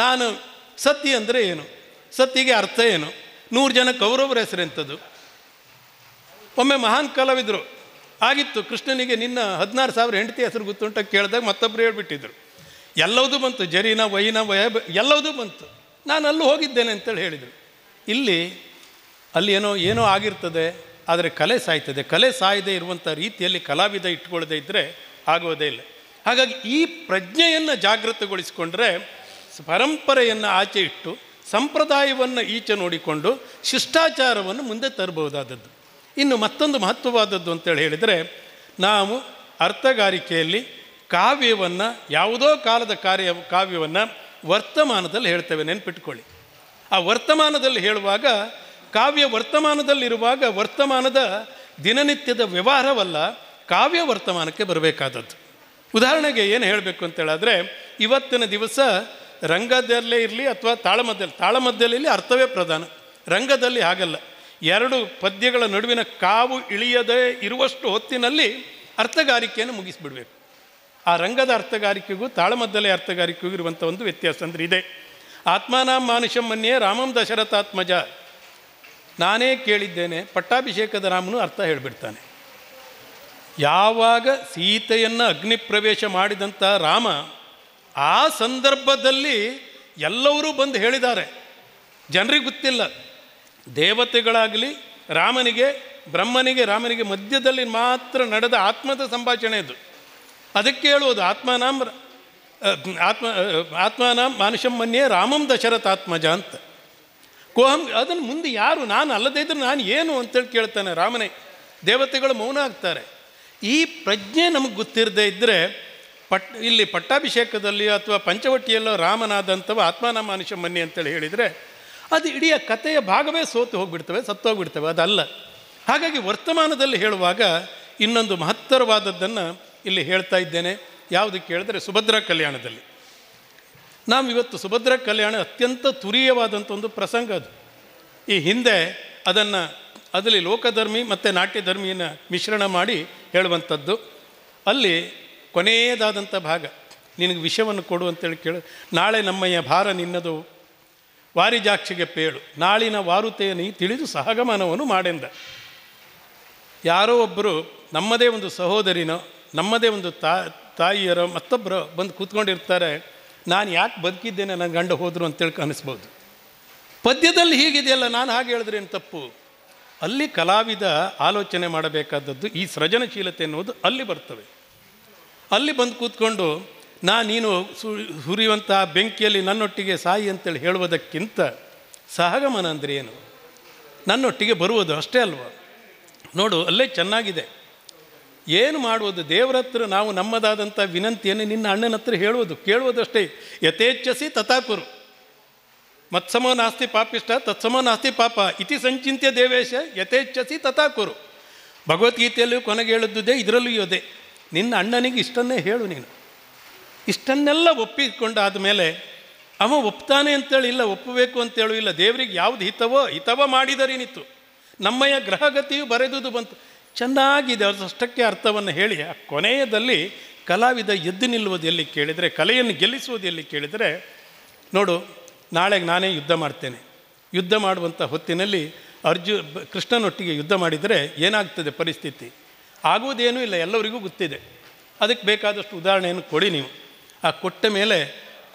ನಾನು ಸತಿ ಅಂದರೆ ಏನು, ಸತಿಗೆ ಅರ್ಥ ಏನು, 100 ಜನ ಕೌರವರ ಹೆಸರೆಂಥದ್ದು. ಒಮ್ಮೆ ಮಹಾನ್ ಕಲಾವಿದರು ಆಗಿತ್ತು, ಕೃಷ್ಣನಿಗೆ ನಿನ್ನ 16,000 ಹೆಂಡತಿ ಹೆಸರು ಗೊತ್ತುಂಟ ಕೇಳಿದಾಗ ಮತ್ತೊಬ್ಬರು ಹೇಳ್ಬಿಟ್ಟಿದ್ರು. ಎಲ್ಲವೂ ಬಂತು, ಜರಿನ ವೈನ ಎಲ್ಲವೂ ಬಂತು. ನಾನು ಅಲ್ಲೂ ಹೋಗಿದ್ದೇನೆ ಅಂತೇಳಿ ಹೇಳಿದರು. ಅಲ್ಲಿ ಏನೋ ಆಗಿರ್ತದೆ, ಆದರೆ ಕಲೆ ಸಾಯ್ತದೆ. ಕಲೆ ಸಾಯದೇ ಇರುವಂಥ ರೀತಿಯಲ್ಲಿ ಕಲಾವಿದ ಇಟ್ಕೊಳ್ಳದೇ ಇದ್ದರೆ ಆಗೋದೇ ಇಲ್ಲ. ಹಾಗಾಗಿ ಈ ಪ್ರಜ್ಞೆಯನ್ನು ಜಾಗೃತಗೊಳಿಸಿಕೊಂಡ್ರೆ ಪರಂಪರೆಯನ್ನು ಆಚೆ ಇಟ್ಟು ಸಂಪ್ರದಾಯವನ್ನು ಈಚೆ ನೋಡಿಕೊಂಡು ಶಿಷ್ಟಾಚಾರವನ್ನು ಮುಂದೆ ತರಬಹುದಾದದ್ದು. ಇನ್ನು ಮತ್ತೊಂದು ಮಹತ್ವವಾದದ್ದು ಅಂತೇಳಿ ಹೇಳಿದರೆ, ನಾವು ಅರ್ಥಗಾರಿಕೆಯಲ್ಲಿ ಕಾವ್ಯವನ್ನು, ಯಾವುದೋ ಕಾಲದ ಕಾವ್ಯವನ್ನು ವರ್ತಮಾನದಲ್ಲಿ ಹೇಳ್ತೇವೆ. ನೆನ್ಪಿಟ್ಕೊಳ್ಳಿ, ಆ ವರ್ತಮಾನದಲ್ಲಿ ಹೇಳುವಾಗ ಕಾವ್ಯ ವರ್ತಮಾನದಲ್ಲಿರುವಾಗ ವರ್ತಮಾನದ ದಿನನಿತ್ಯದ ವ್ಯವಹಾರವಲ್ಲ, ಕಾವ್ಯ ವರ್ತಮಾನಕ್ಕೆ ಬರಬೇಕಾದದ್ದು. ಉದಾಹರಣೆಗೆ ಏನು ಹೇಳಬೇಕು ಅಂತೇಳಿದ್ರೆ, ಇವತ್ತಿನ ದಿವಸ ರಂಗದಲ್ಲೇ ಇರಲಿ ಅಥವಾ ತಾಳಮದ್ದಲೆಯಲ್ಲಿ ಅರ್ಥವೇ ಪ್ರಧಾನ. ರಂಗದಲ್ಲಿ ಹಾಗಲ್ಲ. 2 ಪದ್ಯಗಳ ನಡುವಿನ ಕಾವು ಇಳಿಯದೇ ಇರುವಷ್ಟು ಹೊತ್ತಿನಲ್ಲಿ ಅರ್ಥಗಾರಿಕೆಯನ್ನು ಮುಗಿಸಿಬಿಡಬೇಕು. ಆ ರಂಗದ ಅರ್ಥಗಾರಿಕೆಗೂ ತಾಳಮದ್ದಲೆ ಅರ್ಥಗಾರಿಕೆಗೂ ಇರುವಂಥ ಒಂದು ವ್ಯತ್ಯಾಸ ಅಂದರೆ ಇದೆ. ಆತ್ಮಾನಾಂ ಮಾನುಷಂ ಮನ್ಯೇ ರಾಮಂ ದಶರಥಾತ್ಮಜ. ನಾನೇ ಕೇಳಿದ್ದೇನೆ, ಪಟ್ಟಾಭಿಷೇಕದ ರಾಮನು ಅರ್ಥ ಹೇಳಿಬಿಡ್ತಾನೆ. ಯಾವಾಗ ಸೀತೆಯನ್ನು ಅಗ್ನಿ ಪ್ರವೇಶ ಮಾಡಿದಂಥ ರಾಮ, ಆ ಸಂದರ್ಭದಲ್ಲಿ ಎಲ್ಲರೂ ಬಂದು ಹೇಳಿದ್ದಾರೆ. ಜನರಿಗೆ ಗೊತ್ತಿಲ್ಲ. ದೇವತೆಗಳಾಗಲಿ ರಾಮನಿಗೆ ರಾಮನಿಗೆ ಮಧ್ಯದಲ್ಲಿ ಮಾತ್ರ ನಡೆದ ಆತ್ಮದ ಸಂಭಾಷಣೆ ಅದು. ಅದಕ್ಕೆ ಹೇಳುವುದು ಆತ್ಮಾನಾಂ ಮಾನುಷಂ ಮನ್ಯೇ ರಾಮಂ ದಶರಥಾತ್ಮಜ ಅಂತ. ಅದನ್ನು ಮುಂದೆ ಯಾರು, ನಾನು ಅಲ್ಲದೇ ಇದ್ರೆ ನಾನು ಏನು ಅಂತೇಳಿ ಕೇಳ್ತಾನೆ ರಾಮನೇ. ದೇವತೆಗಳು ಮೌನ ಆಗ್ತಾರೆ. ಈ ಪ್ರಜ್ಞೆ ನಮಗೆ ಗೊತ್ತಿರದೇ ಇದ್ದರೆ ಇಲ್ಲಿ ಪಟ್ಟಾಭಿಷೇಕದಲ್ಲಿ ಅಥವಾ ಪಂಚವಟಿಯಲ್ಲೋ ರಾಮನಾದಂಥವ ಆತ್ಮಾನಾಂ ಮಾನುಷಂ ಮನ್ಯೇ ಅಂತೇಳಿ ಹೇಳಿದರೆ ಅದು ಇಡೀ ಕಥೆಯ ಭಾಗವೇ ಸೋತು ಹೋಗಿಬಿಡ್ತವೆ, ಸತ್ತೋಗ್ಬಿಡ್ತವೆ. ಅದಲ್ಲ. ಹಾಗಾಗಿ ವರ್ತಮಾನದಲ್ಲಿ ಹೇಳುವಾಗ ಇನ್ನೊಂದು ಮಹತ್ತರವಾದದ್ದನ್ನು ಇಲ್ಲಿ ಹೇಳ್ತಾ ಇದ್ದೇನೆ. ಯಾವುದು ಕೇಳಿದ್ರೆ ಸುಭದ್ರಾ ಕಲ್ಯಾಣದಲ್ಲಿ. ನಾವು ಇವತ್ತು ಸುಭದ್ರಾ ಕಲ್ಯಾಣ ಅತ್ಯಂತ ತುರೀಯವಾದಂಥ ಒಂದು ಪ್ರಸಂಗ ಅದು. ಈ ಹಿಂದೆ ಅದರಲ್ಲಿ ಲೋಕಧರ್ಮಿ ಮತ್ತು ನಾಟ್ಯಧರ್ಮಿಯನ್ನು ಮಿಶ್ರಣ ಮಾಡಿ ಹೇಳುವಂಥದ್ದು. ಅಲ್ಲಿ ಕೊನೆಯದಾದಂಥ ಭಾಗ, ನಿನಗೆ ವಿಷವನ್ನು ಕೊಡು ಅಂತೇಳಿ ಕೇಳು. ನಾಳೆ ನಮ್ಮಯ್ಯ ಭಾರ ನಿನ್ನದು ವಾರಿಜಾಕ್ಷಿಗೆ ಪೇಳು, ನಾಳಿನ ವಾರುತೆಯ ನೀ ತಿಳಿದು ಸಹಗಮನವನ್ನು ಮಾಡೆಂದ. ಯಾರೋ ಒಬ್ಬರು ನಮ್ಮದೇ ಒಂದು ಸಹೋದರಿನೋ ನಮ್ಮದೇ ಒಂದು ತಾಯಿಯರೋ ಮತ್ತೊಬ್ಬರು ಬಂದು ಕೂತ್ಕೊಂಡಿರ್ತಾರೆ. ನಾನು ಯಾಕೆ ಬದುಕಿದ್ದೇನೆ, ನನ್ನ ಗಂಡ ಹೋದರು ಅಂತೇಳಿ ಅನಿಸ್ಬೋದು. ಪದ್ಯದಲ್ಲಿ ಹೀಗಿದೆಯಲ್ಲ, ನಾನು ಹಾಗೆ ಹೇಳಿದ್ರೆ ಏನು ತಪ್ಪು? ಅಲ್ಲಿ ಕಲಾವಿದ ಆಲೋಚನೆ ಮಾಡಬೇಕಾದದ್ದು ಈ ಸೃಜನಶೀಲತೆ ಎನ್ನುವುದು ಅಲ್ಲಿ ಬರ್ತವೆ. ಅಲ್ಲಿ ಬಂದು ಕೂತ್ಕೊಂಡು ನೀನು ಹುರಿಯುವಂಥ ಬೆಂಕಿಯಲ್ಲಿ ನನ್ನೊಟ್ಟಿಗೆ ಸಾಯಿ ಅಂತೇಳಿ ಹೇಳುವುದಕ್ಕಿಂತ ಸಹಗಮನ ಅಂದರೆ ಏನು, ನನ್ನೊಟ್ಟಿಗೆ ಬರುವುದು ಅಷ್ಟೇ ಅಲ್ವ. ನೋಡು, ಅಲ್ಲೇ ಚೆನ್ನಾಗಿದೆ. ಏನು ಮಾಡುವುದು? ದೇವರ ಹತ್ರ ನಾವು ನಮ್ಮದಾದಂಥ ವಿನಂತಿಯನ್ನು ನಿನ್ನ ಅಣ್ಣನ ಹತ್ರ ಹೇಳುವುದು, ಕೇಳುವುದಷ್ಟೇ. ಯಥೇಚ್ಛಸಿ ತಥಾಕುರು, ಮತ್ಸಮೋ ನಾಸ್ತಿ ಪಾಪಿಷ್ಟ ತತ್ಸಮೋ ನಾಸ್ತಿ ಪಾಪ ಇತಿ ಸಂಚಿತ್ಯ ದೇವೇಶ ಯಥೇಚ್ಛಸಿ ತಥಾಕುರು. ಭಗವದ್ಗೀತೆಯಲ್ಲೂ ಕೊನೆಗೆ ಹೇಳುವುದೇ, ಇದರಲ್ಲೂ ಯೋದೆ. ನಿನ್ನ ಅಣ್ಣನಿಗೆ ಇಷ್ಟನ್ನೇ ಹೇಳು. ನೀನು ಇಷ್ಟನ್ನೆಲ್ಲ ಒಪ್ಪಿಕೊಂಡಾದ ಮೇಲೆ ಅವ ಒಪ್ತಾನೆ ಅಂತೇಳಿ ಇಲ್ಲ, ಒಪ್ಪಬೇಕು ಅಂತೇಳು ಇಲ್ಲ. ದೇವರಿಗೆ ಯಾವುದು ಹಿತವ ಮಾಡಿದರೇನಿತ್ತು. ನಮ್ಮಯ್ಯ ಗ್ರಹಗತಿಯು ಬರೆದುದು ಬಂತು. ಚೆನ್ನಾಗಿದೆ. ಅಷ್ಟಕ್ಕೆ ಅರ್ಥವನ್ನು ಹೇಳಿ ಆ ಕೊನೆಯದಲ್ಲಿ ಕಲಾವಿದ ಎದ್ದು ನಿಲ್ಲುವುದು ಎಲ್ಲಿ ಕೇಳಿದರೆ, ಕಲೆಯನ್ನು ಗೆಲ್ಲಿಸುವುದು ಎಲ್ಲಿ ಕೇಳಿದರೆ, ನೋಡು, ನಾಳೆಗೆ ನಾನೇ ಯುದ್ಧ ಮಾಡ್ತೇನೆ. ಯುದ್ಧ ಮಾಡುವಂಥ ಹೊತ್ತಿನಲ್ಲಿ ಕೃಷ್ಣನೊಟ್ಟಿಗೆ ಯುದ್ಧ ಮಾಡಿದರೆ ಏನಾಗ್ತದೆ ಪರಿಸ್ಥಿತಿ? ಆಗುವುದೇನೂ ಇಲ್ಲ, ಎಲ್ಲರಿಗೂ ಗೊತ್ತಿದೆ. ಅದಕ್ಕೆ ಬೇಕಾದಷ್ಟು ಉದಾಹರಣೆಯನ್ನು ಕೊಡಿ ನೀವು. ಆ ಕೊಟ್ಟ ಮೇಲೆ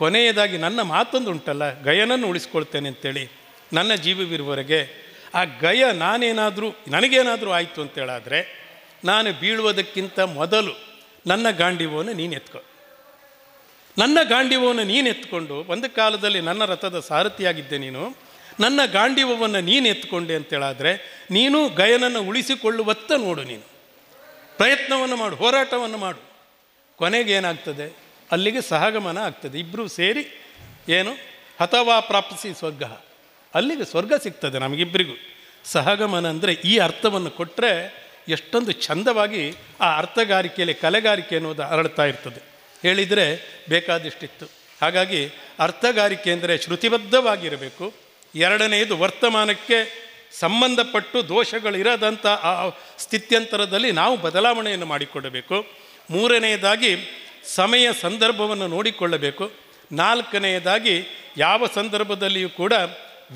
ಕೊನೆಯದಾಗಿ ನನ್ನ ಮಾತೊಂದು ಉಂಟಲ್ಲ, ಗಯನನ್ನು ಉಳಿಸ್ಕೊಳ್ತೇನೆ ಅಂತೇಳಿ ನನ್ನ ಜೀವವಿರುವವರೆಗೆ. ಆ ಗಯ ನನಗೇನಾದರೂ ಆಯಿತು ಅಂತೇಳಾದರೆ ನಾನು ಬೀಳುವುದಕ್ಕಿಂತ ಮೊದಲು ನನ್ನ ಗಾಂಡಿವವನ್ನು ನೀನು ಎತ್ಕೊ. ನನ್ನ ಗಾಂಡಿವವನ್ನು ನೀನು ಎತ್ಕೊಂಡು, ಒಂದು ಕಾಲದಲ್ಲಿ ನನ್ನ ರಥದ ಸಾರಥಿಯಾಗಿದ್ದೆ ನೀನು, ನನ್ನ ಗಾಂಡಿವವನ್ನು ನೀನು ಎತ್ಕೊಂಡೆ ಅಂತೇಳಾದರೆ ನೀನು ಗಯನನ್ನು ಉಳಿಸಿಕೊಳ್ಳುವತ್ತ ನೋಡು. ನೀನು ಪ್ರಯತ್ನವನ್ನು ಮಾಡು, ಹೋರಾಟವನ್ನು ಮಾಡು. ಕೊನೆಗೆ ಏನಾಗ್ತದೆ? ಅಲ್ಲಿಗೆ ಸಹಗಮನ ಆಗ್ತದೆ. ಇಬ್ಬರು ಸೇರಿ ಏನು ಹತವಾ ಪ್ರಾಪ್ತಿಸಿ ಸ್ವರ್ಗ, ಅಲ್ಲಿಗೆ ಸ್ವರ್ಗ ಸಿಗ್ತದೆ ನಮಗಿಬ್ಬರಿಗೂ. ಸಹಗಮನ ಅಂದರೆ ಈ ಅರ್ಥವನ್ನು ಕೊಟ್ಟರೆ ಎಷ್ಟೊಂದು ಚಂದವಾಗಿ ಆ ಅರ್ಥಗಾರಿಕೆಯಲ್ಲಿ ಕಲೆಗಾರಿಕೆ ಅನ್ನೋದು ಅರಳ್ತಾ ಇರ್ತದೆ. ಹೇಳಿದರೆ ಬೇಕಾದಷ್ಟಿತ್ತು. ಹಾಗಾಗಿ ಅರ್ಥಗಾರಿಕೆ ಅಂದರೆ ಶ್ರುತಿಬದ್ಧವಾಗಿರಬೇಕು. ಎರಡನೆಯದು ವರ್ತಮಾನಕ್ಕೆ ಸಂಬಂಧಪಟ್ಟು ದೋಷಗಳಿರದಂಥ ಆ ಸ್ಥಿತ್ಯಂತರದಲ್ಲಿ ನಾವು ಬದಲಾವಣೆಯನ್ನು ಮಾಡಿಕೊಳ್ಳಬೇಕು. ಮೂರನೆಯದಾಗಿ ಸಮಯ ಸಂದರ್ಭವನ್ನು ನೋಡಿಕೊಳ್ಳಬೇಕು. ನಾಲ್ಕನೆಯದಾಗಿ ಯಾವ ಸಂದರ್ಭದಲ್ಲಿಯೂ ಕೂಡ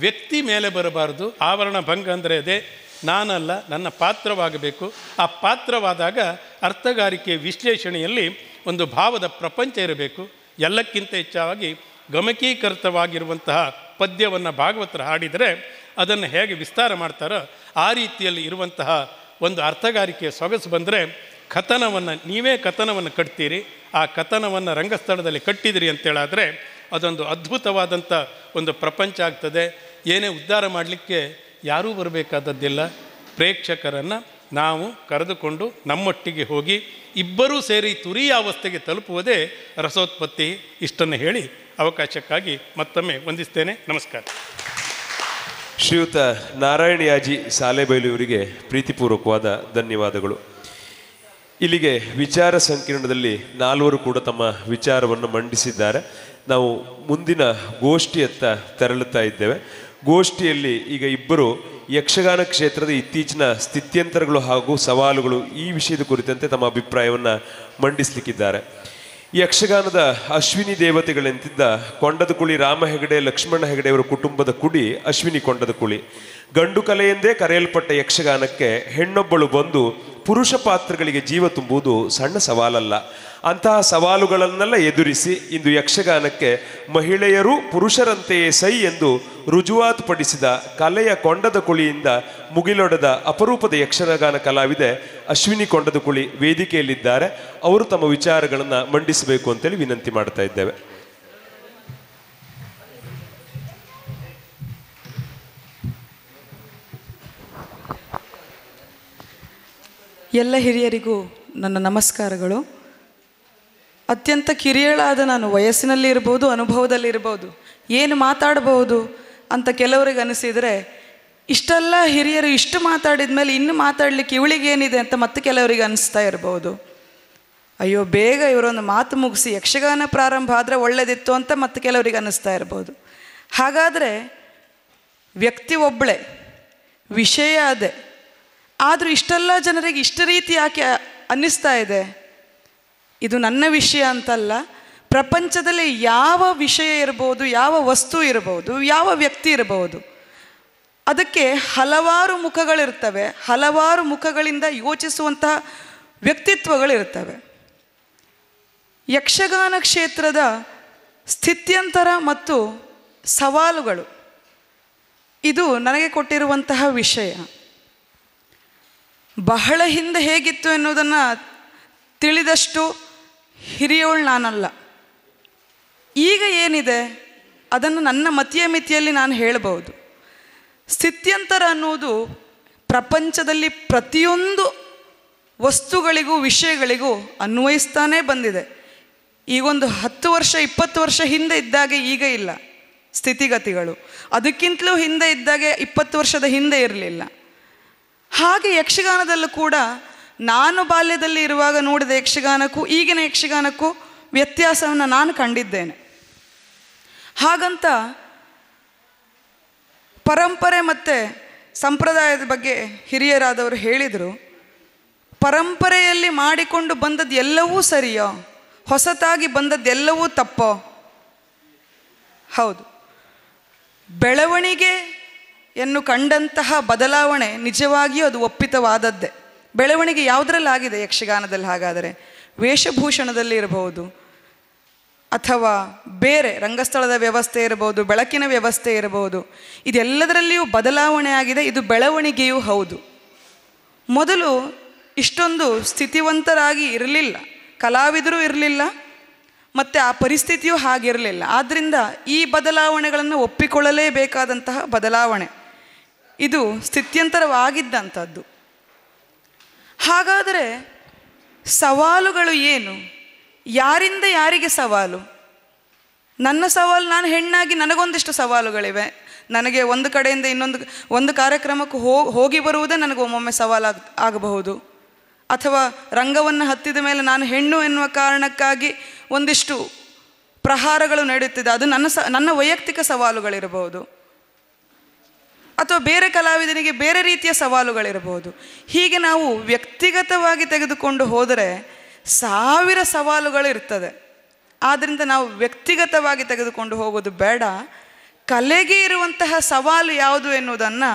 ವ್ಯಕ್ತಿ ಮೇಲೆ ಬರಬಾರದು. ಆವರಣ ಭಂಗ ಅಂದರೆ ಅದೇ, ನಾನಲ್ಲ, ನನ್ನ ಪಾತ್ರವಾಗಬೇಕು. ಆ ಪಾತ್ರವಾದಾಗ ಅರ್ಥಗಾರಿಕೆ ವಿಶ್ಲೇಷಣೆಯಲ್ಲಿ ಒಂದು ಭಾವದ ಪ್ರಪಂಚ ಇರಬೇಕು. ಎಲ್ಲಕ್ಕಿಂತ ಹೆಚ್ಚಾಗಿ ಗಮಕೀಕೃತವಾಗಿರುವಂತಹ ಪದ್ಯವನ್ನು ಭಾಗವತರು ಹಾಡಿದರೆ ಅದನ್ನು ಹೇಗೆ ವಿಸ್ತಾರ ಮಾಡ್ತಾರೋ ಆ ರೀತಿಯಲ್ಲಿ ಇರುವಂತಹ ಒಂದು ಅರ್ಥಗಾರಿಕೆಯ ಸೊಗಸು ಬಂದರೆ ನೀವೇ ಕಥನವನ್ನು ಕಟ್ತೀರಿ. ಆ ಕಥನವನ್ನು ರಂಗಸ್ಥಳದಲ್ಲಿ ಕಟ್ಟಿದಿರಿ ಅಂತೇಳಾದರೆ ಅದೊಂದು ಅದ್ಭುತವಾದಂಥ ಒಂದು ಪ್ರಪಂಚ ಆಗ್ತದೆ. ಏನೇ ಉದ್ಧಾರ ಮಾಡಲಿಕ್ಕೆ ಯಾರೂ ಬರಬೇಕಾದದ್ದಿಲ್ಲ. ಪ್ರೇಕ್ಷಕರನ್ನು ನಾವು ಕರೆದುಕೊಂಡು ನಮ್ಮೊಟ್ಟಿಗೆ ಹೋಗಿ ಇಬ್ಬರೂ ಸೇರಿ ತುರಿಯ ಅವಸ್ಥೆಗೆ ತಲುಪುವುದೇ ರಸೋತ್ಪತ್ತಿ. ಇಷ್ಟನ್ನು ಹೇಳಿ ಅವಕಾಶಕ್ಕಾಗಿ ಮತ್ತೊಮ್ಮೆ ವಂದಿಸ್ತೇನೆ. ನಮಸ್ಕಾರ. ಶ್ರೀಯುತ ನಾರಾಯಣಯಾಜಿ ಸಾಲೆಬೈಲುವರಿಗೆ ಪ್ರೀತಿಪೂರ್ವಕವಾದ ಧನ್ಯವಾದಗಳು. ಇಲ್ಲಿಗೆ ವಿಚಾರ ಸಂಕಿರಣದಲ್ಲಿ 4 ಕೂಡ ತಮ್ಮ ವಿಚಾರವನ್ನು ಮಂಡಿಸಿದ್ದಾರೆ. ನಾವು ಮುಂದಿನ ಗೋಷ್ಠಿಯತ್ತ ತೆರಳುತ್ತಾ ಇದ್ದೇವೆ. ಗೋಷ್ಠಿಯಲ್ಲಿ ಈಗ ಇಬ್ಬರು ಯಕ್ಷಗಾನ ಕ್ಷೇತ್ರದ ಇತ್ತೀಚಿನ ಸ್ಥಿತ್ಯಂತರಗಳು ಹಾಗೂ ಸವಾಲುಗಳು ಈ ವಿಷಯದ ಕುರಿತಂತೆ ತಮ್ಮ ಅಭಿಪ್ರಾಯವನ್ನು ಮಂಡಿಸಲಿಕ್ಕಿದ್ದಾರೆ. ಯಕ್ಷಗಾನದ ಅಶ್ವಿನಿ ದೇವತೆಗಳೆಂತಿದ್ದ ಕೊಂಡದ ಕುಳಿ ರಾಮ ಹೆಗಡೆ, ಲಕ್ಷ್ಮಣ ಹೆಗಡೆಯವರ ಕುಟುಂಬದ ಕುಡಿ ಅಶ್ವಿನಿ ಕೊಂಡದ ಕುಳಿ. ಗಂಡು ಕಲೆಯೆಂದೇ ಕರೆಯಲ್ಪಟ್ಟ ಯಕ್ಷಗಾನಕ್ಕೆ ಹೆಣ್ಣೊಬ್ಬಳು ಬಂದು ಪುರುಷ ಪಾತ್ರಗಳಿಗೆ ಜೀವ ತುಂಬುವುದು ಸಣ್ಣ ಸವಾಲಲ್ಲ. ಅಂತಹ ಸವಾಲುಗಳನ್ನೆಲ್ಲ ಎದುರಿಸಿ ಇಂದು ಯಕ್ಷಗಾನಕ್ಕೆ ಮಹಿಳೆಯರು ಪುರುಷರಂತೆಯೇ ಸೈ ಎಂದು ರುಜುವಾತು ಪಡಿಸಿದ ಕಲೆಯ ಕೊಂಡದ ಕುಳಿಯಿಂದ ಮುಗಿಲೊಡೆದ ಅಪರೂಪದ ಯಕ್ಷಗಾನ ಕಲಾವಿದೆ ಅಶ್ವಿನಿ ಕೊಂಡದ ಕುಳಿ ವೇದಿಕೆಯಲ್ಲಿದ್ದಾರೆ. ಅವರು ತಮ್ಮ ವಿಚಾರಗಳನ್ನು ಮಂಡಿಸಬೇಕು ಅಂತೇಳಿ ವಿನಂತಿ ಮಾಡ್ತಾ ಇದ್ದೇವೆ. ಎಲ್ಲ ಹಿರಿಯರಿಗೂ ನನ್ನ ನಮಸ್ಕಾರಗಳು. ಅತ್ಯಂತ ಕಿರಿಯಳಾದ ನಾನು ವಯಸ್ಸಿನಲ್ಲಿ ಇರ್ಬೋದು, ಅನುಭವದಲ್ಲಿ ಇರ್ಬೋದು, ಏನು ಮಾತಾಡಬಹುದು ಅಂತ ಕೆಲವರಿಗೆ ಅನಿಸಿದರೆ, ಇಷ್ಟೆಲ್ಲ ಹಿರಿಯರು ಇಷ್ಟು ಮಾತಾಡಿದ ಮೇಲೆ ಇನ್ನು ಮಾತಾಡಲಿಕ್ಕೆ ಇವಳಿಗೇನಿದೆ ಅಂತ ಮತ್ತೆ ಕೆಲವರಿಗೆ ಅನಿಸ್ತಾ ಇರ್ಬೋದು. ಅಯ್ಯೋ, ಬೇಗ ಇವರೊಂದು ಮಾತು ಮುಗಿಸಿ ಯಕ್ಷಗಾನ ಪ್ರಾರಂಭ ಆದರೆ ಒಳ್ಳೆಯದಿತ್ತು ಅಂತ ಮತ್ತೆ ಕೆಲವರಿಗೆ ಅನ್ನಿಸ್ತಾ ಇರ್ಬೋದು. ಹಾಗಾದರೆ ವ್ಯಕ್ತಿ ಒಬ್ಬಳೇ, ವಿಷಯ ಅದೇ, ಆದರೂ ಇಷ್ಟೆಲ್ಲ ಜನರಿಗೆ ಇಷ್ಟ ರೀತಿ ಯಾಕೆ ಅನ್ನಿಸ್ತಾ ಇದೆ? ಇದು ನನ್ನ ವಿಷಯ ಅಂತಲ್ಲ, ಪ್ರಪಂಚದಲ್ಲಿ ಯಾವ ವಿಷಯ ಇರ್ಬೋದು, ಯಾವ ವಸ್ತು ಇರ್ಬೋದು, ಯಾವ ವ್ಯಕ್ತಿ ಇರಬಹುದು, ಅದಕ್ಕೆ ಹಲವಾರು ಮುಖಗಳಿರ್ತವೆ, ಹಲವಾರು ಮುಖಗಳಿಂದ ಯೋಚಿಸುವಂತಹ ವ್ಯಕ್ತಿತ್ವಗಳಿರ್ತವೆ. ಯಕ್ಷಗಾನ ಕ್ಷೇತ್ರದ ಸ್ಥಿತ್ಯಂತರ ಮತ್ತು ಸವಾಲುಗಳು ಇದು ನನಗೆ ಕೊಟ್ಟಿರುವಂತಹ ವಿಷಯ. ಬಹಳ ಹಿಂದೆ ಹೇಗಿತ್ತು ಎನ್ನುವುದನ್ನು ತಿಳಿದಷ್ಟು ಹಿರಿಯೋಳು ನಾನಲ್ಲ. ಈಗ ಏನಿದೆ ಅದನ್ನು ನನ್ನ ಮತಿಯ ಮಿತಿಯಲ್ಲಿ ನಾನು ಹೇಳಬಹುದು. ಸ್ಥಿತ್ಯಂತರ ಅನ್ನುವುದು ಪ್ರಪಂಚದಲ್ಲಿ ಪ್ರತಿಯೊಂದು ವಸ್ತುಗಳಿಗೂ ವಿಷಯಗಳಿಗೂ ಅನ್ವಯಿಸ್ತಾನೇ ಬಂದಿದೆ. ಈಗೊಂದು 10 ವರ್ಷ 20 ವರ್ಷ ಹಿಂದೆ ಇದ್ದಾಗೆ ಈಗ ಇಲ್ಲ ಸ್ಥಿತಿಗತಿಗಳು. ಅದಕ್ಕಿಂತಲೂ ಹಿಂದೆ ಇದ್ದಾಗೆ 20 ವರ್ಷದ ಹಿಂದೆ ಇರಲಿಲ್ಲ. ಹಾಗೆ ಯಕ್ಷಗಾನದಲ್ಲೂ ಕೂಡ ನಾನು ಬಾಲ್ಯದಲ್ಲಿ ಇರುವಾಗ ನೋಡಿದ ಯಕ್ಷಗಾನಕ್ಕೂ ಈಗಿನ ಯಕ್ಷಗಾನಕ್ಕೂ ವ್ಯತ್ಯಾಸವನ್ನು ನಾನು ಕಂಡಿದ್ದೇನೆ. ಹಾಗಂತ ಪರಂಪರೆ ಮತ್ತು ಸಂಪ್ರದಾಯದ ಬಗ್ಗೆ ಹಿರಿಯರಾದವರು ಹೇಳಿದರು. ಪರಂಪರೆಯಲ್ಲಿ ಮಾಡಿಕೊಂಡು ಬಂದದ್ದು ಎಲ್ಲವೂ ಸರಿಯೋ, ಹೊಸತಾಗಿ ಬಂದದ್ದೆಲ್ಲವೂ ತಪ್ಪೋ? ಹೌದು, ಬೆಳವಣಿಗೆಯನ್ನು ಕಂಡಂತಹ ಬದಲಾವಣೆ ನಿಜವಾಗಿಯೂ ಅದು ಒಪ್ಪಿತವಾದದ್ದೇ. ಬೆಳವಣಿಗೆ ಯಾವುದರಲ್ಲಾಗಿದೆ ಯಕ್ಷಗಾನದಲ್ಲಿ? ಹಾಗಾದರೆ ವೇಷಭೂಷಣದಲ್ಲಿ ಇರಬಹುದು, ಅಥವಾ ಬೇರೆ ರಂಗಸ್ಥಳದ ವ್ಯವಸ್ಥೆ ಇರಬಹುದು, ಬೆಳಕಿನ ವ್ಯವಸ್ಥೆ ಇರಬಹುದು. ಇದೆಲ್ಲದರಲ್ಲಿಯೂ ಬದಲಾವಣೆ ಆಗಿದೆ. ಇದು ಬೆಳವಣಿಗೆಯೂ ಹೌದು. ಮೊದಲು ಇಷ್ಟೊಂದು ಸ್ಥಿತಿವಂತರಾಗಿ ಇರಲಿಲ್ಲ, ಕಲಾವಿದರು ಇರಲಿಲ್ಲ, ಮತ್ತು ಆ ಪರಿಸ್ಥಿತಿಯೂ ಹಾಗಿರಲಿಲ್ಲ. ಆದ್ದರಿಂದ ಈ ಬದಲಾವಣೆಗಳನ್ನು ಒಪ್ಪಿಕೊಳ್ಳಲೇಬೇಕಾದಂತಹ ಬದಲಾವಣೆ ಇದು ಸ್ಥಿತ್ಯಂತರವಾಗಿದ್ದಂಥದ್ದು. ಹಾಗಾದರೆ ಸವಾಲುಗಳು ಏನು? ಯಾರಿಂದ ಯಾರಿಗೆ ಸವಾಲು? ನನ್ನ ಸವಾಲು, ನಾನು ಹೆಣ್ಣಾಗಿ ನನಗೊಂದಿಷ್ಟು ಸವಾಲುಗಳಿವೆ. ನನಗೆ ಒಂದು ಕಡೆಯಿಂದ ಒಂದು ಕಾರ್ಯಕ್ರಮಕ್ಕೆ ಹೋಗಿ ಬರುವುದೇ ನನಗೆ ಒಮ್ಮೊಮ್ಮೆ ಆಗಬಹುದು. ಅಥವಾ ರಂಗವನ್ನು ಹತ್ತಿದ ಮೇಲೆ ನಾನು ಹೆಣ್ಣು ಎನ್ನುವ ಕಾರಣಕ್ಕಾಗಿ ಒಂದಿಷ್ಟು ಪ್ರಹಾರಗಳು ನಡೆಯುತ್ತಿದೆ, ಅದು ನನ್ನ ವೈಯಕ್ತಿಕ ಸವಾಲುಗಳಿರಬಹುದು. ಅಥವಾ ಬೇರೆ ಕಲಾವಿದನಿಗೆ ಬೇರೆ ರೀತಿಯ ಸವಾಲುಗಳಿರಬಹುದು. ಹೀಗೆ ನಾವು ವ್ಯಕ್ತಿಗತವಾಗಿ ತೆಗೆದುಕೊಂಡು ಹೋದರೆ 1000 ಸವಾಲುಗಳಿರ್ತದೆ. ಆದ್ದರಿಂದ ನಾವು ವ್ಯಕ್ತಿಗತವಾಗಿ ತೆಗೆದುಕೊಂಡು ಹೋಗೋದು ಬೇಡ. ಕಲೆಗೆ ಇರುವಂತಹ ಸವಾಲು ಯಾವುದು ಎನ್ನುವುದನ್ನು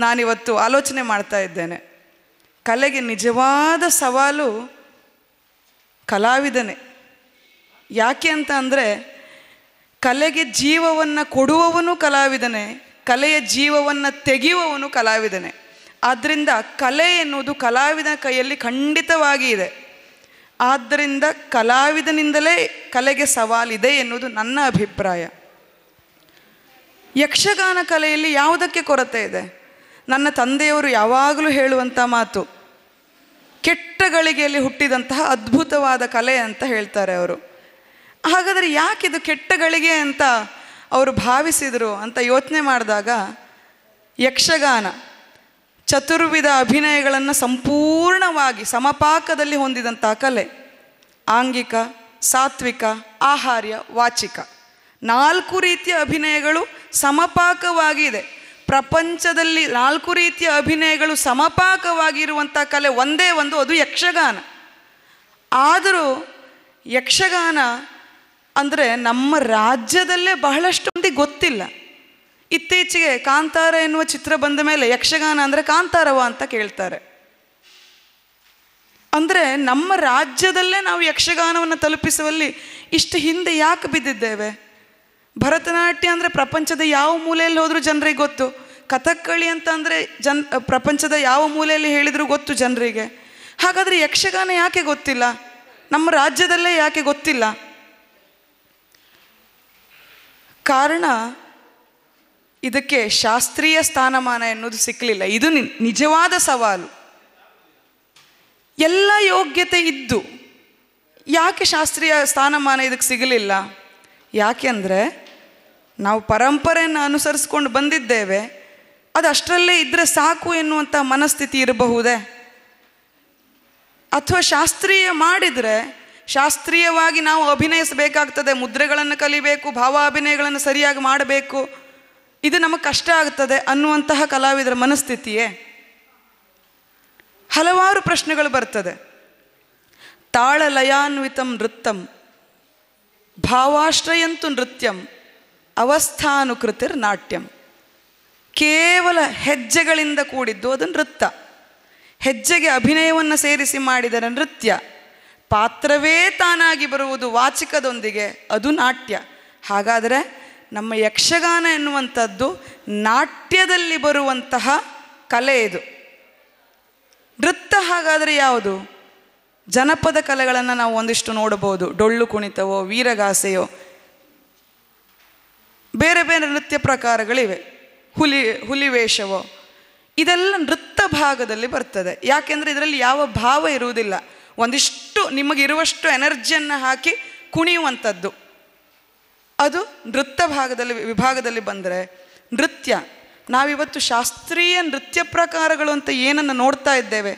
ನಾನಿವತ್ತು ಆಲೋಚನೆ ಮಾಡ್ತಾ ಇದ್ದೇನೆ. ಕಲೆಗೆ ನಿಜವಾದ ಸವಾಲು ಕಲಾವಿದನೇ. ಯಾಕೆ ಅಂತ ಅಂದರೆ, ಕಲೆಗೆ ಜೀವವನ್ನು ಕೊಡುವವನು ಕಲಾವಿದನೇ, ಕಲೆಯ ಜೀವವನ್ನು ತೆಗೆಯುವವನು ಕಲಾವಿದನೇ. ಆದ್ದರಿಂದ ಕಲೆ ಎನ್ನುವುದು ಕಲಾವಿದನ ಕೈಯಲ್ಲಿ ಖಂಡಿತವಾಗಿ ಇದೆ. ಆದ್ದರಿಂದ ಕಲಾವಿದನಿಂದಲೇ ಕಲೆಗೆ ಸವಾಲಿದೆ ಎನ್ನುವುದು ನನ್ನ ಅಭಿಪ್ರಾಯ. ಯಕ್ಷಗಾನ ಕಲೆಯಲ್ಲಿ ಯಾವುದಕ್ಕೆ ಕೊರತೆ ಇದೆ? ನನ್ನ ತಂದೆಯವರು ಯಾವಾಗಲೂ ಹೇಳುವಂಥ ಮಾತು, ಕೆಟ್ಟ ಗಳಿಗೆಯಲ್ಲಿ ಹುಟ್ಟಿದಂತಹ ಅದ್ಭುತವಾದ ಕಲೆ ಅಂತ ಹೇಳ್ತಾರೆ ಅವರು. ಹಾಗಾದರೆ ಯಾಕಿದು ಕೆಟ್ಟ ಗಳಿಗೆ ಅಂತ ಅವರು ಭಾವಿಸಿದರು ಅಂತ ಯೋಚನೆ ಮಾಡಿದಾಗ, ಯಕ್ಷಗಾನ ಚತುರ್ವಿಧ ಅಭಿನಯಗಳನ್ನು ಸಂಪೂರ್ಣವಾಗಿ ಸಮಪಾಕದಲ್ಲಿ ಹೊಂದಿದಂಥ ಕಲೆ. ಆಂಗಿಕ, ಸಾತ್ವಿಕ, ಆಹಾರ್ಯ, ವಾಚಿಕ 4 ರೀತಿಯ ಅಭಿನಯಗಳು ಸಮಪಾಕವಾಗಿ ಇದೆ. ಪ್ರಪಂಚದಲ್ಲಿ 4 ರೀತಿಯ ಅಭಿನಯಗಳು ಸಮಪಾಕವಾಗಿರುವಂಥ ಕಲೆ ಒಂದೇ ಒಂದು, ಅದು ಯಕ್ಷಗಾನ. ಆದರೂ ಯಕ್ಷಗಾನ ಅಂದರೆ ನಮ್ಮ ರಾಜ್ಯದಲ್ಲೇ ಬಹಳಷ್ಟು ಮಂದಿ ಗೊತ್ತಿಲ್ಲ. ಇತ್ತೀಚೆಗೆ ಕಾಂತಾರ ಎನ್ನುವ ಚಿತ್ರ ಬಂದ ಮೇಲೆ ಯಕ್ಷಗಾನ ಅಂದರೆ ಕಾಂತಾರವ ಅಂತ ಕೇಳ್ತಾರೆ. ಅಂದರೆ ನಮ್ಮ ರಾಜ್ಯದಲ್ಲೇ ನಾವು ಯಕ್ಷಗಾನವನ್ನು ತಲುಪಿಸುವಲ್ಲಿ ಇಷ್ಟು ಹಿಂದೆ ಯಾಕೆ ಬಿದ್ದಿದ್ದೇವೆ? ಭರತನಾಟ್ಯ ಅಂದರೆ ಪ್ರಪಂಚದ ಯಾವ ಮೂಲೆಯಲ್ಲಿ ಹೋದರೂ ಜನರಿಗೆ ಗೊತ್ತು. ಕಥಕ್ಕಳಿ ಅಂತ ಅಂದರೆ ಪ್ರಪಂಚದ ಯಾವ ಮೂಲೆಯಲ್ಲಿ ಹೇಳಿದರೂ ಗೊತ್ತು ಜನರಿಗೆ. ಹಾಗಾದರೆ ಯಕ್ಷಗಾನ ಯಾಕೆ ಗೊತ್ತಿಲ್ಲ? ನಮ್ಮ ರಾಜ್ಯದಲ್ಲೇ ಯಾಕೆ ಗೊತ್ತಿಲ್ಲ? ಕಾರಣ, ಇದಕ್ಕೆ ಶಾಸ್ತ್ರೀಯ ಸ್ಥಾನಮಾನ ಎನ್ನುವುದು ಸಿಕ್ಕಲಿಲ್ಲ. ಇದು ನಿಜವಾದ ಸವಾಲು. ಎಲ್ಲ ಯೋಗ್ಯತೆ ಇದ್ದು ಯಾಕೆ ಶಾಸ್ತ್ರೀಯ ಸ್ಥಾನಮಾನ ಇದಕ್ಕೆ ಸಿಗಲಿಲ್ಲ? ಯಾಕೆಂದರೆ ನಾವು ಪರಂಪರೆಯನ್ನು ಅನುಸರಿಸ್ಕೊಂಡು ಬಂದಿದ್ದೇವೆ. ಅದು ಅಷ್ಟರಲ್ಲೇ ಇದ್ದರೆ ಸಾಕು ಎನ್ನುವಂಥ ಮನಸ್ಥಿತಿ ಇರಬಹುದೇ? ಅಥವಾ ಶಾಸ್ತ್ರೀಯ ಮಾಡಿದರೆ ಶಾಸ್ತ್ರೀಯವಾಗಿ ನಾವು ಅಭಿನಯಿಸಬೇಕಾಗ್ತದೆ, ಮುದ್ರೆಗಳನ್ನು ಕಲಿಬೇಕು, ಭಾವಾಭಿನಯಗಳನ್ನು ಸರಿಯಾಗಿ ಮಾಡಬೇಕು, ಇದು ನಮಗೆ ಕಷ್ಟ ಆಗ್ತದೆ ಅನ್ನುವಂತಹ ಕಲಾವಿದರ ಮನಸ್ಥಿತಿಯೇ? ಹಲವಾರು ಪ್ರಶ್ನೆಗಳು ಬರ್ತದೆ. ತಾಳಲಯಾನ್ವಿತಂ ನೃತ್ಯಂ ಭಾವಾಶ್ರಯಂತು ನೃತ್ಯಂ ಅವಸ್ಥಾನುಕೃತಿರ್ ನಾಟ್ಯಂ. ಕೇವಲ ಹೆಜ್ಜೆಗಳಿಂದ ಕೂಡಿದ್ದು ಅದು ನೃತ್ಯ. ಹೆಜ್ಜೆಗೆ ಅಭಿನಯವನ್ನು ಸೇರಿಸಿ ಮಾಡಿದರೆ ನೃತ್ಯ. ಪಾತ್ರವೇ ತಾನಾಗಿ ಬರುವುದು ವಾಚಿಕದೊಂದಿಗೆ, ಅದು ನಾಟ್ಯ. ಹಾಗಾದರೆ ನಮ್ಮ ಯಕ್ಷಗಾನ ಎನ್ನುವಂಥದ್ದು ನಾಟ್ಯದಲ್ಲಿ ಬರುವಂತಹ ಕಲೆ ಇದು. ನೃತ್ಯ ಹಾಗಾದರೆ ಯಾವುದು? ಜನಪದ ಕಲೆಗಳನ್ನು ನಾವು ಒಂದಿಷ್ಟು ನೋಡಬಹುದು. ಡೊಳ್ಳು ಕುಣಿತವೋ, ವೀರಗಾಸೆಯೋ, ಬೇರೆ ಬೇರೆ ನೃತ್ಯ ಪ್ರಕಾರಗಳಿವೆ. ಹುಲಿವೇಷವೋ, ಇದೆಲ್ಲ ನೃತ್ಯ ಭಾಗದಲ್ಲಿ ಬರ್ತದೆ. ಯಾಕೆಂದರೆ ಇದರಲ್ಲಿ ಯಾವ ಭಾವ ಇರುವುದಿಲ್ಲ. ಒಂದಿಷ್ಟು ನಿಮಗಿರುವಷ್ಟು ಎನರ್ಜಿಯನ್ನು ಹಾಕಿ ಕುಣಿಯುವಂಥದ್ದು, ಅದು ನೃತ್ಯ ವಿಭಾಗದಲ್ಲಿ ಬಂದರೆ ನೃತ್ಯ. ನಾವಿವತ್ತು ಶಾಸ್ತ್ರೀಯ ನೃತ್ಯ ಪ್ರಕಾರಗಳು ಅಂತ ಏನನ್ನು ನೋಡ್ತಾ ಇದ್ದೇವೆ,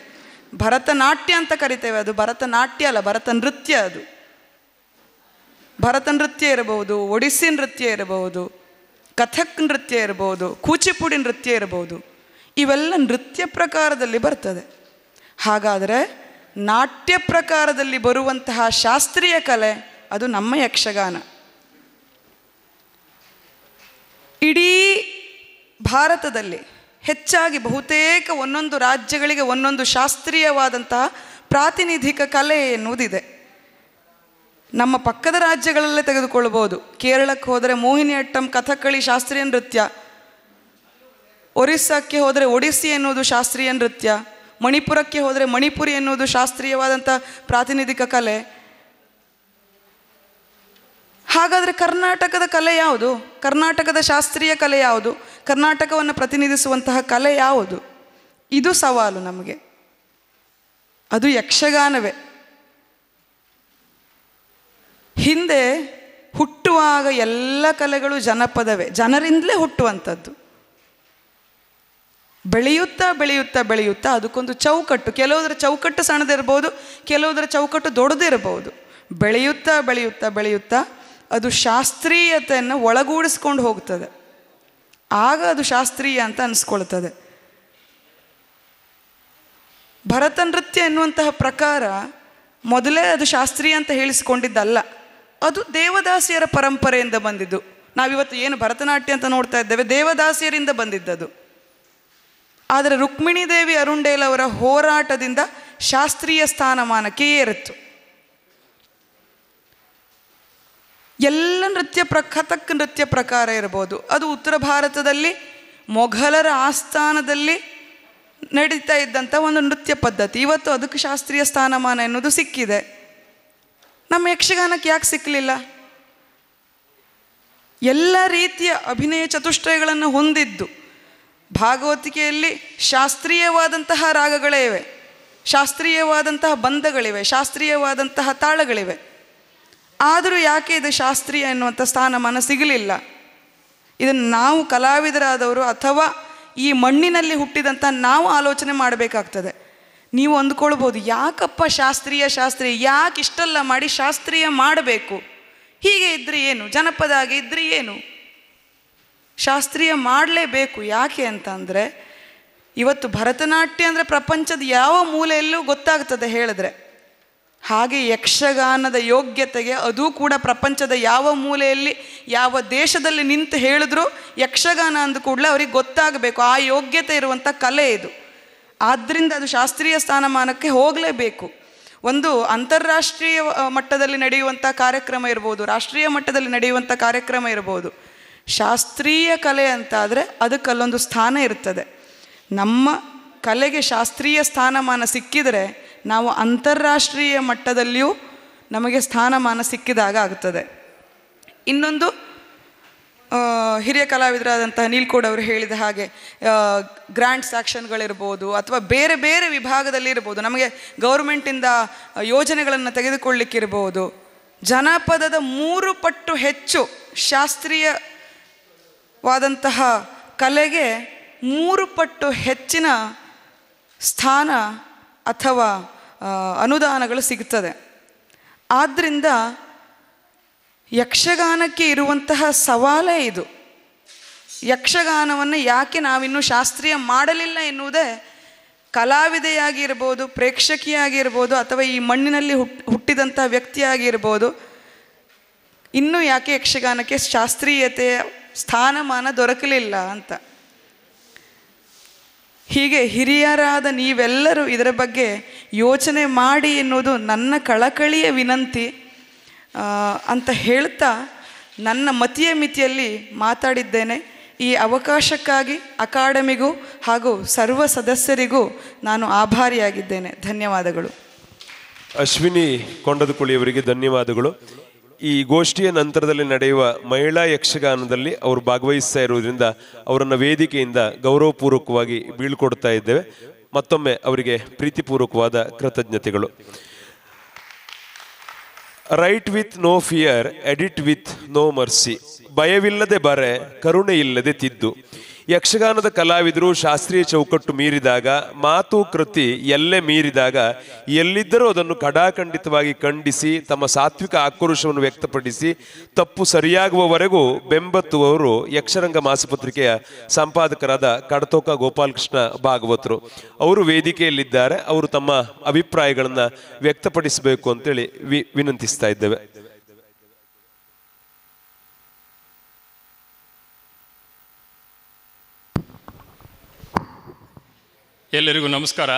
ಭರತನಾಟ್ಯ ಅಂತ ಕರಿತೇವೆ. ಅದು ಭರತನಾಟ್ಯ ಅಲ್ಲ, ಭರತ ನೃತ್ಯ. ಅದು ಭರತ ನೃತ್ಯ ಇರಬಹುದು, ಒಡಿಸ್ಸಿ ನೃತ್ಯ ಇರಬಹುದು, ಕಥಕ್ ನೃತ್ಯ ಇರಬಹುದು, ಕೂಚಿಪುಡಿ ನೃತ್ಯ ಇರಬಹುದು. ಇವೆಲ್ಲ ನೃತ್ಯ ಪ್ರಕಾರದಲ್ಲಿ ಬರ್ತದೆ. ಹಾಗಾದರೆ ನಾಟ್ಯ ಪ್ರಕಾರದಲ್ಲಿ ಬರುವಂತಹ ಶಾಸ್ತ್ರೀಯ ಕಲೆ ಅದು ನಮ್ಮ ಯಕ್ಷಗಾನ. ಇಡೀ ಭಾರತದಲ್ಲಿ ಹೆಚ್ಚಾಗಿ ಬಹುತೇಕ ಒಂದೊಂದು ರಾಜ್ಯಗಳಿಗೆ ಒಂದೊಂದು ಶಾಸ್ತ್ರೀಯವಾದಂತಹ ಪ್ರಾತಿನಿಧಿಕ ಕಲೆ ಎನ್ನುವುದಿದೆ. ನಮ್ಮ ಪಕ್ಕದ ರಾಜ್ಯಗಳಲ್ಲೇ ತೆಗೆದುಕೊಳ್ಬೋದು. ಕೇರಳಕ್ಕೆ ಹೋದರೆ ಮೋಹಿನಿಯಟ್ಟಂ, ಕಥಕ್ಕಳಿ ಶಾಸ್ತ್ರೀಯ ನೃತ್ಯ. ಒರಿಸ್ಸಾಕ್ಕೆ ಹೋದರೆ ಒಡಿಸ್ಸಿ ಎನ್ನುವುದು ಶಾಸ್ತ್ರೀಯ ನೃತ್ಯ. ಮಣಿಪುರಕ್ಕೆ ಹೋದರೆ ಮಣಿಪುರಿ ಎನ್ನುವುದು ಶಾಸ್ತ್ರೀಯವಾದಂಥ ಪ್ರಾತಿನಿಧಿಕ ಕಲೆ. ಹಾಗಾದರೆ ಕರ್ನಾಟಕದ ಕಲೆ ಯಾವುದು? ಕರ್ನಾಟಕದ ಶಾಸ್ತ್ರೀಯ ಕಲೆ ಯಾವುದು? ಕರ್ನಾಟಕವನ್ನು ಪ್ರತಿನಿಧಿಸುವಂತಹ ಕಲೆ ಯಾವುದು? ಇದು ಸವಾಲು ನಮಗೆ. ಅದು ಯಕ್ಷಗಾನವೇ. ಹಿಂದೆ ಹುಟ್ಟುವಾಗ ಎಲ್ಲ ಕಲೆಗಳು ಜನಪದವೇ, ಜನರಿಂದಲೇ ಹುಟ್ಟುವಂಥದ್ದು. ಬೆಳೆಯುತ್ತಾ ಬೆಳೆಯುತ್ತಾ ಬೆಳೆಯುತ್ತಾ ಅದಕ್ಕೊಂದು ಚೌಕಟ್ಟು, ಕೆಲವುದರ ಚೌಕಟ್ಟು ಸಣ್ಣದಿರ್ಬೋದು, ಕೆಲವುದರ ಚೌಕಟ್ಟು ದೊಡ್ಡದಿರಬಹುದು. ಬೆಳೆಯುತ್ತಾ ಬೆಳೆಯುತ್ತಾ ಬೆಳೆಯುತ್ತಾ ಅದು ಶಾಸ್ತ್ರೀಯತೆಯನ್ನು ಒಳಗೂಡಿಸ್ಕೊಂಡು ಹೋಗ್ತದೆ. ಆಗ ಅದು ಶಾಸ್ತ್ರೀಯ ಅಂತ ಅನಿಸ್ಕೊಳ್ತದೆ. ಭರತ ನೃತ್ಯ ಎನ್ನುವಂತಹ ಪ್ರಕಾರ ಮೊದಲೇ ಅದು ಶಾಸ್ತ್ರೀಯ ಅಂತ ಹೇಳಿಸಿಕೊಂಡಿದ್ದಲ್ಲ, ಅದು ದೇವದಾಸಿಯರ ಪರಂಪರೆಯಿಂದ ಬಂದಿದ್ದು. ನಾವಿವತ್ತು ಏನು ಭರತನಾಟ್ಯ ಅಂತ ನೋಡ್ತಾ ಇದ್ದೇವೆ, ದೇವದಾಸಿಯರಿಂದ ಬಂದಿದ್ದದು. ಆದರೆ ರುಕ್ಮಿಣಿ ದೇವಿ ಅರುಂಡೇಲ್ ಅವರ ಹೋರಾಟದಿಂದ ಶಾಸ್ತ್ರೀಯ ಸ್ಥಾನಮಾನಕ್ಕೆ ಏರಿತ್ತು. ಎಲ್ಲ ಕಥಕ್ ನೃತ್ಯ ಪ್ರಕಾರ ಇರ್ಬೋದು, ಅದು ಉತ್ತರ ಭಾರತದಲ್ಲಿ ಮೊಘಲರ ಆಸ್ಥಾನದಲ್ಲಿ ನಡೀತಾ ಇದ್ದಂಥ ಒಂದು ನೃತ್ಯ ಪದ್ಧತಿ. ಇವತ್ತು ಅದಕ್ಕೆ ಶಾಸ್ತ್ರೀಯ ಸ್ಥಾನಮಾನ ಎನ್ನುವುದು ಸಿಕ್ಕಿದೆ. ನಮ್ಮ ಯಕ್ಷಗಾನಕ್ಕೆ ಯಾಕೆ ಸಿಕ್ಕಲಿಲ್ಲ? ಎಲ್ಲ ರೀತಿಯ ಅಭಿನಯ ಚತುಷ್ಟಯಗಳನ್ನು ಹೊಂದಿದ್ದು. ಭಾಗವತಿಕೆಯಲ್ಲಿ ಶಾಸ್ತ್ರೀಯವಾದಂತಹ ರಾಗಗಳೇ ಇವೆ, ಶಾಸ್ತ್ರೀಯವಾದಂತಹ ಬಂಧಗಳಿವೆ, ಶಾಸ್ತ್ರೀಯವಾದಂತಹ ತಾಳಗಳಿವೆ. ಆದರೂ ಯಾಕೆ ಇದು ಶಾಸ್ತ್ರೀಯ ಎನ್ನುವಂಥ ಸ್ಥಾನಮಾನ ಸಿಗಲಿಲ್ಲ? ಇದನ್ನು ನಾವು ಕಲಾವಿದರಾದವರು ಅಥವಾ ಈ ಮಣ್ಣಿನಲ್ಲಿ ಹುಟ್ಟಿದಂಥ ನಾವು ಆಲೋಚನೆ ಮಾಡಬೇಕಾಗ್ತದೆ. ನೀವು ಅಂದ್ಕೊಳ್ಬೋದು, ಯಾಕಪ್ಪ ಶಾಸ್ತ್ರೀಯ ಯಾಕೆ ಇಷ್ಟೆಲ್ಲ ಮಾಡಿ ಶಾಸ್ತ್ರೀಯ ಮಾಡಬೇಕು? ಹೀಗೆ ಇದ್ದರೆ ಏನು, ಜನಪದ ಹಾಗೆ ಇದ್ದರೆ ಏನು? ಶಾಸ್ತ್ರೀಯ ಮಾಡಲೇಬೇಕು. ಯಾಕೆ ಅಂತಂದರೆ ಇವತ್ತು ಭರತನಾಟ್ಯ ಅಂದರೆ ಪ್ರಪಂಚದ ಯಾವ ಮೂಲೆಯಲ್ಲೂ ಗೊತ್ತಾಗ್ತದೆ ಹೇಳಿದ್ರೆ. ಹಾಗೆ ಯಕ್ಷಗಾನದ ಯೋಗ್ಯತೆಗೆ ಅದು ಕೂಡ ಪ್ರಪಂಚದ ಯಾವ ಮೂಲೆಯಲ್ಲಿ ಯಾವ ದೇಶದಲ್ಲಿ ನಿಂತು ಹೇಳಿದ್ರು ಯಕ್ಷಗಾನ ಅಂದ ಕೂಡಲೇ ಅವ್ರಿಗೆ ಗೊತ್ತಾಗಬೇಕು, ಆ ಯೋಗ್ಯತೆ ಇರುವಂಥ ಕಲೆ ಇದು. ಆದ್ದರಿಂದ ಅದು ಶಾಸ್ತ್ರೀಯ ಸ್ಥಾನಮಾನಕ್ಕೆ ಹೋಗಲೇಬೇಕು. ಒಂದು ಅಂತಾರಾಷ್ಟ್ರೀಯ ಮಟ್ಟದಲ್ಲಿ ನಡೆಯುವಂಥ ಕಾರ್ಯಕ್ರಮ ಇರ್ಬೋದು, ರಾಷ್ಟ್ರೀಯ ಮಟ್ಟದಲ್ಲಿ ನಡೆಯುವಂಥ ಕಾರ್ಯಕ್ರಮ ಇರ್ಬೋದು. ಶಾಸ್ತ್ರೀಯ ಕಲೆ ಅಂತಾದರೆ ಅದಕ್ಕಲ್ಲೊಂದು ಸ್ಥಾನ ಇರ್ತದೆ. ನಮ್ಮ ಕಲೆಗೆ ಶಾಸ್ತ್ರೀಯ ಸ್ಥಾನಮಾನ ಸಿಕ್ಕಿದರೆ ನಾವು ಅಂತಾರಾಷ್ಟ್ರೀಯ ಮಟ್ಟದಲ್ಲಿಯೂ ನಮಗೆ ಸ್ಥಾನಮಾನ ಸಿಕ್ಕಿದಾಗ ಆಗ್ತದೆ. ಇನ್ನೊಂದು ಹಿರಿಯ ಕಲಾವಿದರಾದಂತಹ ನೀಲ್ಕೋಡ್ ಅವರು ಹೇಳಿದ ಹಾಗೆ ಗ್ರ್ಯಾಂಡ್ ಸ್ಯಾಕ್ಷನ್ಗಳಿರ್ಬೋದು ಅಥವಾ ಬೇರೆ ಬೇರೆ ವಿಭಾಗದಲ್ಲಿ ಇರ್ಬೋದು, ನಮಗೆ ಗೌರ್ಮೆಂಟಿಂದ ಯೋಜನೆಗಳನ್ನು ತೆಗೆದುಕೊಳ್ಳಿಕ್ಕಿರ್ಬೋದು. ಜನಪದದ 3 ಪಟ್ಟು ಹೆಚ್ಚು ಶಾಸ್ತ್ರೀಯವಾದಂತಹ ಕಲೆಗೆ 3 ಪಟ್ಟು ಹೆಚ್ಚಿನ ಸ್ಥಾನ ಅಥವಾ ಅನುದಾನಗಳು ಸಿಗ್ತದೆ. ಆದ್ದರಿಂದ ಯಕ್ಷಗಾನಕ್ಕೆ ಇರುವಂತಹ ಸವಾಲೇ ಇದು. ಯಕ್ಷಗಾನವನ್ನು ಯಾಕೆ ನಾವಿನ್ನೂ ಶಾಸ್ತ್ರೀಯ ಮಾಡಲಿಲ್ಲ ಎನ್ನುವುದೇ ಕಲಾವಿದೆಯಾಗಿರ್ಬೋದು, ಪ್ರೇಕ್ಷಕಿಯಾಗಿರ್ಬೋದು, ಅಥವಾ ಈ ಮಣ್ಣಿನಲ್ಲಿ ಹುಟ್ಟಿದಂಥ ವ್ಯಕ್ತಿಯಾಗಿರ್ಬೋದು, ಇನ್ನೂ ಯಾಕೆ ಯಕ್ಷಗಾನಕ್ಕೆ ಶಾಸ್ತ್ರೀಯತೆಯ ಸ್ಥಾನಮಾನ ದೊರಕಲಿಲ್ಲ ಅಂತ. ಹೀಗೆ ಹಿರಿಯರಾದ ನೀವೆಲ್ಲರೂ ಇದರ ಬಗ್ಗೆ ಯೋಚನೆ ಮಾಡಿ ಎನ್ನುವುದು ನನ್ನ ಕಳಕಳಿಯ ವಿನಂತಿ ಅಂತ ಹೇಳ್ತಾ ನನ್ನ ಮತಿಯ ಮಿತಿಯಲ್ಲಿ ಮಾತಾಡಿದ್ದೇನೆ. ಈ ಅವಕಾಶಕ್ಕಾಗಿ ಅಕಾಡೆಮಿಗೂ ಹಾಗೂ ಸರ್ವ ಸದಸ್ಯರಿಗೂ ನಾನು ಆಭಾರಿಯಾಗಿದ್ದೇನೆ. ಧನ್ಯವಾದಗಳು. ಅಶ್ವಿನಿ ಕೊಂಡದಕುಳಿಯವರಿಗೆ ಧನ್ಯವಾದಗಳು. ಈ ಗೋಷ್ಠಿಯ ನಂತರದಲ್ಲಿ ನಡೆಯುವ ಮಹಿಳಾ ಯಕ್ಷಗಾನದಲ್ಲಿ ಅವರು ಭಾಗವಹಿಸ್ತಾ ಇರುವುದರಿಂದ ಅವರನ್ನು ವೇದಿಕೆಯಿಂದ ಗೌರವಪೂರ್ವಕವಾಗಿ ಬೀಳ್ಕೊಡ್ತಾ ಇದ್ದೇವೆ. ಮತ್ತೊಮ್ಮೆ ಅವರಿಗೆ ಪ್ರೀತಿಪೂರ್ವಕವಾದ ಕೃತಜ್ಞತೆಗಳು. Right with no fear, edit with no mercy. ಭಯವಿಲ್ಲದೆ ಬರೆ, ಕರುಣೆ ಇಲ್ಲದೆ ತಿದ್ದು. ಯಕ್ಷಗಾನದ ಕಲಾವಿದರು ಶಾಸ್ತ್ರೀಯ ಚೌಕಟ್ಟು ಮೀರಿದಾಗ, ಮಾತು ಕೃತಿ ಎಲ್ಲೇ ಮೀರಿದಾಗ, ಎಲ್ಲಿದ್ದರೂ ಅದನ್ನು ಕಡಾಖಂಡಿತವಾಗಿ ಖಂಡಿಸಿ ತಮ್ಮ ಸಾತ್ವಿಕ ಆಕ್ರೋಶವನ್ನು ವ್ಯಕ್ತಪಡಿಸಿ ತಪ್ಪು ಸರಿಯಾಗುವವರೆಗೂ ಬೆಂಬತ್ತುವವರು ಯಕ್ಷರಂಗ ಮಾಸಪತ್ರಿಕೆಯ ಸಂಪಾದಕರಾದ ಕಡತೋಕ ಗೋಪಾಲಕೃಷ್ಣ ಭಾಗವತರು. ಅವರು ವೇದಿಕೆಯಲ್ಲಿದ್ದಾರೆ. ಅವರು ತಮ್ಮ ಅಭಿಪ್ರಾಯಗಳನ್ನು ವ್ಯಕ್ತಪಡಿಸಬೇಕು ಅಂತೇಳಿ ವಿನಂತಿಸ್ತಾ ಇದ್ದೇವೆ. ಎಲ್ಲರಿಗೂ ನಮಸ್ಕಾರ.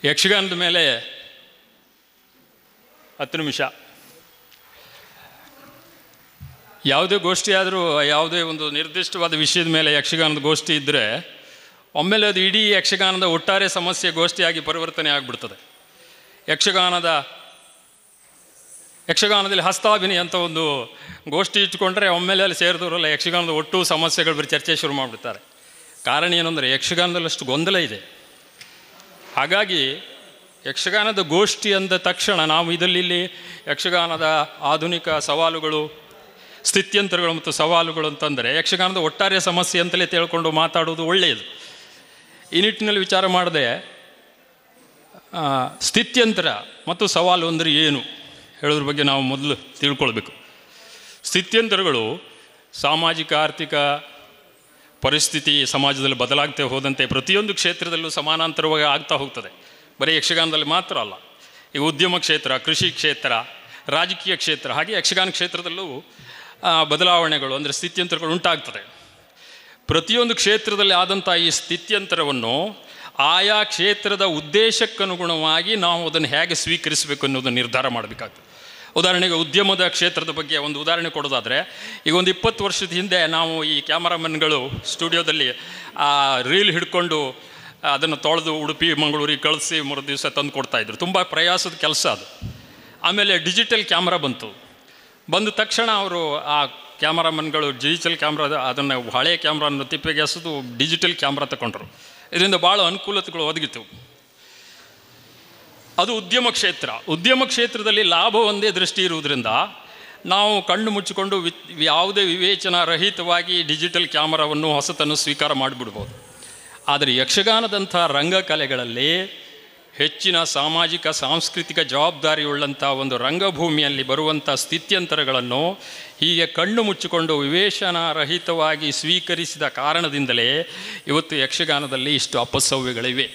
ಯಕ್ಷಗಾನದ ಮೇಲೆ 10 ನಿಮಿಷ. ಯಾವುದೇ ಗೋಷ್ಠಿ ಆದರೂ ಯಾವುದೇ ಒಂದು ನಿರ್ದಿಷ್ಟವಾದ ವಿಷಯದ ಮೇಲೆ ಯಕ್ಷಗಾನದ ಗೋಷ್ಠಿ ಇದ್ದರೆ ಒಮ್ಮೆಲೆ ಅದು ಇಡೀ ಯಕ್ಷಗಾನದ ಒಟ್ಟಾರೆ ಸಮಸ್ಯೆ ಗೋಷ್ಠಿಯಾಗಿ ಪರಿವರ್ತನೆ ಆಗಿಬಿಡ್ತದೆ. ಯಕ್ಷಗಾನದಲ್ಲಿ ಹಸ್ತಾಭಿನಯ ಅಂತ ಒಂದು ಗೋಷ್ಠಿ ಇಟ್ಟುಕೊಂಡ್ರೆ ಒಮ್ಮೆಲೆ ಅಲ್ಲಿ ಸೇರಿದವರಲ್ಲ ಯಕ್ಷಗಾನದ ಒಟ್ಟು ಸಮಸ್ಯೆಗಳ ಬರೀ ಚರ್ಚೆ ಶುರು ಮಾಡಿಬಿಡ್ತಾರೆ. ಕಾರಣ ಏನು ಅಂದರೆ ಯಕ್ಷಗಾನದಲ್ಲಿ ಅಷ್ಟು ಗೊಂದಲ ಇದೆ. ಹಾಗಾಗಿ ಯಕ್ಷಗಾನದ ಗೋಷ್ಠಿ ಅಂದ ತಕ್ಷಣ ನಾವು ಇಲ್ಲಿ ಯಕ್ಷಗಾನದ ಆಧುನಿಕ ಸವಾಲುಗಳು, ಸ್ಥಿತ್ಯಂತರಗಳು ಮತ್ತು ಸವಾಲುಗಳು ಅಂತಂದರೆ ಯಕ್ಷಗಾನದ ಒಟ್ಟಾರೆ ಸಮಸ್ಯೆ ಅಂತಲೇ ತಿಳ್ಕೊಂಡು ಮಾತಾಡೋದು ಒಳ್ಳೆಯದು. ಈ ನಿಟ್ಟಿನಲ್ಲಿ ವಿಚಾರ ಮಾಡದೆ ಸ್ಥಿತ್ಯಂತರ ಮತ್ತು ಸವಾಲು ಅಂದರೆ ಏನು ಹೇಳೋದ್ರ ಬಗ್ಗೆ ನಾವು ಮೊದಲು ತಿಳ್ಕೊಳ್ಬೇಕು. ಸ್ಥಿತ್ಯಂತರಗಳು ಸಾಮಾಜಿಕ ಆರ್ಥಿಕ ಪರಿಸ್ಥಿತಿ ಸಮಾಜದಲ್ಲಿ ಬದಲಾಗ್ತಾ ಹೋದಂತೆ ಪ್ರತಿಯೊಂದು ಕ್ಷೇತ್ರದಲ್ಲೂ ಸಮಾನಾಂತರವಾಗಿ ಆಗ್ತಾ ಹೋಗ್ತದೆ. ಬರೀ ಯಕ್ಷಗಾನದಲ್ಲಿ ಮಾತ್ರ ಅಲ್ಲ, ಈಗ ಉದ್ಯಮ ಕ್ಷೇತ್ರ, ಕೃಷಿ ಕ್ಷೇತ್ರ, ರಾಜಕೀಯ ಕ್ಷೇತ್ರ, ಹಾಗೆ ಯಕ್ಷಗಾನ ಕ್ಷೇತ್ರದಲ್ಲೂ ಬದಲಾವಣೆಗಳು ಅಂದರೆ ಸ್ಥಿತ್ಯಂತರಗಳು ಉಂಟಾಗ್ತದೆ. ಪ್ರತಿಯೊಂದು ಕ್ಷೇತ್ರದಲ್ಲಿ ಆದಂಥ ಈ ಸ್ಥಿತ್ಯಂತರವನ್ನು ಆಯಾ ಕ್ಷೇತ್ರದ ಉದ್ದೇಶಕ್ಕನುಗುಣವಾಗಿ ನಾವು ಅದನ್ನು ಹೇಗೆ ಸ್ವೀಕರಿಸಬೇಕು ಅನ್ನೋದನ್ನು ನಿರ್ಧಾರ ಮಾಡಬೇಕಾಗ್ತದೆ. ಉದಾಹರಣೆಗೆ ಉದ್ಯಮದ ಕ್ಷೇತ್ರದ ಬಗ್ಗೆ ಒಂದು ಉದಾಹರಣೆ ಕೊಡೋದಾದರೆ, ಈಗ ಒಂದು 20 ವರ್ಷದ ಹಿಂದೆ ನಾವು ಈ ಕ್ಯಾಮರಾಮನ್ಗಳು ಸ್ಟುಡಿಯೋದಲ್ಲಿ ರೀಲ್ ಹಿಡ್ಕೊಂಡು ಅದನ್ನು ತೊಳೆದು ಉಡುಪಿ ಮಂಗಳೂರಿಗೆ ಕಳಿಸಿ 3 ದಿವಸ ತಂದು ಕೊಡ್ತಾಯಿದ್ರು. ತುಂಬ ಪ್ರಯಾಸದ ಕೆಲಸ ಅದು. ಆಮೇಲೆ ಡಿಜಿಟಲ್ ಕ್ಯಾಮ್ರಾ ಬಂದ ತಕ್ಷಣ ಅವರು ಆ ಕ್ಯಾಮರಾಮನ್ಗಳು ಡಿಜಿಟಲ್ ಕ್ಯಾಮ್ರಾ ಅದನ್ನು ಹಳೆಯ ಕ್ಯಾಮ್ರಾನ ತಿಪ್ಪೆಗೆ ಎಸೆದು ಡಿಜಿಟಲ್ ಕ್ಯಾಮ್ರಾ ತಗೊಂಡ್ರು. ಇದರಿಂದ ಭಾಳ ಅನುಕೂಲತೆಗಳು ಒದಗಿತು. ಅದು ಉದ್ಯಮ ಕ್ಷೇತ್ರದಲ್ಲಿ ಲಾಭ ಒಂದೇ ದೃಷ್ಟಿ ಇರುವುದರಿಂದ ನಾವು ಕಣ್ಣು ಮುಚ್ಚಿಕೊಂಡು ಯಾವುದೇ ವಿವೇಚನಾ ರಹಿತವಾಗಿ ಡಿಜಿಟಲ್ ಕ್ಯಾಮರಾವನ್ನು ಹೊಸತನ್ನು ಸ್ವೀಕಾರ ಮಾಡಿಬಿಡ್ಬೋದು. ಆದರೆ ಯಕ್ಷಗಾನದಂಥ ರಂಗಕಲೆಗಳಲ್ಲಿ ಹೆಚ್ಚಿನ ಸಾಮಾಜಿಕ ಸಾಂಸ್ಕೃತಿಕ ಜವಾಬ್ದಾರಿಯುಳ್ಳಂಥ ಒಂದು ರಂಗಭೂಮಿಯಲ್ಲಿ ಬರುವಂಥ ಸ್ಥಿತ್ಯಂತರಗಳನ್ನು ಹೀಗೆ ಕಣ್ಣು ಮುಚ್ಚಿಕೊಂಡು ವಿವೇಚನಾರಹಿತವಾಗಿ ಸ್ವೀಕರಿಸಿದ ಕಾರಣದಿಂದಲೇ ಇವತ್ತು ಯಕ್ಷಗಾನದಲ್ಲಿ ಇಷ್ಟು ಅಪಸವ್ಯಗಳಿವೆ.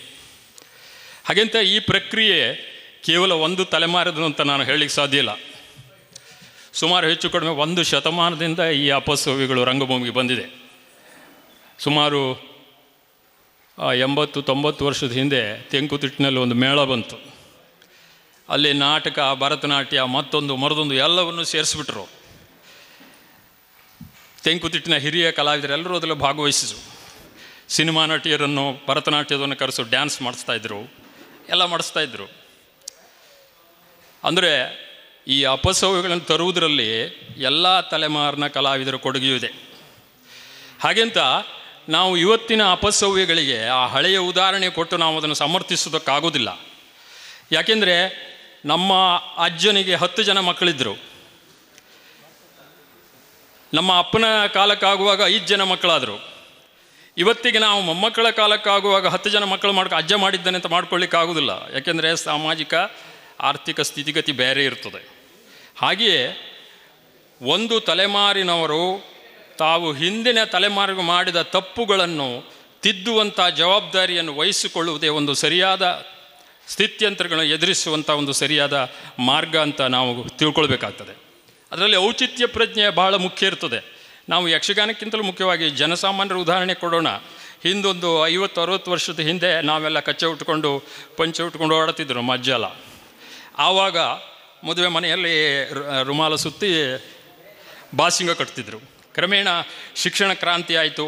ಹಾಗೆಂತ ಈ ಪ್ರಕ್ರಿಯೆ ಕೇವಲ ಒಂದು ತಲೆಮಾರದು ಅಂತ ನಾನು ಹೇಳಲಿಕ್ಕೆ ಸಾಧ್ಯ ಇಲ್ಲ. ಸುಮಾರು ಹೆಚ್ಚು ಕಡಿಮೆ 1 ಶತಮಾನದಿಂದ ಈ ಅಪಸವ್ಯಗಳು ರಂಗಭೂಮಿಗೆ ಬಂದಿದೆ. ಸುಮಾರು 80-90 ವರ್ಷದ ಹಿಂದೆ ತೆಂಕುತಿಟ್ಟಿನಲ್ಲಿ ಒಂದು ಮೇಳ ಬಂತು. ಅಲ್ಲಿ ನಾಟಕ, ಭರತನಾಟ್ಯ, ಮರದೊಂದು ಎಲ್ಲವನ್ನು ಸೇರಿಸ್ಬಿಟ್ರು. ತೆಂಕುತಿಟ್ಟಿನ ಹಿರಿಯ ಕಲಾವಿದರೆಲ್ಲರೂ ಅದರಲ್ಲಿ ಭಾಗವಹಿಸಿದರು. ಸಿನಿಮಾ ನಟಿಯರನ್ನು ಭರತನಾಟ್ಯದನ್ನು ಕರೆಸು ಡ್ಯಾನ್ಸ್ ಮಾಡಿಸ್ತಾಯಿದ್ರು, ಎಲ್ಲ ಮಾಡಿಸ್ತಾಯಿದ್ರು. ಅಂದರೆ ಈ ಅಪಸವ್ಯಗಳನ್ನು ತರುವುದರಲ್ಲಿ ಎಲ್ಲ ತಲೆಮಾರಿನ ಕಲಾವಿದರ ಕೊಡುಗೆಯೂ ಇದೆ. ಹಾಗೆಂತ ನಾವು ಇವತ್ತಿನ ಅಪಸವ್ಯಗಳಿಗೆ ಆ ಹಳೆಯ ಉದಾಹರಣೆ ಕೊಟ್ಟು ನಾವು ಅದನ್ನು ಸಮರ್ಥಿಸೋದಕ್ಕಾಗೋದಿಲ್ಲ. ಯಾಕೆಂದರೆ ನಮ್ಮ ಅಜ್ಜನಿಗೆ 10 ಜನ ಮಕ್ಕಳಿದ್ದರು. ನಮ್ಮ ಅಪ್ಪನ ಕಾಲಕ್ಕಾಗುವಾಗ 5 ಜನ ಮಕ್ಕಳಾದರು. ಇವತ್ತಿಗೆ ನಾವು ಮೊಮ್ಮಕ್ಕಳ ಕಾಲಕ್ಕಾಗುವಾಗ 10 ಜನ ಮಕ್ಕಳು ಅಜ್ಜ ಮಾಡಿದ್ದಾನೆ ಅಂತ ಮಾಡ್ಕೊಳ್ಳಿಕ್ಕಾಗೋದಿಲ್ಲ. ಯಾಕೆಂದರೆ ಸಾಮಾಜಿಕ ಆರ್ಥಿಕ ಸ್ಥಿತಿಗತಿ ಬೇರೆ ಇರ್ತದೆ. ಹಾಗೆಯೇ ಒಂದು ತಲೆಮಾರಿನವರು ತಾವು ಹಿಂದಿನ ತಲೆಮಾರಿಗೆ ಮಾಡಿದ ತಪ್ಪುಗಳನ್ನು ತಿದ್ದುವಂಥ ಜವಾಬ್ದಾರಿಯನ್ನು ವಹಿಸಿಕೊಳ್ಳುವುದೇ ಒಂದು ಸರಿಯಾದ ಸ್ಥಿತ್ಯಂತರಗಳನ್ನು ಎದುರಿಸುವಂಥ ಒಂದು ಸರಿಯಾದ ಮಾರ್ಗ ಅಂತ ನಾವು ತಿಳ್ಕೊಳ್ಬೇಕಾಗ್ತದೆ. ಅದರಲ್ಲಿ ಔಚಿತ್ಯ ಪ್ರಜ್ಞೆ ಬಹಳ ಮುಖ್ಯ ಇರ್ತದೆ. ನಾವು ಯಕ್ಷಗಾನಕ್ಕಿಂತಲೂ ಮುಖ್ಯವಾಗಿ ಜನಸಾಮಾನ್ಯರ ಉದಾಹರಣೆ ಕೊಡೋಣ. ಹಿಂದೊಂದು 50-60 ವರ್ಷದ ಹಿಂದೆ ನಾವೆಲ್ಲ ಕಚ್ಚೆ ಉಟ್ಕೊಂಡು ಪಂಚೆ ಉಟ್ಕೊಂಡು ಓಡಾಡ್ತಿದ್ರು ನಮ್ಮ ಅಜ್ಜ ಎಲ್ಲ. ಆವಾಗ ಮದುವೆ ಮನೆಯಲ್ಲಿ ರುಮಾಲ ಸುತ್ತಿ ಬಾಸಿಂಗ ಕಟ್ತಿದ್ರು. ಕ್ರಮೇಣ ಶಿಕ್ಷಣ ಕ್ರಾಂತಿ ಆಯಿತು,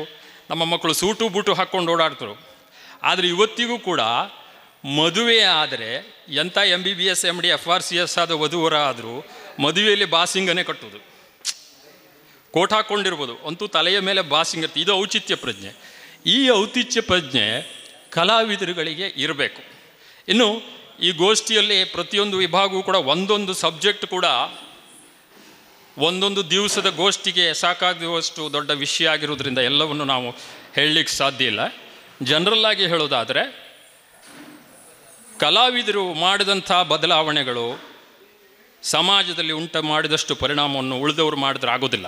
ನಮ್ಮ ಮಕ್ಕಳು ಸೂಟು ಬೂಟು ಹಾಕ್ಕೊಂಡು ಓಡಾಡ್ತರು. ಆದರೆ ಇವತ್ತಿಗೂ ಕೂಡ ಮದುವೆ ಆದರೆ ಎಂಥ MBBS MD FRCS ಆದ ವಧುವರ ಆದರೂ ಮದುವೆಯಲ್ಲಿ ಬಾಸಿಂಗನೇ ಕಟ್ಟೋದು. ಕೋಟ್ ಹಾಕ್ಕೊಂಡಿರ್ಬೋದು, ಅಂತೂ ತಲೆಯ ಮೇಲೆ ಬಾಸಿಂಗ್ ಇರ್ತದೆ. ಇದು ಔಚಿತ್ಯ ಪ್ರಜ್ಞೆ. ಈ ಔಚಿತ್ಯ ಪ್ರಜ್ಞೆ ಕಲಾವಿದರುಗಳಿಗೆ ಇರಬೇಕು. ಇನ್ನು ಈ ಗೋಷ್ಠಿಯಲ್ಲಿ ಪ್ರತಿಯೊಂದು ವಿಭಾಗವೂ ಕೂಡ ಒಂದೊಂದು ಸಬ್ಜೆಕ್ಟ್ ಕೂಡ ಒಂದೊಂದು ದಿವಸದ ಗೋಷ್ಠಿಗೆ ಸಾಕಾಗುವಷ್ಟು ದೊಡ್ಡ ವಿಷಯ ಆಗಿರೋದ್ರಿಂದ ಎಲ್ಲವನ್ನು ನಾವು ಹೇಳಲಿಕ್ಕೆ ಸಾಧ್ಯ ಇಲ್ಲ. ಜನರಲ್ಲಾಗಿ ಹೇಳೋದಾದರೆ ಕಲಾವಿದರು ಮಾಡಿದಂಥ ಬದಲಾವಣೆಗಳು ಸಮಾಜದಲ್ಲಿ ಮಾಡಿದಷ್ಟು ಪರಿಣಾಮವನ್ನು ಉಳಿದವರು ಮಾಡಿದ್ರೆ ಆಗೋದಿಲ್ಲ.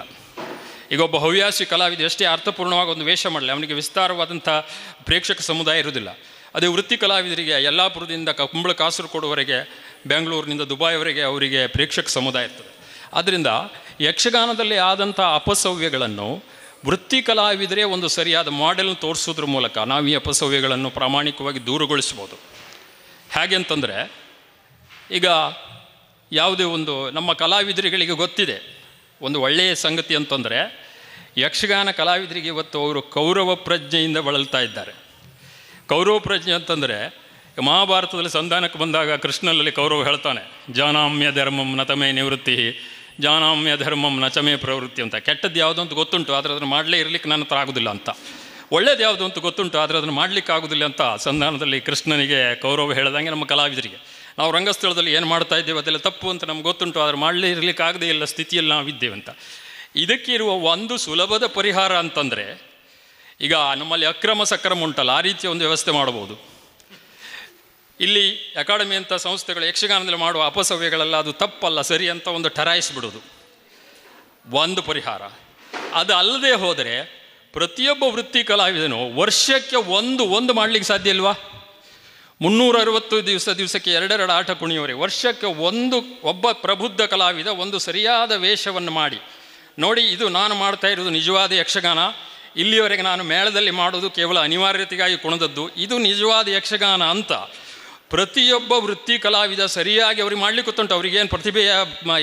ಈಗ ಒಬ್ಬ ಹವ್ಯಾಸಿ ಕಲಾವಿದ ಎಷ್ಟೇ ಅರ್ಥಪೂರ್ಣವಾಗಿ ಒಂದು ವೇಷ ಮಾಡಲಿ, ಅವನಿಗೆ ವಿಸ್ತಾರವಾದಂಥ ಪ್ರೇಕ್ಷಕ ಸಮುದಾಯ ಇರೋದಿಲ್ಲ. ಅದೇ ವೃತ್ತಿ ಕಲಾವಿದರಿಗೆ ಯಲ್ಲಾಪುರದಿಂದ ಕುಂಬಳ ಕಾಸರಗೋಡುವರೆಗೆ, ಬೆಂಗಳೂರಿನಿಂದ ದುಬೈವರೆಗೆ ಅವರಿಗೆ ಪ್ರೇಕ್ಷಕ ಸಮುದಾಯ ಇರ್ತದೆ. ಆದ್ದರಿಂದ ಯಕ್ಷಗಾನದಲ್ಲಿ ಆದಂಥ ಅಪಸವ್ಯಗಳನ್ನು ವೃತ್ತಿ ಕಲಾವಿದರೇ ಒಂದು ಸರಿಯಾದ ಮಾಡೆಲ್ನ ತೋರಿಸೋದ್ರ ಮೂಲಕ ನಾವು ಈ ಅಪಸವ್ಯಗಳನ್ನು ಪ್ರಾಮಾಣಿಕವಾಗಿ ದೂರಗೊಳಿಸ್ಬೋದು. ಹೇಗೆ ಅಂತಂದರೆ, ಈಗ ಯಾವುದೇ ಒಂದು ನಮ್ಮ ಕಲಾವಿದರುಗಳಿಗೆ ಗೊತ್ತಿದೆ ಒಂದು ಒಳ್ಳೆಯ ಸಂಗತಿ ಅಂತಂದರೆ, ಯಕ್ಷಗಾನ ಕಲಾವಿದರಿಗೆ ಇವತ್ತು ಅವರು ಕೌರವ ಪ್ರಜ್ಞೆಯಿಂದ ಬಳಲ್ತಾ ಇದ್ದಾರೆ. ಕೌರವ ಪ್ರಜ್ಞೆ ಅಂತಂದರೆ, ಮಹಾಭಾರತದಲ್ಲಿ ಸಂಧಾನಕ್ಕೆ ಬಂದಾಗ ಕೃಷ್ಣನಲ್ಲಿ ಕೌರವ ಹೇಳ್ತಾನೆ, ಜಾನಾಮ್ಯ ಧರ್ಮಂ ನತಮೇ ನಿವೃತ್ತಿ, ಜಾನಾಮ್ಯ ಧರ್ಮಂ ನಚಮೇ ಪ್ರವೃತ್ತಿ ಅಂತ. ಕೆಟ್ಟದ್ದು ಯಾವುದು ಅಂತ ಗೊತ್ತುಂಟು, ಆದರೆ ಅದನ್ನು ಮಾಡಲೇ ಇರಲಿಕ್ಕೆ ನನ್ನ ಹತ್ರ ಆಗೋದಿಲ್ಲ ಅಂತ. ಒಳ್ಳೇದು ಯಾವುದು ಅಂತ ಗೊತ್ತುಂಟು, ಆದರೆ ಅದನ್ನು ಮಾಡಲಿಕ್ಕೆ ಆಗೋದಿಲ್ಲ ಅಂತ ಸಂಧಾನದಲ್ಲಿ ಕೃಷ್ಣನಿಗೆ ಕೌರವ ಹೇಳ್ದಂಗೆ ನಮ್ಮ ಕಲಾವಿದರಿಗೆ ನಾವು ರಂಗಸ್ಥಳದಲ್ಲಿ ಏನು ಮಾಡ್ತಾ ಇದ್ದೇವೆ ಅದೆಲ್ಲ ತಪ್ಪು ಅಂತ ನಮ್ಗೆ ಗೊತ್ತುಂಟು, ಆದರೆ ಮಾಡಲೇ ಇರಲಿಕ್ಕೆ ಆಗದೇ ಇಲ್ಲ ಸ್ಥಿತಿಯಲ್ಲಿ ನಾವಿದ್ದೇವೆ ಅಂತ. ಇದಕ್ಕಿರುವ ಒಂದು ಸುಲಭದ ಪರಿಹಾರ ಅಂತಂದರೆ, ಈಗ ನಮ್ಮಲ್ಲಿ ಅಕ್ರಮ ಸಕ್ರಮ ಉಂಟಲ್ಲ, ಆ ರೀತಿಯ ಒಂದು ವ್ಯವಸ್ಥೆ ಮಾಡ್ಬೋದು. ಇಲ್ಲಿ ಅಕಾಡೆಮಿ ಅಂತ ಸಂಸ್ಥೆಗಳು ಯಕ್ಷಗಾನದಲ್ಲಿ ಮಾಡುವ ಅಪಸವ್ಯಗಳೆಲ್ಲ ಅದು ತಪ್ಪಲ್ಲ ಸರಿ ಅಂತ ಒಂದು ಠರಾಯಿಸ್ಬಿಡೋದು. ಒಂದು ಪರಿಹಾರ. ಅದು ಅಲ್ಲದೆ ಹೋದರೆ ಪ್ರತಿಯೊಬ್ಬ ವೃತ್ತಿ ಕಲಾವಿದನು ವರ್ಷಕ್ಕೆ ಒಂದು ಮಾಡಲಿಕ್ಕೆ ಸಾಧ್ಯ ಇಲ್ವಾ? 360 ದಿವಸಕ್ಕೆ ಎರಡೆರಡು ಆಟ ಕುಣಿಯೋರೆ, ವರ್ಷಕ್ಕೆ ಒಬ್ಬ ಪ್ರಬುದ್ಧ ಕಲಾವಿದ ಒಂದು ಸರಿಯಾದ ವೇಷವನ್ನು ಮಾಡಿ ನೋಡಿ. ಇದು ನಾನು ಮಾಡ್ತಾ ಇರೋದು ನಿಜವಾದ ಯಕ್ಷಗಾನ. ಇಲ್ಲಿಯವರೆಗೆ ನಾನು ಮೇಳದಲ್ಲಿ ಮಾಡೋದು ಕೇವಲ ಅನಿವಾರ್ಯತೆಗಾಗಿ ಕುಣಿದದ್ದು. ಇದು ನಿಜವಾದ ಯಕ್ಷಗಾನ ಅಂತ ಪ್ರತಿಯೊಬ್ಬ ವೃತ್ತಿ ಕಲಾವಿದ ಸರಿಯಾಗಿ ಅವ್ರಿಗೆ ಮಾಡಲಿಕ್ಕೆ ಗೊತ್ತುಂಟು. ಅವ್ರಿಗೇನು ಪ್ರತಿಭೆಯ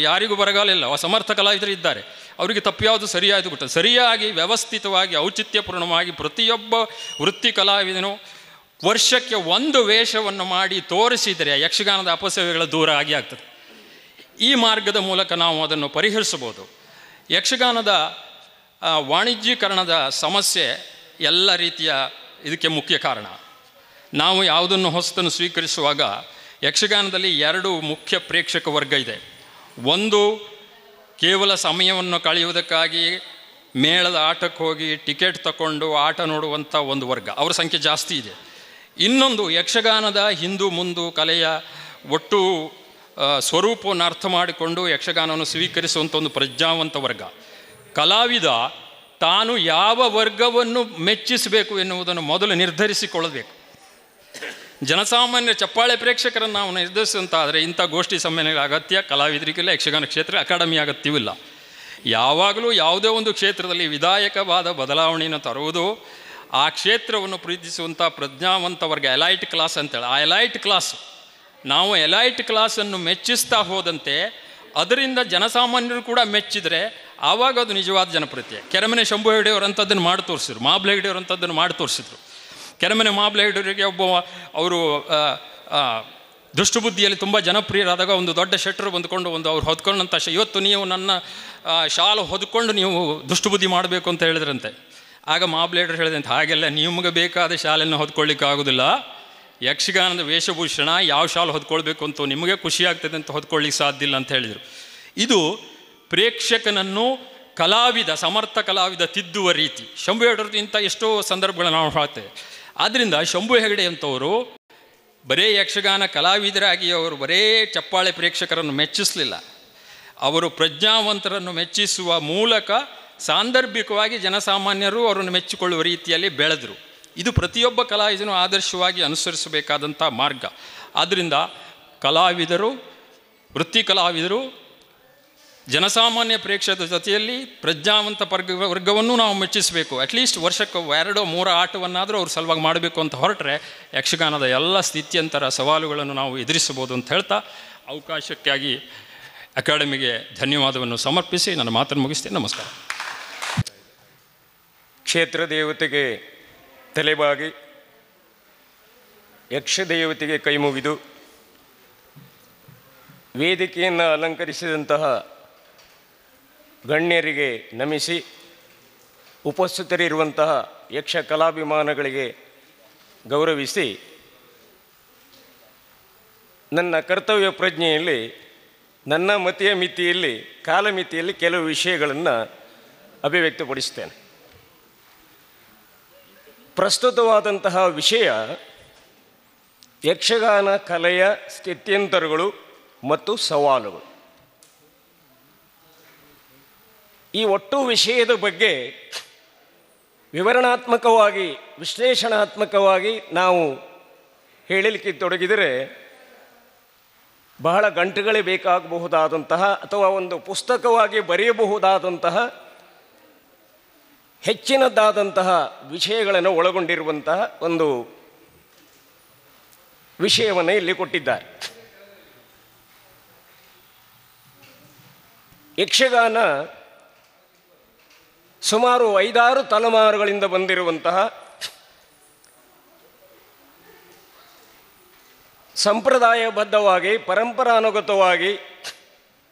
ಯಾರಿಗೂ ಬರಗಾಲಿಲ್ಲ, ಸಮರ್ಥ ಕಲಾವಿದರು ಇದ್ದಾರೆ. ಅವರಿಗೆ ತಪ್ಪು ಯಾವುದು ಸರಿಯಾಗಿ ಗೊತ್ತು. ಸರಿಯಾಗಿ ವ್ಯವಸ್ಥಿತವಾಗಿ ಔಚಿತ್ಯಪೂರ್ಣವಾಗಿ ಪ್ರತಿಯೊಬ್ಬ ವೃತ್ತಿ ಕಲಾವಿದನು ವರ್ಷಕ್ಕೆ ಒಂದು ವೇಷವನ್ನು ಮಾಡಿ ತೋರಿಸಿದರೆ ಯಕ್ಷಗಾನದ ಅಪಸವ್ಯಗಳ ದೂರ ಆಗಿ ಆಗ್ತದೆ. ಈ ಮಾರ್ಗದ ಮೂಲಕ ನಾವು ಅದನ್ನು ಪರಿಹರಿಸಬಹುದು. ಯಕ್ಷಗಾನದ ವಾಣಿಜ್ಯೀಕರಣದ ಸಮಸ್ಯೆ ಎಲ್ಲ ರೀತಿಯ ಇದಕ್ಕೆ ಮುಖ್ಯ ಕಾರಣ. ನಾವು ಯಾವುದನ್ನು ಹೊಸತನ್ನು ಸ್ವೀಕರಿಸುವಾಗ ಯಕ್ಷಗಾನದಲ್ಲಿ 2 ಮುಖ್ಯ ಪ್ರೇಕ್ಷಕ ವರ್ಗ ಇದೆ. ಒಂದು ಕೇವಲ ಸಮಯವನ್ನು ಕಳೆಯುವುದಕ್ಕಾಗಿ ಮೇಳದ ಆಟಕ್ಕೆ ಹೋಗಿ ಟಿಕೆಟ್ ತಗೊಂಡು ಆಟ ನೋಡುವಂಥ ಒಂದು ವರ್ಗ, ಅವರ ಸಂಖ್ಯೆ ಜಾಸ್ತಿ ಇದೆ. ಇನ್ನೊಂದು ಯಕ್ಷಗಾನದ ಹಿಂದು ಮುಂದು ಕಲೆಯ ಒಟ್ಟು ಸ್ವರೂಪವನ್ನು ಅರ್ಥ ಮಾಡಿಕೊಂಡು ಯಕ್ಷಗಾನವನ್ನು ಸ್ವೀಕರಿಸುವಂಥ ಒಂದು ಪ್ರಜ್ಞಾವಂತ ವರ್ಗ. ಕಲಾವಿದ ತಾನು ಯಾವ ವರ್ಗವನ್ನು ಮೆಚ್ಚಿಸಬೇಕು ಎನ್ನುವುದನ್ನು ಮೊದಲು ನಿರ್ಧರಿಸಿಕೊಳ್ಳಬೇಕು. ಜನಸಾಮಾನ್ಯ ಚಪ್ಪಾಳೆ ಪ್ರೇಕ್ಷಕರನ್ನು ನಾವು ನಿರ್ಧರಿಸುವಂತಾದರೆ ಇಂಥ ಗೋಷ್ಠಿ ಸಮ್ಮೇಳನಗಳ ಅಗತ್ಯ ಕಲಾವಿದರಿಗಿಲ್ಲ, ಯಕ್ಷಗಾನ ಕ್ಷೇತ್ರ ಅಕಾಡೆಮಿ ಅಗತ್ಯವಿಲ್ಲ. ಯಾವಾಗಲೂ ಯಾವುದೇ ಒಂದು ಕ್ಷೇತ್ರದಲ್ಲಿ ವಿಧಾಯಕವಾದ ಬದಲಾವಣೆಯನ್ನು ತರುವುದು ಆ ಕ್ಷೇತ್ರವನ್ನು ಪ್ರೀತಿಸುವಂಥ ಪ್ರಜ್ಞಾವಂತ ವರ್ಗ, ಎಲೈಟ್ ಕ್ಲಾಸ್ ಅಂತೇಳಿ. ಆ ಎಲೈಟ್ ಕ್ಲಾಸ್, ನಾವು ಎಲೈಟ್ ಕ್ಲಾಸನ್ನು ಮೆಚ್ಚಿಸ್ತಾ ಹೋದಂತೆ ಅದರಿಂದ ಜನಸಾಮಾನ್ಯರು ಕೂಡ ಮೆಚ್ಚಿದರೆ ಆವಾಗ ಅದು ನಿಜವಾದ ಜನಪ್ರಿಯತೆ. ಕೆರೆಮನೆ ಶಂಭು ಹೆಗಡೆಯವರಂಥದ್ದನ್ನು ಮಾಡಿ ತೋರಿಸಿದ್ರು, ಮಾಬ್ಲೆ ಹೆಗಡೆಯವರಂಥದ್ದನ್ನು ಮಾಡಿ ತೋರಿಸಿದ್ರು. ಕೆರೆಮನೆ ಮಾಬ್ಲೆ ಹೆಗಡೆಯವರಿಗೆ ಅವರು ದುಷ್ಟಬುದ್ಧಿಯಲ್ಲಿ ತುಂಬ ಜನಪ್ರಿಯರಾದಾಗ ಒಂದು ದೊಡ್ಡ ಶೆಟ್ಟರು ಬಂದುಕೊಂಡು ಅವ್ರು ಹೊದ್ಕೊಂಡಂಥ ಇವತ್ತು ನೀವು ನನ್ನ ಶಾಲು ಹೊದ್ಕೊಂಡು ನೀವು ದುಷ್ಟಬುದ್ಧಿ ಮಾಡಬೇಕು ಅಂತ ಹೇಳಿದ್ರಂತೆ. ಆಗ ಮಾಬ್ಲೆ ಹೆಗಡೆ ಹೇಳಿದಂತೆ, ಹಾಗೆಲ್ಲ ನಿಮಗೆ ಬೇಕಾದ ಶಾಲೆಯನ್ನು ಹೊದ್ಕೊಳ್ಳಿಕ್ಕೆ ಆಗೋದಿಲ್ಲ, ಯಕ್ಷಗಾನದ ವೇಷಭೂಷಣ ಯಾವ ಶಾಲು ಹೊದ್ಕೊಳ್ಬೇಕು ಅಂತ ನಿಮಗೆ ಖುಷಿ ಆಗ್ತದೆ ಅಂತ ಹೊದ್ಕೊಳ್ಳಿಕ್ಕೆ ಸಾಧ್ಯ ಇಲ್ಲ ಅಂತ ಹೇಳಿದರು. ಇದು ಪ್ರೇಕ್ಷಕನನ್ನು ಕಲಾವಿದ, ಸಮರ್ಥ ಕಲಾವಿದ ತಿದ್ದುವ ರೀತಿ. ಶಂಭು ಹೆಗಡೆಯವ್ರದ್ದು ಇಂಥ ಎಷ್ಟೋ ಸಂದರ್ಭಗಳನ್ನು ನಾವು ಹೇಳ್ತೇವೆ. ಆದ್ದರಿಂದ ಶಂಭು ಹೆಗಡೆ ಅಂತವರು ಬರೇ ಯಕ್ಷಗಾನ ಕಲಾವಿದರಾಗಿ ಅವರು ಬರೇ ಚಪ್ಪಾಳೆ ಪ್ರೇಕ್ಷಕರನ್ನು ಮೆಚ್ಚಿಸಲಿಲ್ಲ, ಅವರು ಪ್ರಜ್ಞಾವಂತರನ್ನು ಮೆಚ್ಚಿಸುವ ಮೂಲಕ ಸಾಂದರ್ಭಿಕವಾಗಿ ಜನಸಾಮಾನ್ಯರು ಅವರನ್ನು ಮೆಚ್ಚಿಕೊಳ್ಳುವ ರೀತಿಯಲ್ಲಿ ಬೆಳೆದರು. ಇದು ಪ್ರತಿಯೊಬ್ಬ ಕಲಾವಿದನು ಆದರ್ಶವಾಗಿ ಅನುಸರಿಸಬೇಕಾದಂಥ ಮಾರ್ಗ. ಆದ್ದರಿಂದ ಕಲಾವಿದರು, ವೃತ್ತಿ ಕಲಾವಿದರು ಜನಸಾಮಾನ್ಯ ಪ್ರೇಕ್ಷಕರ ಜೊತೆಯಲ್ಲಿ ಪ್ರಜ್ಞಾವಂತ ವರ್ಗವನ್ನು ನಾವು ಮೆಚ್ಚಿಸಬೇಕು. ಅಟ್ಲೀಸ್ಟ್ ವರ್ಷಕ್ಕೆ 2-3 ಆಟವನ್ನಾದರೂ ಅವ್ರ ಸಲುವಾಗಿ ಮಾಡಬೇಕು ಅಂತ ಹೊರಟ್ರೆ ಯಕ್ಷಗಾನದ ಎಲ್ಲ ಸ್ಥಿತ್ಯಂತರ ಸವಾಲುಗಳನ್ನು ನಾವು ಎದುರಿಸಬಹುದು ಅಂತ ಹೇಳ್ತಾ ಅವಕಾಶಕ್ಕಾಗಿ ಅಕಾಡೆಮಿಗೆ ಧನ್ಯವಾದವನ್ನು ಸಮರ್ಪಿಸಿ ನನ್ನ ಮಾತನ್ನು ಮುಗಿಸ್ತೇನೆ. ನಮಸ್ಕಾರ. ಕ್ಷೇತ್ರ ದೇವತೆಗೆ ತಲೆಬಾಗಿ ಯಕ್ಷದೇವತೆಗೆ ಕೈ ಮುಗಿದು ವೇದಿಕೆಯನ್ನು ಅಲಂಕರಿಸಿದಂತಹ ಗಣ್ಯರಿಗೆ ನಮಿಸಿ ಉಪಸ್ಥಿತರಿರುವಂತಹ ಯಕ್ಷ ಕಲಾಭಿಮಾನಗಳಿಗೆ ಗೌರವಿಸಿ ನನ್ನ ಕರ್ತವ್ಯ ಪ್ರಜ್ಞೆಯಲ್ಲಿ ನನ್ನ ಮತಿಯ ಮಿತಿಯಲ್ಲಿ ಕಾಲಮಿತಿಯಲ್ಲಿ ಕೆಲವು ವಿಷಯಗಳನ್ನು ಅಭಿವ್ಯಕ್ತಪಡಿಸ್ತೇನೆ. ಪ್ರಸ್ತುತವಾದಂತಹ ವಿಷಯ ಯಕ್ಷಗಾನ ಕಲೆಯ ಸ್ಥಿತ್ಯಂತರಗಳು ಮತ್ತು ಸವಾಲುಗಳು. ಈ ಒಟ್ಟು ವಿಷಯದ ಬಗ್ಗೆ ವಿವರಣಾತ್ಮಕವಾಗಿ ವಿಶ್ಲೇಷಣಾತ್ಮಕವಾಗಿ ನಾವು ಹೇಳಲಿಕ್ಕೆ ತೊಡಗಿದರೆ ಬಹಳ ಗಂಟೆಗಳೇ ಬೇಕಾಗಬಹುದಾದಂತಹ ಅಥವಾ ಒಂದು ಪುಸ್ತಕವಾಗಿ ಬರೆಯಬಹುದಾದಂತಹ ಹೆಚ್ಚಿನದಾದಂತಹ ವಿಷಯಗಳನ್ನು ಒಳಗೊಂಡಿರುವಂತಹ ಒಂದು ವಿಷಯವನ್ನು ಇಲ್ಲಿ ಕೊಟ್ಟಿದ್ದಾರೆ. ಯಕ್ಷಗಾನ ಸುಮಾರು 5-6 ತಲೆಮಾರುಗಳಿಂದ ಬಂದಿರುವಂತಹ ಸಂಪ್ರದಾಯಬದ್ಧವಾಗಿ ಪರಂಪರಾನುಗತವಾಗಿ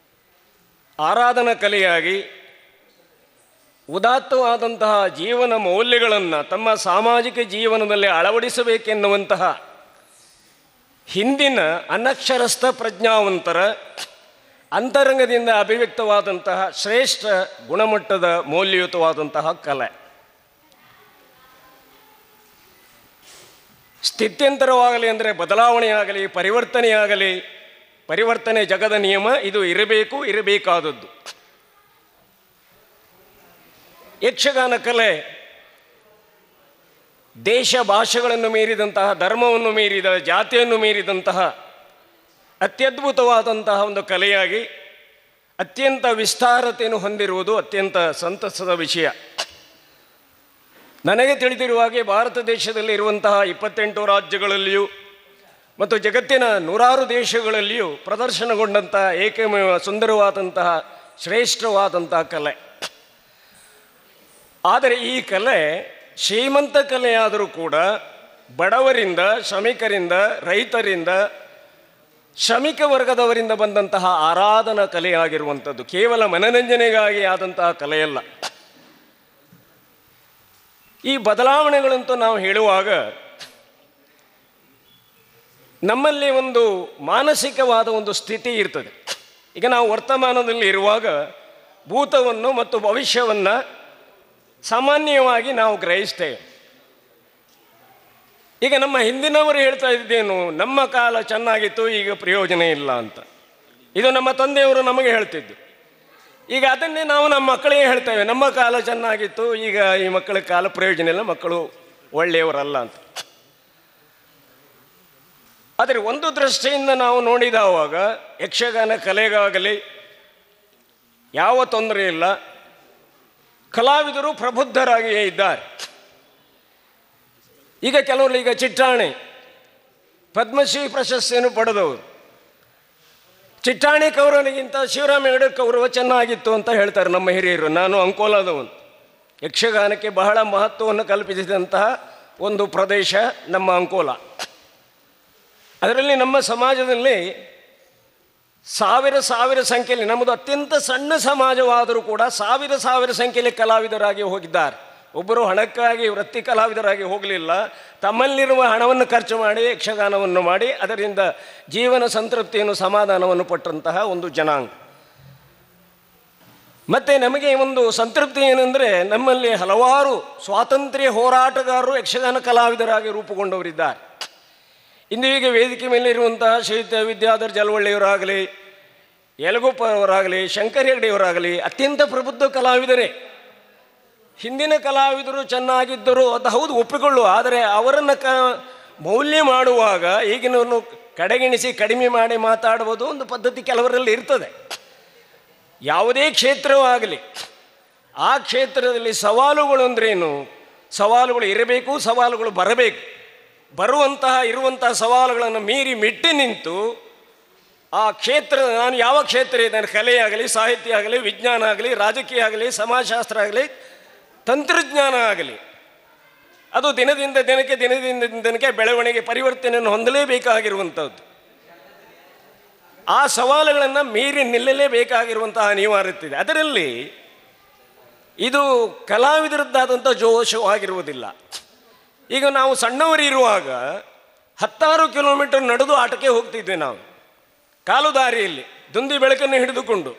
ಆರಾಧನಾ ಕಲೆಯಾಗಿ ಉದಾತ್ತವಾದಂತಹ ಜೀವನ ಮೌಲ್ಯಗಳನ್ನು ತಮ್ಮ ಸಾಮಾಜಿಕ ಜೀವನದಲ್ಲಿ ಅಳವಡಿಸಬೇಕೆನ್ನುವಂತಹ ಹಿಂದಿನ ಅನಕ್ಷರಸ್ಥ ಪ್ರಜ್ಞಾವಂತರ ಅಂತರಂಗದಿಂದ ಅಭಿವ್ಯಕ್ತವಾದಂತಹ ಶ್ರೇಷ್ಠ ಗುಣಮಟ್ಟದ ಮೌಲ್ಯಯುತವಾದಂತಹ ಕಲೆ. ಸ್ಥಿತ್ಯಂತರವಾಗಲಿ ಅಂದರೆ ಬದಲಾವಣೆಯಾಗಲಿ ಪರಿವರ್ತನೆ ಜಗದ ನಿಯಮ, ಇದು ಇರಬೇಕಾದದ್ದು. ಯಕ್ಷಗಾನ ಕಲೆ ದೇಶ ಭಾಷೆಗಳನ್ನು ಮೀರಿದಂತಹ, ಧರ್ಮವನ್ನು ಮೀರಿದ, ಜಾತಿಯನ್ನು ಮೀರಿದಂತಹ ಅತ್ಯದ್ಭುತವಾದಂತಹ ಒಂದು ಕಲೆಯಾಗಿ ಅತ್ಯಂತ ವಿಸ್ತಾರತೆಯನ್ನು ಹೊಂದಿರುವುದು ಅತ್ಯಂತ ಸಂತಸದ ವಿಷಯ. ನನಗೆ ತಿಳಿದಿರುವ ಹಾಗೆ ಭಾರತ ದೇಶದಲ್ಲಿ ಇರುವಂತಹ 28 ರಾಜ್ಯಗಳಲ್ಲಿಯೂ ಮತ್ತು ಜಗತ್ತಿನ 100 ದೇಶಗಳಲ್ಲಿಯೂ ಪ್ರದರ್ಶನಗೊಂಡಂತಹ ಏಕಮೇವ ಸುಂದರವಾದಂತಹ ಶ್ರೇಷ್ಠವಾದಂತಹ ಕಲೆ. ಆದರೆ ಈ ಕಲೆ ಶ್ರೀಮಂತ ಕಲೆಯಾದರೂ ಕೂಡ ಬಡವರಿಂದ, ಶ್ರಮಿಕರಿಂದ, ರೈತರಿಂದ, ಶ್ರಮಿಕ ವರ್ಗದವರಿಂದ ಬಂದಂತಹ ಆರಾಧನಾ ಕಲೆಯಾಗಿರುವಂಥದ್ದು, ಕೇವಲ ಮನರಂಜನೆಗಾಗಿ ಆದಂತಹ ಕಲೆಯಲ್ಲ. ಈ ಬದಲಾವಣೆಗಳಂತೂ ನಾವು ಹೇಳುವಾಗ ನಮ್ಮಲ್ಲಿ ಒಂದು ಮಾನಸಿಕವಾದ ಒಂದು ಸ್ಥಿತಿ ಇರ್ತದೆ. ಈಗ ನಾವು ವರ್ತಮಾನದಲ್ಲಿ ಇರುವಾಗ ಭೂತವನ್ನು ಮತ್ತು ಭವಿಷ್ಯವನ್ನು ಸಾಮಾನ್ಯವಾಗಿ ನಾವು ಗ್ರಹಿಸ್ತೇವೆ. ಈಗ ನಮ್ಮ ಹಿಂದಿನವರು ಹೇಳ್ತಾ ಇದ್ದೇನು, ನಮ್ಮ ಕಾಲ ಚೆನ್ನಾಗಿತ್ತು, ಈಗ ಪ್ರಯೋಜನ ಇಲ್ಲ ಅಂತ. ಇದು ನಮ್ಮ ತಂದೆಯವರು ನಮಗೆ ಹೇಳ್ತಿದ್ದು. ಈಗ ಅದನ್ನೇ ನಾವು ನಮ್ಮ ಮಕ್ಕಳಿಗೆ ಹೇಳ್ತೇವೆ, ನಮ್ಮ ಕಾಲ ಚೆನ್ನಾಗಿತ್ತು, ಈಗ ಈ ಮಕ್ಕಳ ಕಾಲ ಪ್ರಯೋಜನ ಇಲ್ಲ, ಮಕ್ಕಳು ಒಳ್ಳೆಯವರಲ್ಲ ಅಂತ. ಆದರೆ ಒಂದು ದೃಷ್ಟಿಯಿಂದ ನಾವು ನೋಡಿದವಾಗ ಯಕ್ಷಗಾನ ಕಲೆಗಾಗಲಿ ಯಾವ ತೊಂದರೆ ಇಲ್ಲ, ಕಲಾವಿದರು ಪ್ರಬುದ್ಧರಾಗಿಯೇ ಇದ್ದಾರೆ. ಈಗ ಕೆಲವರು ಈಗ ಚಿಟ್ಟಾಣಿ ಪದ್ಮಶ್ರೀ ಪ್ರಶಸ್ತಿಯನ್ನು ಪಡೆದವರು, ಚಿಟ್ಟಾಣಿ ಕೌರವನಿಗಿಂತ ಶಿವರಾಮ ಹೆಗಡೆ ಕೌರವ ಚೆನ್ನಾಗಿತ್ತು ಅಂತ ಹೇಳ್ತಾರೆ ನಮ್ಮ ಹಿರಿಯರು. ನಾನು ಅಂಕೋಲಾದವನು. ಯಕ್ಷಗಾನಕ್ಕೆ ಬಹಳ ಮಹತ್ವವನ್ನು ಕಲ್ಪಿಸಿದಂತಹ ಒಂದು ಪ್ರದೇಶ ನಮ್ಮ ಅಂಕೋಲ. ಅದರಲ್ಲಿ ನಮ್ಮ ಸಮಾಜದಲ್ಲಿ ಸಾವಿರ ಸಂಖ್ಯೆಯಲ್ಲಿ, ನಮ್ಮದು ಅತ್ಯಂತ ಸಣ್ಣ ಸಮಾಜವಾದರೂ ಕೂಡ ಸಾವಿರ ಸಂಖ್ಯೆಯಲ್ಲಿ ಕಲಾವಿದರಾಗಿ ಹೋಗಿದ್ದಾರೆ. ಒಬ್ಬರು ಹಣಕ್ಕಾಗಿ ವೃತ್ತಿ ಕಲಾವಿದರಾಗಿ ಹೋಗಲಿಲ್ಲ, ತಮ್ಮಲ್ಲಿರುವ ಹಣವನ್ನು ಖರ್ಚು ಮಾಡಿ ಯಕ್ಷಗಾನವನ್ನು ಮಾಡಿ ಅದರಿಂದ ಜೀವನ ಸಂತೃಪ್ತಿಯನ್ನು, ಸಮಾಧಾನವನ್ನು ಪಟ್ಟಂತಹ ಒಂದು ಜನಾಂಗ. ಮತ್ತು ನಮಗೆ ಒಂದು ಸಂತೃಪ್ತಿ ಏನೆಂದರೆ, ನಮ್ಮಲ್ಲಿ ಹಲವಾರು ಸ್ವಾತಂತ್ರ್ಯ ಹೋರಾಟಗಾರರು ಯಕ್ಷಗಾನ ಕಲಾವಿದರಾಗಿ ರೂಪುಗೊಂಡವರಿದ್ದಾರೆ. ಇಂದು ಈಗ ವೇದಿಕೆ ಮೇಲೆ ಇರುವಂತಹ ಶ್ರೀಯುತ ವಿದ್ಯಾಧರ್ ಜಲವಳ್ಳಿಯವರಾಗಲಿ, ಯಲಗೋಪ ಅವರಾಗಲಿ, ಶಂಕರ ಹೆಗಡೆಯವರಾಗಲಿ ಅತ್ಯಂತ ಪ್ರಬುದ್ಧ ಕಲಾವಿದರೇ. ಹಿಂದಿನ ಕಲಾವಿದರು ಚೆನ್ನಾಗಿದ್ದರು, ಅದು ಹೌದು, ಒಪ್ಪಿಕೊಳ್ಳುವ. ಆದರೆ ಅವರನ್ನು ಮೌಲ್ಯ ಮಾಡುವಾಗ ಈಗಿನವನ್ನು ಕಡೆಗಣಿಸಿ ಕಡಿಮೆ ಮಾಡಿ ಮಾತಾಡುವುದು ಒಂದು ಪದ್ಧತಿ ಕೆಲವರಲ್ಲಿ ಇರ್ತದೆ. ಯಾವುದೇ ಕ್ಷೇತ್ರವಾಗಲಿ ಆ ಕ್ಷೇತ್ರದಲ್ಲಿ ಸವಾಲುಗಳು ಅಂದ್ರೇನು, ಸವಾಲುಗಳು ಇರಬೇಕು, ಸವಾಲುಗಳು ಬರಬೇಕು. ಇರುವಂತಹ ಸವಾಲುಗಳನ್ನು ಮೀರಿ ಮೆಟ್ಟಿ ನಿಂತು ಆ ಕ್ಷೇತ್ರ, ನಾನು ಯಾವ ಕ್ಷೇತ್ರ ಇದ್ದೇನೆ, ಕಲೆಯಾಗಲಿ, ಸಾಹಿತ್ಯ ಆಗಲಿ, ವಿಜ್ಞಾನ ಆಗಲಿ, ರಾಜಕೀಯ ಆಗಲಿ, ಸಮಾಜಶಾಸ್ತ್ರ ಆಗಲಿ, ತಂತ್ರಜ್ಞಾನ ಆಗಲಿ, ಅದು ದಿನದಿಂದ ದಿನಕ್ಕೆ ಬೆಳವಣಿಗೆ ಪರಿವರ್ತನೆಯನ್ನು ಹೊಂದಲೇಬೇಕಾಗಿರುವಂಥದ್ದು. ಆ ಸವಾಲುಗಳನ್ನು ಮೀರಿ ನಿಲ್ಲಲೇಬೇಕಾಗಿರುವಂತಹ ಅನಿವಾರ್ಯತೆ ಇದೆ. ಅದರಲ್ಲಿ ಇದು ಕಲಾವಿದರದ್ದಾದಂಥ ಜೋಶವಾಗಿರುವುದಿಲ್ಲ. ಈಗ ನಾವು ಸಣ್ಣವರಿರುವಾಗ 10 ಕಿಲೋಮೀಟರ್ ನಡೆದು ಆಟಕ್ಕೆ ಹೋಗ್ತಿದ್ವಿ ನಾವು, ಕಾಲು ದಾರಿಯಲ್ಲಿ ದುಂದಿ ಬೆಳಕನ್ನು ಹಿಡಿದುಕೊಂಡು.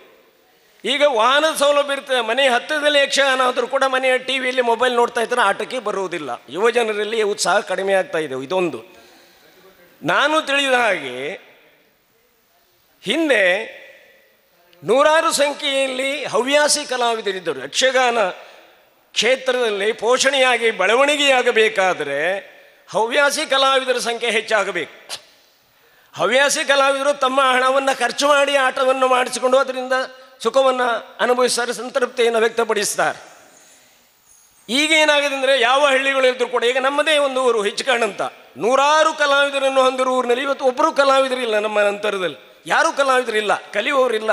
ಈಗ ವಾಹನದ ಸೌಲಭ್ಯ ಇರ್ತದೆ, ಮನೆ ಹತ್ತಿರದಲ್ಲಿ ಯಕ್ಷಗಾನ ಆದರೂ ಕೂಡ ಮನೆಯ ಟಿ ವಿಯಲ್ಲಿ ಮೊಬೈಲ್ ನೋಡ್ತಾ ಇದ್ದಾರೆ, ಆಟಕ್ಕೆ ಬರುವುದಿಲ್ಲ. ಯುವಜನರಲ್ಲಿ ಉತ್ಸಾಹ ಕಡಿಮೆ ಆಗ್ತಾ ಇದೆ. ಇದೊಂದು ನಾನು ತಿಳಿದ ಹಾಗೆ ಹಿಂದೆ 100 ಸಂಖ್ಯೆಯಲ್ಲಿ ಹವ್ಯಾಸಿ ಕಲಾವಿದರಿದ್ದರು. ಯಕ್ಷಗಾನ ಕ್ಷೇತ್ರದಲ್ಲಿ ಪೋಷಣೆಯಾಗಿ ಬೆಳವಣಿಗೆಯಾಗಬೇಕಾದರೆ ಹವ್ಯಾಸಿ ಕಲಾವಿದರ ಸಂಖ್ಯೆ ಹೆಚ್ಚಾಗಬೇಕು. ಹವ್ಯಾಸಿ ಕಲಾವಿದರು ತಮ್ಮ ಹಣವನ್ನು ಖರ್ಚು ಮಾಡಿ ಆಟವನ್ನು ಮಾಡಿಸಿಕೊಂಡು ಅದರಿಂದ ಸುಖವನ್ನು ಅನುಭವಿಸ್ತಾರೆ, ಸಂತೃಪ್ತಿಯನ್ನು ವ್ಯಕ್ತಪಡಿಸ್ತಾರೆ. ಈಗ ಏನಾಗಿದೆ ಅಂದರೆ, ಯಾವ ಹಳ್ಳಿಗಳಿದ್ದರೂ ಕೂಡ, ಈಗ ನಮ್ಮದೇ ಒಂದು ಊರು ಹಿಚ್ಕಣ್ ಅಂತ, 100 ಕಲಾವಿದರನ್ನು ಹೊಂದಿರುವ ಊರಿನಲ್ಲಿ ಇವತ್ತು ಒಬ್ಬರು ಕಲಾವಿದರಿಲ್ಲ. ನಮ್ಮ ನಂತರದಲ್ಲಿ ಯಾರೂ ಕಲಾವಿದರಿಲ್ಲ, ಕಲಿಯುವವರಿಲ್ಲ.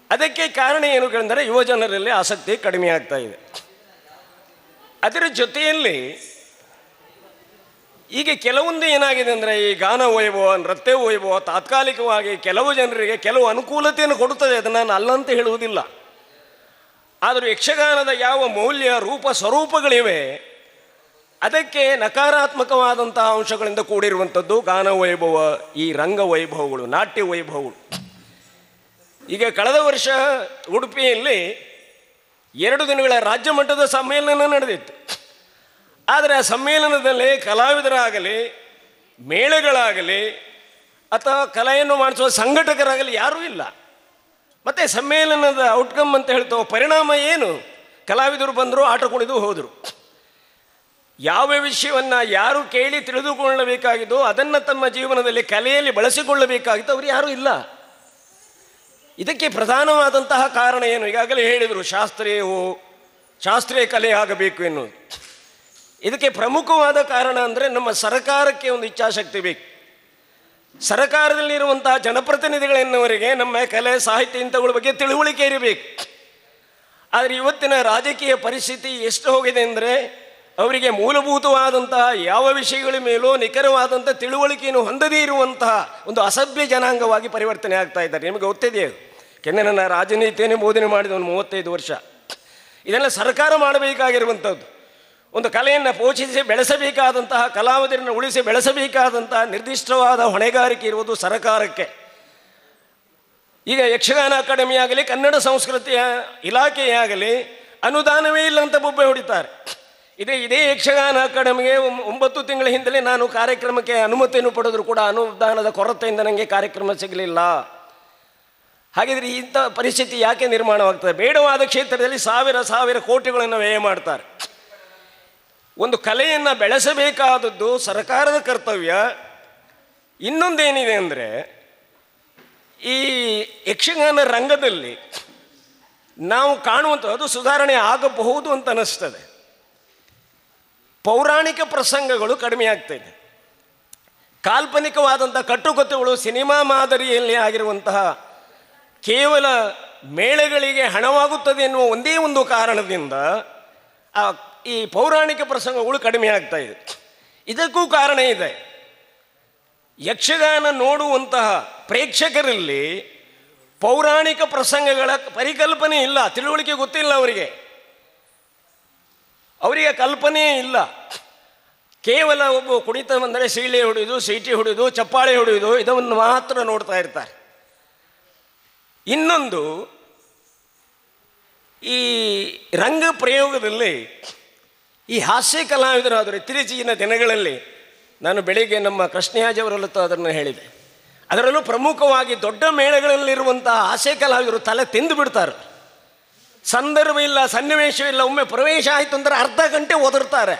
ಅದಕ್ಕೆ ಕಾರಣ ಏನು ಕೇಳಿದರೆ, ಯುವಜನರಲ್ಲಿ ಆಸಕ್ತಿ ಕಡಿಮೆ ಆಗ್ತಾ ಇದೆ. ಅದರ ಜೊತೆಯಲ್ಲಿ ಈಗ ಕೆಲವೊಂದು ಏನಾಗಿದೆ ಅಂದರೆ, ಈ ಗಾನ ವೈಭವ, ನೃತ್ಯ ವೈಭವ ತಾತ್ಕಾಲಿಕವಾಗಿ ಕೆಲವು ಜನರಿಗೆ ಕೆಲವು ಅನುಕೂಲತೆಯನ್ನು ಕೊಡುತ್ತದೆ, ಅದನ್ನು ನಾನು ಅಲ್ಲಂತ ಹೇಳುವುದಿಲ್ಲ. ಆದರೂ ಯಕ್ಷಗಾನದ ಯಾವ ಮೌಲ್ಯ, ರೂಪ, ಸ್ವರೂಪಗಳಿವೆ ಅದಕ್ಕೆ ನಕಾರಾತ್ಮಕವಾದಂತಹ ಅಂಶಗಳಿಂದ ಕೂಡಿರುವಂಥದ್ದು ಗಾನ ವೈಭವ, ಈ ರಂಗ ವೈಭವಗಳು, ನಾಟ್ಯ ವೈಭವಗಳು. ಈಗ ಕಳೆದ ವರ್ಷ ಉಡುಪಿಯಲ್ಲಿ 2 ದಿನಗಳ ರಾಜ್ಯ ಮಟ್ಟದ ಸಮ್ಮೇಳನ ನಡೆದಿತ್ತು. ಆದರೆ ಆ ಸಮ್ಮೇಳನದಲ್ಲಿ ಕಲಾವಿದರಾಗಲಿ, ಮೇಳಗಳಾಗಲಿ ಅಥವಾ ಕಲೆಯನ್ನು ಮಾಡಿಸುವ ಸಂಘಟಕರಾಗಲಿ ಯಾರೂ ಇಲ್ಲ. ಮತ್ತು ಸಮ್ಮೇಳನದ ಔಟ್ಕಮ್ ಅಂತ ಹೇಳ್ತೇವೆ, ಪರಿಣಾಮ ಏನು? ಕಲಾವಿದರು ಬಂದರು, ಆಟ ಕುಣಿದು ಹೋದರು. ಯಾವ ವಿಷಯವನ್ನು ಯಾರು ಕೇಳಿ ತಿಳಿದುಕೊಳ್ಳಬೇಕಾಗಿದ್ದೋ ಅದನ್ನು ತಮ್ಮ ಜೀವನದಲ್ಲಿ ಕಲೆಯಲ್ಲಿ ಬಳಸಿಕೊಳ್ಳಬೇಕಾಗಿತ್ತು ಅವರು ಯಾರೂ ಇಲ್ಲ. ಇದಕ್ಕೆ ಪ್ರಧಾನವಾದಂತಹ ಕಾರಣ ಏನು? ಈಗಾಗಲೇ ಹೇಳಿದರು, ಶಾಸ್ತ್ರೀಯ ಕಲೆ ಆಗಬೇಕು ಎನ್ನುವುದು. ಇದಕ್ಕೆ ಪ್ರಮುಖವಾದ ಕಾರಣ ಅಂದರೆ ನಮ್ಮ ಸರ್ಕಾರಕ್ಕೆ ಒಂದು ಇಚ್ಛಾಶಕ್ತಿ ಬೇಕು. ಸರ್ಕಾರದಲ್ಲಿರುವಂತಹ ಜನಪ್ರತಿನಿಧಿಗಳೆನ್ನುವರಿಗೆ ನಮ್ಮ ಕಲೆ ಸಾಹಿತ್ಯ ಇಂಥಗಳ ಬಗ್ಗೆ ತಿಳುವಳಿಕೆ ಇರಬೇಕು. ಆದರೆ ಇವತ್ತಿನ ರಾಜಕೀಯ ಪರಿಸ್ಥಿತಿ ಎಷ್ಟು ಹೋಗಿದೆ ಅಂದರೆ ಅವರಿಗೆ ಮೂಲಭೂತವಾದಂತಹ ಯಾವ ವಿಷಯಗಳ ಮೇಲೂ ನಿಖರವಾದಂಥ ತಿಳುವಳಿಕೆಯನ್ನು ಹೊಂದದೇ ಇರುವಂತಹ ಒಂದು ಅಸಭ್ಯ ಜನಾಂಗವಾಗಿ ಪರಿವರ್ತನೆ ಆಗ್ತಾ ಇದ್ದಾರೆ. ನಿಮಗೆ ಗೊತ್ತಿದೆ, ಕೆನ್ನೆ ನನ್ನ ರಾಜನೀತಿಯನ್ನೇ ಬೋಧನೆ ಮಾಡಿದ ಒಂದು 35 ವರ್ಷ. ಇದೆಲ್ಲ ಸರ್ಕಾರ ಮಾಡಬೇಕಾಗಿರುವಂಥದ್ದು. ಒಂದು ಕಲೆಯನ್ನು ಪೋಷಿಸಿ ಬೆಳೆಸಬೇಕಾದಂತಹ, ಕಲಾವಿದರನ್ನು ಉಳಿಸಿ ಬೆಳೆಸಬೇಕಾದಂತಹ ನಿರ್ದಿಷ್ಟವಾದ ಹೊಣೆಗಾರಿಕೆ ಇರುವುದು ಸರ್ಕಾರಕ್ಕೆ. ಈಗ ಯಕ್ಷಗಾನ ಅಕಾಡೆಮಿ ಆಗಲಿ, ಕನ್ನಡ ಸಂಸ್ಕೃತಿಯ ಇಲಾಖೆಯಾಗಲಿ ಅನುದಾನವೇ ಇಲ್ಲ ಅಂತ ಬೊಬ್ಬೆ ಹೊಡಿತಾರೆ. ಇದೇ ಯಕ್ಷಗಾನ ಅಕಾಡೆಮಿಗೆ 9 ತಿಂಗಳ ಹಿಂದಲೇ ನಾನು ಕಾರ್ಯಕ್ರಮಕ್ಕೆ ಅನುಮತಿಯನ್ನು ಪಡೆದರೂ ಕೂಡ ಅನುದಾನದ ಕೊರತೆಯಿಂದ ನನಗೆ ಕಾರ್ಯಕ್ರಮ ಸಿಗಲಿಲ್ಲ. ಹಾಗಿದ್ರೆ ಇಂಥ ಪರಿಸ್ಥಿತಿ ಯಾಕೆ ನಿರ್ಮಾಣವಾಗ್ತದೆ? ಬೇಡವಾದ ಕ್ಷೇತ್ರದಲ್ಲಿ ಸಾವಿರ ಕೋಟಿಗಳನ್ನು ವ್ಯಯ ಮಾಡ್ತಾರೆ. ಒಂದು ಕಲೆಯನ್ನು ಬೆಳೆಸಬೇಕಾದದ್ದು ಸರ್ಕಾರದ ಕರ್ತವ್ಯ. ಇನ್ನೊಂದೇನಿದೆ ಅಂದರೆ, ಈ ಯಕ್ಷಗಾನ ರಂಗದಲ್ಲಿ ನಾವು ಕಾಣುವಂಥದ್ದು ಸುಧಾರಣೆ ಆಗಬಹುದು ಅಂತ ಅನ್ನಿಸ್ತದೆ. ಪೌರಾಣಿಕ ಪ್ರಸಂಗಗಳು ಕಡಿಮೆ ಆಗ್ತಾಯಿದೆ. ಕಾಲ್ಪನಿಕವಾದಂಥ ಕಟ್ಟುಕತೆಗಳು ಸಿನಿಮಾ ಮಾದರಿಯಲ್ಲಿ ಆಗಿರುವಂತಹ ಕೇವಲ ಮೇಳೆಗಳಿಗೆ ಹಣವಾಗುತ್ತದೆ ಎನ್ನುವ ಒಂದೇ ಒಂದು ಕಾರಣದಿಂದ ಈ ಪೌರಾಣಿಕ ಪ್ರಸಂಗಗಳು ಕಡಿಮೆ ಆಗ್ತಾ ಇದೆ. ಇದಕ್ಕೂ ಕಾರಣ ಇದೆ. ಯಕ್ಷಗಾನ ನೋಡುವಂತಹ ಪ್ರೇಕ್ಷಕರಲ್ಲಿ ಪೌರಾಣಿಕ ಪ್ರಸಂಗಗಳ ಪರಿಕಲ್ಪನೆ ಇಲ್ಲ, ತಿಳುವಳಿಕೆ ಗೊತ್ತಿಲ್ಲ ಅವರಿಗೆ ಕಲ್ಪನೆಯೇ ಇಲ್ಲ. ಕೇವಲ ಒಬ್ಬ ಕುಣಿತ ಬಂದರೆ ಸೀಳೆ ಹೊಡೆಯೋದು, ಸೀಟಿ ಹೊಡೆಯೋದು, ಚಪ್ಪಾಳೆ ಹೊಡೆಯೋದು ಇದನ್ನು ಮಾತ್ರ ನೋಡ್ತಾ ಇರ್ತಾರೆ. ಇನ್ನೊಂದು, ಈ ರಂಗ ಪ್ರಯೋಗದಲ್ಲಿ ಈ ಹಾಸ್ಯ ಕಲಾವಿದರಾದರು ಇತ್ತೀಚಿನ ದಿನಗಳಲ್ಲಿ, ನಾನು ಬೆಳಿಗ್ಗೆ ನಮ್ಮ ಕೃಷ್ಣಯಾಜವರಲ್ಲೂ ಅದನ್ನು ಹೇಳಿದೆ, ಅದರಲ್ಲೂ ಪ್ರಮುಖವಾಗಿ ದೊಡ್ಡ ಮೇಳಗಳಲ್ಲಿರುವಂತಹ ಹಾಸ್ಯ ಕಲಾವಿದರು ತಲೆ ತಿಂದು ಬಿಡ್ತಾರೆ. ಸಂದರ್ಭ ಇಲ್ಲ, ಸನ್ನಿವೇಶವಿಲ್ಲ. ಒಮ್ಮೆ ಪ್ರವೇಶ ಆಯಿತು ಅಂದರೆ ಅರ್ಧ ಗಂಟೆ ಒದರ್ತಾರೆ.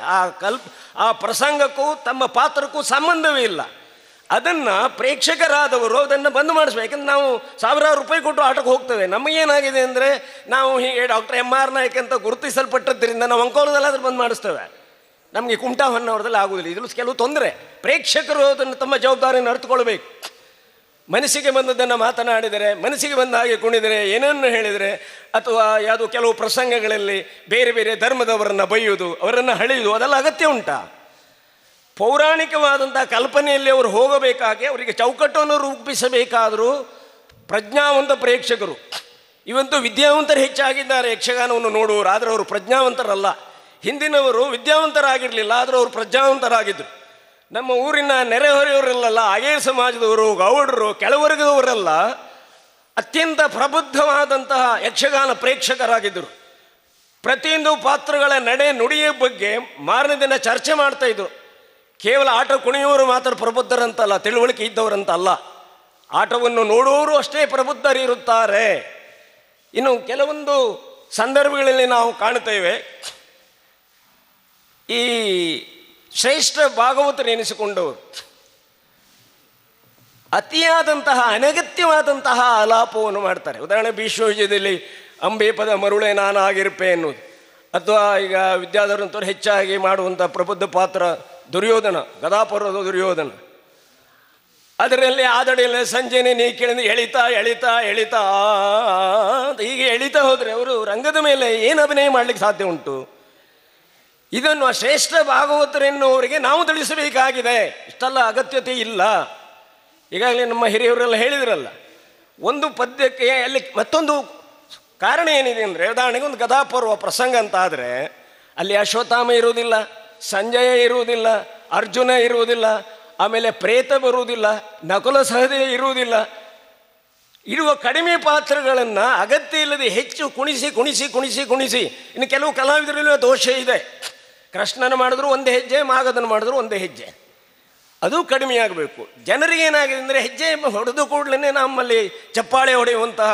ಆ ಪ್ರಸಂಗಕ್ಕೂ ತಮ್ಮ ಪಾತ್ರಕ್ಕೂ ಸಂಬಂಧವೇ ಇಲ್ಲ. ಅದನ್ನು ಪ್ರೇಕ್ಷಕರಾದವರು ಅದನ್ನು ಬಂದ್ ಮಾಡಿಸ್ಬೇಕು. ಯಾಕಂದ್ರೆ ನಾವು ಸಾವಿರಾರು ರೂಪಾಯಿ ಕೊಟ್ಟು ಆಟಕ್ಕೆ ಹೋಗ್ತೇವೆ. ನಮಗೇನಾಗಿದೆ ಅಂದರೆ, ನಾವು ಹೀಗೆ ಡಾಕ್ಟರ್ MR ನಾಯಕ್ ಅಂತ ಗುರುತಿಸಲ್ಪಟ್ಟದ್ರಿಂದ ನಾವು ಅಂಕೋಲದಲ್ಲಾದ್ರೂ ಬಂದ್ ಮಾಡಿಸ್ತೇವೆ. ನಮಗೆ ಕುಮಟಾ ಹೊನ್ನವರದಲ್ಲಿ ಆಗುವುದಿಲ್ಲ. ಇದ್ರಲ್ಲಿ ಕೆಲವು ತೊಂದರೆ. ಪ್ರೇಕ್ಷಕರು ಅದನ್ನು ತಮ್ಮ ಜವಾಬ್ದಾರಿಯನ್ನು ಅರ್ಥಕೊಳ್ಬೇಕು. ಮನಸ್ಸಿಗೆ ಬಂದದ್ದನ್ನು ಮಾತನಾಡಿದರೆ, ಮನಸ್ಸಿಗೆ ಬಂದ ಹಾಗೆ ಕುಣಿದರೆ, ಏನನ್ನು ಹೇಳಿದರೆ, ಅಥವಾ ಯಾವುದೋ ಕೆಲವು ಪ್ರಸಂಗಗಳಲ್ಲಿ ಬೇರೆ ಬೇರೆ ಧರ್ಮದವರನ್ನು ಬೈಯೋದು, ಅವರನ್ನು ಹಳೆಯೋದು, ಅದೆಲ್ಲ ಅಗತ್ಯ ಉಂಟಾ? ಪೌರಾಣಿಕವಾದಂಥ ಕಲ್ಪನೆಯಲ್ಲಿ ಅವರು ಹೋಗಬೇಕಾಗಿ ಅವರಿಗೆ ಚೌಕಟ್ಟನ್ನು ರೂಪಿಸಬೇಕಾದರೂ ಪ್ರಜ್ಞಾವಂತ ಪ್ರೇಕ್ಷಕರು. ಇವಂತೂ ವಿದ್ಯಾವಂತರು ಹೆಚ್ಚಾಗಿದ್ದಾರೆ ಯಕ್ಷಗಾನವನ್ನು ನೋಡುವವರು, ಆದರೆ ಅವರು ಪ್ರಜ್ಞಾವಂತರಲ್ಲ. ಹಿಂದಿನವರು ವಿದ್ಯಾವಂತರಾಗಿರಲಿಲ್ಲ, ಆದರೆ ಅವರು ಪ್ರಜ್ಞಾವಂತರಾಗಿದ್ದರು. ನಮ್ಮ ಊರಿನ ನೆರೆಹೊರೆಯವರೆಲ್ಲ, ಅಯ್ಯರ್ ಸಮಾಜದವರು, ಗೌಡರು, ಕೆಳವರ್ಗದವರೆಲ್ಲ ಅತ್ಯಂತ ಪ್ರಬುದ್ಧವಾದಂತಹ ಯಕ್ಷಗಾನ ಪ್ರೇಕ್ಷಕರಾಗಿದ್ದರು. ಪ್ರತಿಯೊಂದು ಪಾತ್ರಗಳ ನಡೆ ನುಡಿಯ ಬಗ್ಗೆ ಮಾರನೇ ದಿನ ಚರ್ಚೆ ಮಾಡ್ತಾಯಿದ್ರು. ಕೇವಲ ಆಟ ಕುಣಿಯುವವರು ಮಾತ್ರ ಪ್ರಬುದ್ಧರಂತಲ್ಲ, ತಿಳುವಳಿಕೆ ಇದ್ದವರಂತಲ್ಲ, ಆಟವನ್ನು ನೋಡುವವರು ಅಷ್ಟೇ ಪ್ರಬುದ್ಧರಿರುತ್ತಾರೆ. ಇನ್ನು ಕೆಲವೊಂದು ಸಂದರ್ಭಗಳಲ್ಲಿ ನಾವು ಕಾಣುತ್ತೇವೆ, ಈ ಶ್ರೇಷ್ಠ ಭಾಗವತರು ಎನಿಸಿಕೊಂಡವರು ಅತಿಯಾದಂತಹ ಅನಗತ್ಯವಾದಂತಹ ಆಲಾಪವನ್ನು ಮಾಡ್ತಾರೆ. ಉದಾಹರಣೆ, ಭೀಷ್ಮಯುದ್ಧದಲ್ಲಿ ಅಂಬೆ ಪದ ಮರುಳೆ ನಾನಾಗಿರ್ಪೆ ಎನ್ನುವುದು, ಅಥವಾ ಈಗ ವಿದ್ಯಾಧರಂತವ್ರು ಹೆಚ್ಚಾಗಿ ಮಾಡುವಂಥ ಪ್ರಬುದ್ಧ ಪಾತ್ರ ದುರ್ಯೋಧನ, ಗದಾಪರ್ವದ ದುರ್ಯೋಧನ. ಅದರಲ್ಲಿ ಆದಡೆಯಲ್ಲಿ ಸಂಜೆನೆ ನೀ ಕೇಳಿದ ಎಳಿತಾ ಎಳಿತಾ ಎಳಿತಾ ಹೀಗೆ ಎಳಿತಾ ಹೋದರೆ ಅವರು ರಂಗದ ಮೇಲೆ ಏನು ಅಭಿನಯ ಮಾಡಲಿಕ್ಕೆ ಸಾಧ್ಯ ಉಂಟು? ಇದನ್ನು ಶ್ರೇಷ್ಠ ಭಾಗವತರೆನ್ನುವರಿಗೆ ನಾವು ತಿಳಿಸಬೇಕಾಗಿದೆ. ಇಷ್ಟೆಲ್ಲ ಅಗತ್ಯತೆ ಇಲ್ಲ. ಈಗಾಗಲೇ ನಮ್ಮ ಹಿರಿಯವರೆಲ್ಲ ಹೇಳಿದ್ರಲ್ಲ, ಒಂದು ಪದ್ಯಕ್ಕೆ ಅಲ್ಲಿ ಮತ್ತೊಂದು ಕಾರಣ ಏನಿದೆ ಅಂದರೆ, ಉದಾಹರಣೆಗೆ ಒಂದು ಗದಾಪರ್ವ ಪ್ರಸಂಗ ಅಂತ ಆದರೆ ಅಲ್ಲಿ ಅಶ್ವತ್ಥಾಮ ಇರುವುದಿಲ್ಲ, ಸಂಜಯ ಇರುವುದಿಲ್ಲ, ಅರ್ಜುನ ಇರುವುದಿಲ್ಲ, ಆಮೇಲೆ ಪ್ರೇತ ಬರುವುದಿಲ್ಲ, ನಕುಲ ಸಹದೇವ ಇರುವುದಿಲ್ಲ. ಇರುವ ಕಡಿಮೆ ಪಾತ್ರಗಳನ್ನು ಅಗತ್ಯ ಇಲ್ಲದೆ ಹೆಚ್ಚು ಕುಣಿಸಿ ಕುಣಿಸಿ ಕುಣಿಸಿ ಕುಣಿಸಿ, ಇನ್ನು ಕೆಲವು ಕಲಾವಿದರಲ್ಲೂ ದೋಷ ಇದೆ. ಕೃಷ್ಣನ ಮಾಡಿದ್ರು ಒಂದೇ ಹೆಜ್ಜೆ, ಮಾಗದನ್ನು ಮಾಡಿದ್ರು ಒಂದೇ ಹೆಜ್ಜೆ, ಅದು ಕಡಿಮೆ ಆಗಬೇಕು. ಜನರಿಗೆ ಏನಾಗಿದೆ ಅಂದರೆ, ಹೆಜ್ಜೆ ಹೊಡೆದು ಕೂಡಲೇ ನಮ್ಮಲ್ಲಿ ಚಪ್ಪಾಳೆ ಹೊಡೆಯುವಂತಹ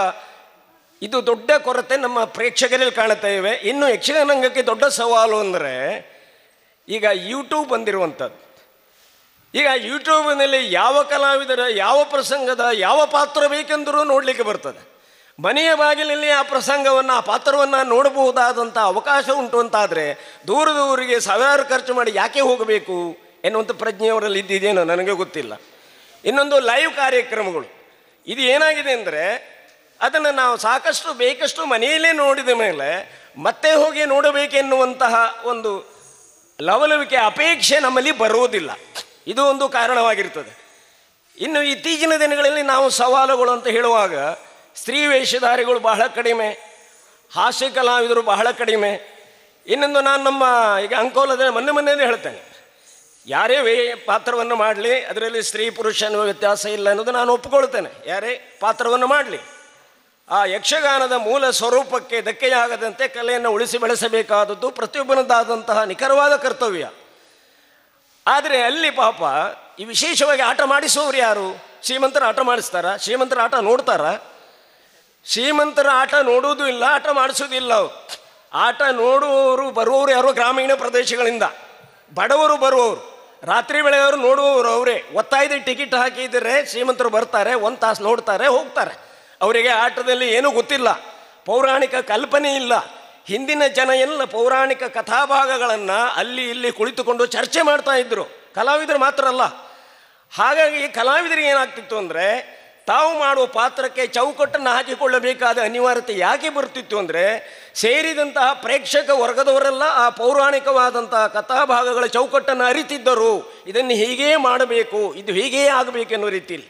ಇದು ದೊಡ್ಡ ಕೊರತೆ ನಮ್ಮ ಪ್ರೇಕ್ಷಕರಲ್ಲಿ ಕಾಣ್ತಾ ಇವೆ. ಇನ್ನು ಯಕ್ಷಗಾನಾಂಗಕ್ಕೆ ದೊಡ್ಡ ಸವಾಲು ಅಂದರೆ ಈಗ ಯೂಟ್ಯೂಬ್ ಬಂದಿರುವಂಥದ್ದು. ಈಗ ಯೂಟ್ಯೂಬ್ನಲ್ಲಿ ಯಾವ ಕಲಾವಿದರ ಯಾವ ಪ್ರಸಂಗದ ಯಾವ ಪಾತ್ರ ಬೇಕೆಂದರೂ ನೋಡಲಿಕ್ಕೆ ಬರ್ತದೆ. ಮನೆಯ ಬಾಗಿಲಲ್ಲಿ ಆ ಪ್ರಸಂಗವನ್ನು ಆ ಪಾತ್ರವನ್ನು ನೋಡಬಹುದಾದಂಥ ಅವಕಾಶ ಉಂಟು ಅಂತಾದರೆ ದೂರದೂರಿಗೆ ಸಾವಿರಾರು ಖರ್ಚು ಮಾಡಿ ಯಾಕೆ ಹೋಗಬೇಕು ಎನ್ನುವಂಥ ಪ್ರಜ್ಞೆಯವರಲ್ಲಿ ಇದ್ದಿದ್ದೇನೋ ನನಗೆ ಗೊತ್ತಿಲ್ಲ. ಇನ್ನೊಂದು ಲೈವ್ ಕಾರ್ಯಕ್ರಮಗಳು, ಇದು ಏನಾಗಿದೆ ಅಂದರೆ ಅದನ್ನು ನಾವು ಸಾಕಷ್ಟು ಬೇಕಷ್ಟು ಮನೆಯಲ್ಲೇ ನೋಡಿದ ಮೇಲೆ ಮತ್ತೆ ಹೋಗಿ ನೋಡಬೇಕೆನ್ನುವಂತಹ ಒಂದು ಲವಲವಿಕೆ ಅಪೇಕ್ಷೆ ನಮ್ಮಲ್ಲಿ ಬರುವುದಿಲ್ಲ. ಇದು ಒಂದು ಕಾರಣವಾಗಿರ್ತದೆ. ಇನ್ನು ಇತ್ತೀಚಿನ ದಿನಗಳಲ್ಲಿ ನಾವು ಸವಾಲುಗಳು ಅಂತ ಹೇಳುವಾಗ ಸ್ತ್ರೀ ವೇಷಧಾರಿಗಳು ಬಹಳ ಕಡಿಮೆ, ಹಾಸ್ಯ ಕಲಾವಿದರು ಬಹಳ ಕಡಿಮೆ. ಇನ್ನೊಂದು ನಾನು ನಮ್ಮ ಈಗ ಅಂಕೋಲದ ಮೊನ್ನೆ ಹೇಳ್ತೇನೆ, ಯಾರೇ ಪಾತ್ರವನ್ನು ಮಾಡಲಿ ಅದರಲ್ಲಿ ಸ್ತ್ರೀ ಪುರುಷ ಅನ್ನುವ ವ್ಯತ್ಯಾಸ ಇಲ್ಲ ಅನ್ನೋದು ನಾನು ಒಪ್ಪಿಕೊಳ್ತೇನೆ. ಯಾರೇ ಪಾತ್ರವನ್ನು ಮಾಡಲಿ ಆ ಯಕ್ಷಗಾನದ ಮೂಲ ಸ್ವರೂಪಕ್ಕೆ ಧಕ್ಕೆಯಾಗದಂತೆ ಕಲೆಯನ್ನು ಉಳಿಸಿ ಬೆಳೆಸಬೇಕಾದದ್ದು ಪ್ರತಿಯೊಬ್ಬನದಾದಂತಹ ನಿಖರವಾದ ಕರ್ತವ್ಯ. ಆದರೆ ಅಲ್ಲಿ ಪಾಪ ಈ ವಿಶೇಷವಾಗಿ ಆಟ ಮಾಡಿಸೋರು ಯಾರು? ಶ್ರೀಮಂತರ ಆಟ ಮಾಡಿಸ್ತಾರ? ಶ್ರೀಮಂತರ ಆಟ ನೋಡ್ತಾರ? ಶ್ರೀಮಂತರ ಆಟ ನೋಡುವುದೂ ಇಲ್ಲ, ಆಟ ಮಾಡಿಸೋದಿಲ್ಲ. ಅವರು ಆಟ ನೋಡುವವರು ಬರುವವರು ಯಾರೋ ಗ್ರಾಮೀಣ ಪ್ರದೇಶಗಳಿಂದ, ಬಡವರು ಬರುವವರು, ರಾತ್ರಿ ಬೆಳೆಯವರು ನೋಡುವವರು ಅವರೇ. ಒತ್ತಾಯದ ಟಿಕೆಟ್ ಹಾಕಿದರೆ ಶ್ರೀಮಂತರು ಬರ್ತಾರೆ, ಒಂದು ತಾಸು ನೋಡ್ತಾರೆ, ಹೋಗ್ತಾರೆ. ಅವರಿಗೆ ಆಟದಲ್ಲಿ ಏನೂ ಗೊತ್ತಿಲ್ಲ, ಪೌರಾಣಿಕ ಕಲ್ಪನೆ ಇಲ್ಲ. ಹಿಂದಿನ ಜನ ಎಲ್ಲ ಪೌರಾಣಿಕ ಕಥಾಭಾಗಗಳನ್ನು ಅಲ್ಲಿ ಇಲ್ಲಿ ಕುಳಿತುಕೊಂಡು ಚರ್ಚೆ ಮಾಡ್ತಾ ಇದ್ದರು, ಕಲಾವಿದರು ಮಾತ್ರ ಅಲ್ಲ. ಹಾಗಾಗಿ ಕಲಾವಿದರಿಗೆ ಏನಾಗ್ತಿತ್ತು ಅಂದರೆ ತಾವು ಮಾಡುವ ಪಾತ್ರಕ್ಕೆ ಚೌಕಟ್ಟನ್ನು ಹಾಕಿಕೊಳ್ಳಬೇಕಾದ ಅನಿವಾರ್ಯತೆ ಯಾಕೆ ಬರ್ತಿತ್ತು ಅಂದರೆ ಸೇರಿದಂತಹ ಪ್ರೇಕ್ಷಕ ವರ್ಗದವರೆಲ್ಲ ಆ ಪೌರಾಣಿಕವಾದಂತಹ ಕಥಾಭಾಗಗಳ ಚೌಕಟ್ಟನ್ನು ಅರಿತಿದ್ದರು. ಇದನ್ನು ಹೀಗೇ ಮಾಡಬೇಕು, ಇದು ಹೀಗೇ ಆಗಬೇಕೆನ್ನೋ ರೀತಿಯಲ್ಲಿ.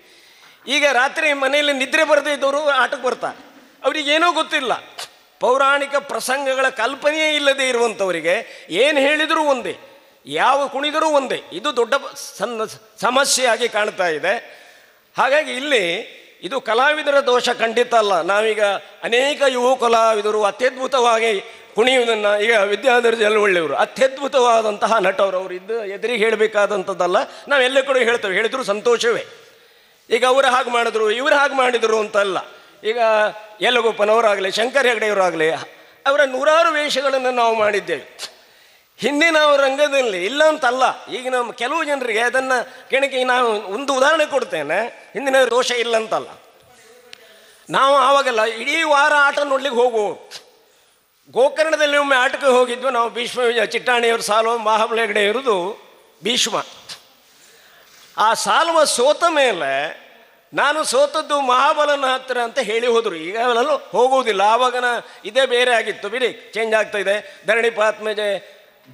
ಈಗ ರಾತ್ರಿ ಮನೆಯಲ್ಲಿ ನಿದ್ರೆ ಬರದೇ ಇದ್ದವರು ಆಟಕ್ಕೆ ಬರ್ತಾರೆ, ಅವರಿಗೇನೋ ಗೊತ್ತಿಲ್ಲ. ಪೌರಾಣಿಕ ಪ್ರಸಂಗಗಳ ಕಲ್ಪನೆಯೇ ಇಲ್ಲದೆ ಇರುವಂಥವರಿಗೆ ಏನು ಹೇಳಿದರೂ ಒಂದೇ, ಯಾವ ಕುಣಿದರೂ ಒಂದೇ. ಇದು ದೊಡ್ಡ ಸಮಸ್ಯೆಯಾಗಿ ಕಾಣ್ತಾ ಇದೆ. ಹಾಗಾಗಿ ಇಲ್ಲಿ ಇದು ಕಲಾವಿದರ ದೋಷ ಖಂಡಿತ ಅಲ್ಲ. ನಾವೀಗ ಅನೇಕ ಯುವ ಕಲಾವಿದರು ಅತ್ಯದ್ಭುತವಾಗಿ ಕುಣಿಯುವುದನ್ನು, ಈಗ ವಿದ್ಯಾಧರ ಜಲವಳ್ಳಿಯವರು ಅತ್ಯದ್ಭುತವಾದಂತಹ ನಟವರು, ಅವರು ಇದ್ದು ಎದುರಿಗೆ ಹೇಳಬೇಕಾದಂಥದ್ದಲ್ಲ, ನಾವೆಲ್ಲ ಕೂಡ ಹೇಳ್ತೇವೆ, ಹೇಳಿದ್ರು ಸಂತೋಷವೇ. ಈಗ ಅವರು ಹಾಗೆ ಮಾಡಿದ್ರು, ಇವರು ಹಾಗೆ ಮಾಡಿದರು ಅಂತಲ್ಲ. ಈಗ ಯಲ್ಲಗೋಪನವರಾಗಲಿ, ಶಂಕರ್ ಹೆಗಡೆಯವರಾಗಲಿ, ಅವರ ನೂರಾರು ವೇಷಗಳನ್ನು ನಾವು ಮಾಡಿದ್ದೇವೆ ಹಿಂದಿನ ರಂಗದಲ್ಲಿ. ಇಲ್ಲ ಅಂತಲ್ಲ, ಈಗ ನಮ್ಮ ಕೆಲವು ಜನರಿಗೆ ಅದನ್ನು ಕೆಣಕಿ ನಾವು ಒಂದು ಉದಾಹರಣೆ ಕೊಡ್ತೇನೆ. ಹಿಂದಿನ ದೋಷ ಇಲ್ಲ ಅಂತಲ್ಲ, ನಾವು ಆವಾಗೆಲ್ಲ ಇಡೀ ವಾರ ಆಟ ನೋಡ್ಲಿಕ್ಕೆ ಹೋಗುವವರು. ಗೋಕರ್ಣದಲ್ಲಿ ಒಮ್ಮೆ ಆಟಕ್ಕೆ ಹೋಗಿದ್ವು ನಾವು. ಭೀಷ್ಮ ಚಿಟ್ಟಾಣಿಯವರು ಸಾಲ್ವ, ಮಹಾಬಲ ಹೆಗಡೆ ಇರೋದು ಭೀಷ್ಮ. ಆ ಸಾಲ್ವ ಸೋತ ಮೇಲೆ ನಾನು ಸೋತದ್ದು ಮಹಾಬಲನ ಹತ್ತಿರ ಅಂತ ಹೇಳಿ ಹೋದರು. ಈಗ ಅವೆಲ್ಲ ಹೋಗುವುದಿಲ್ಲ, ಆವಾಗನ ಇದೇ ಬೇರೆ ಆಗಿತ್ತು, ಬಿಡಿ ಚೇಂಜ್ ಆಗ್ತಾ ಇದೆ. ಧರಣಿ ಪಾತ್ಮೆಜೆ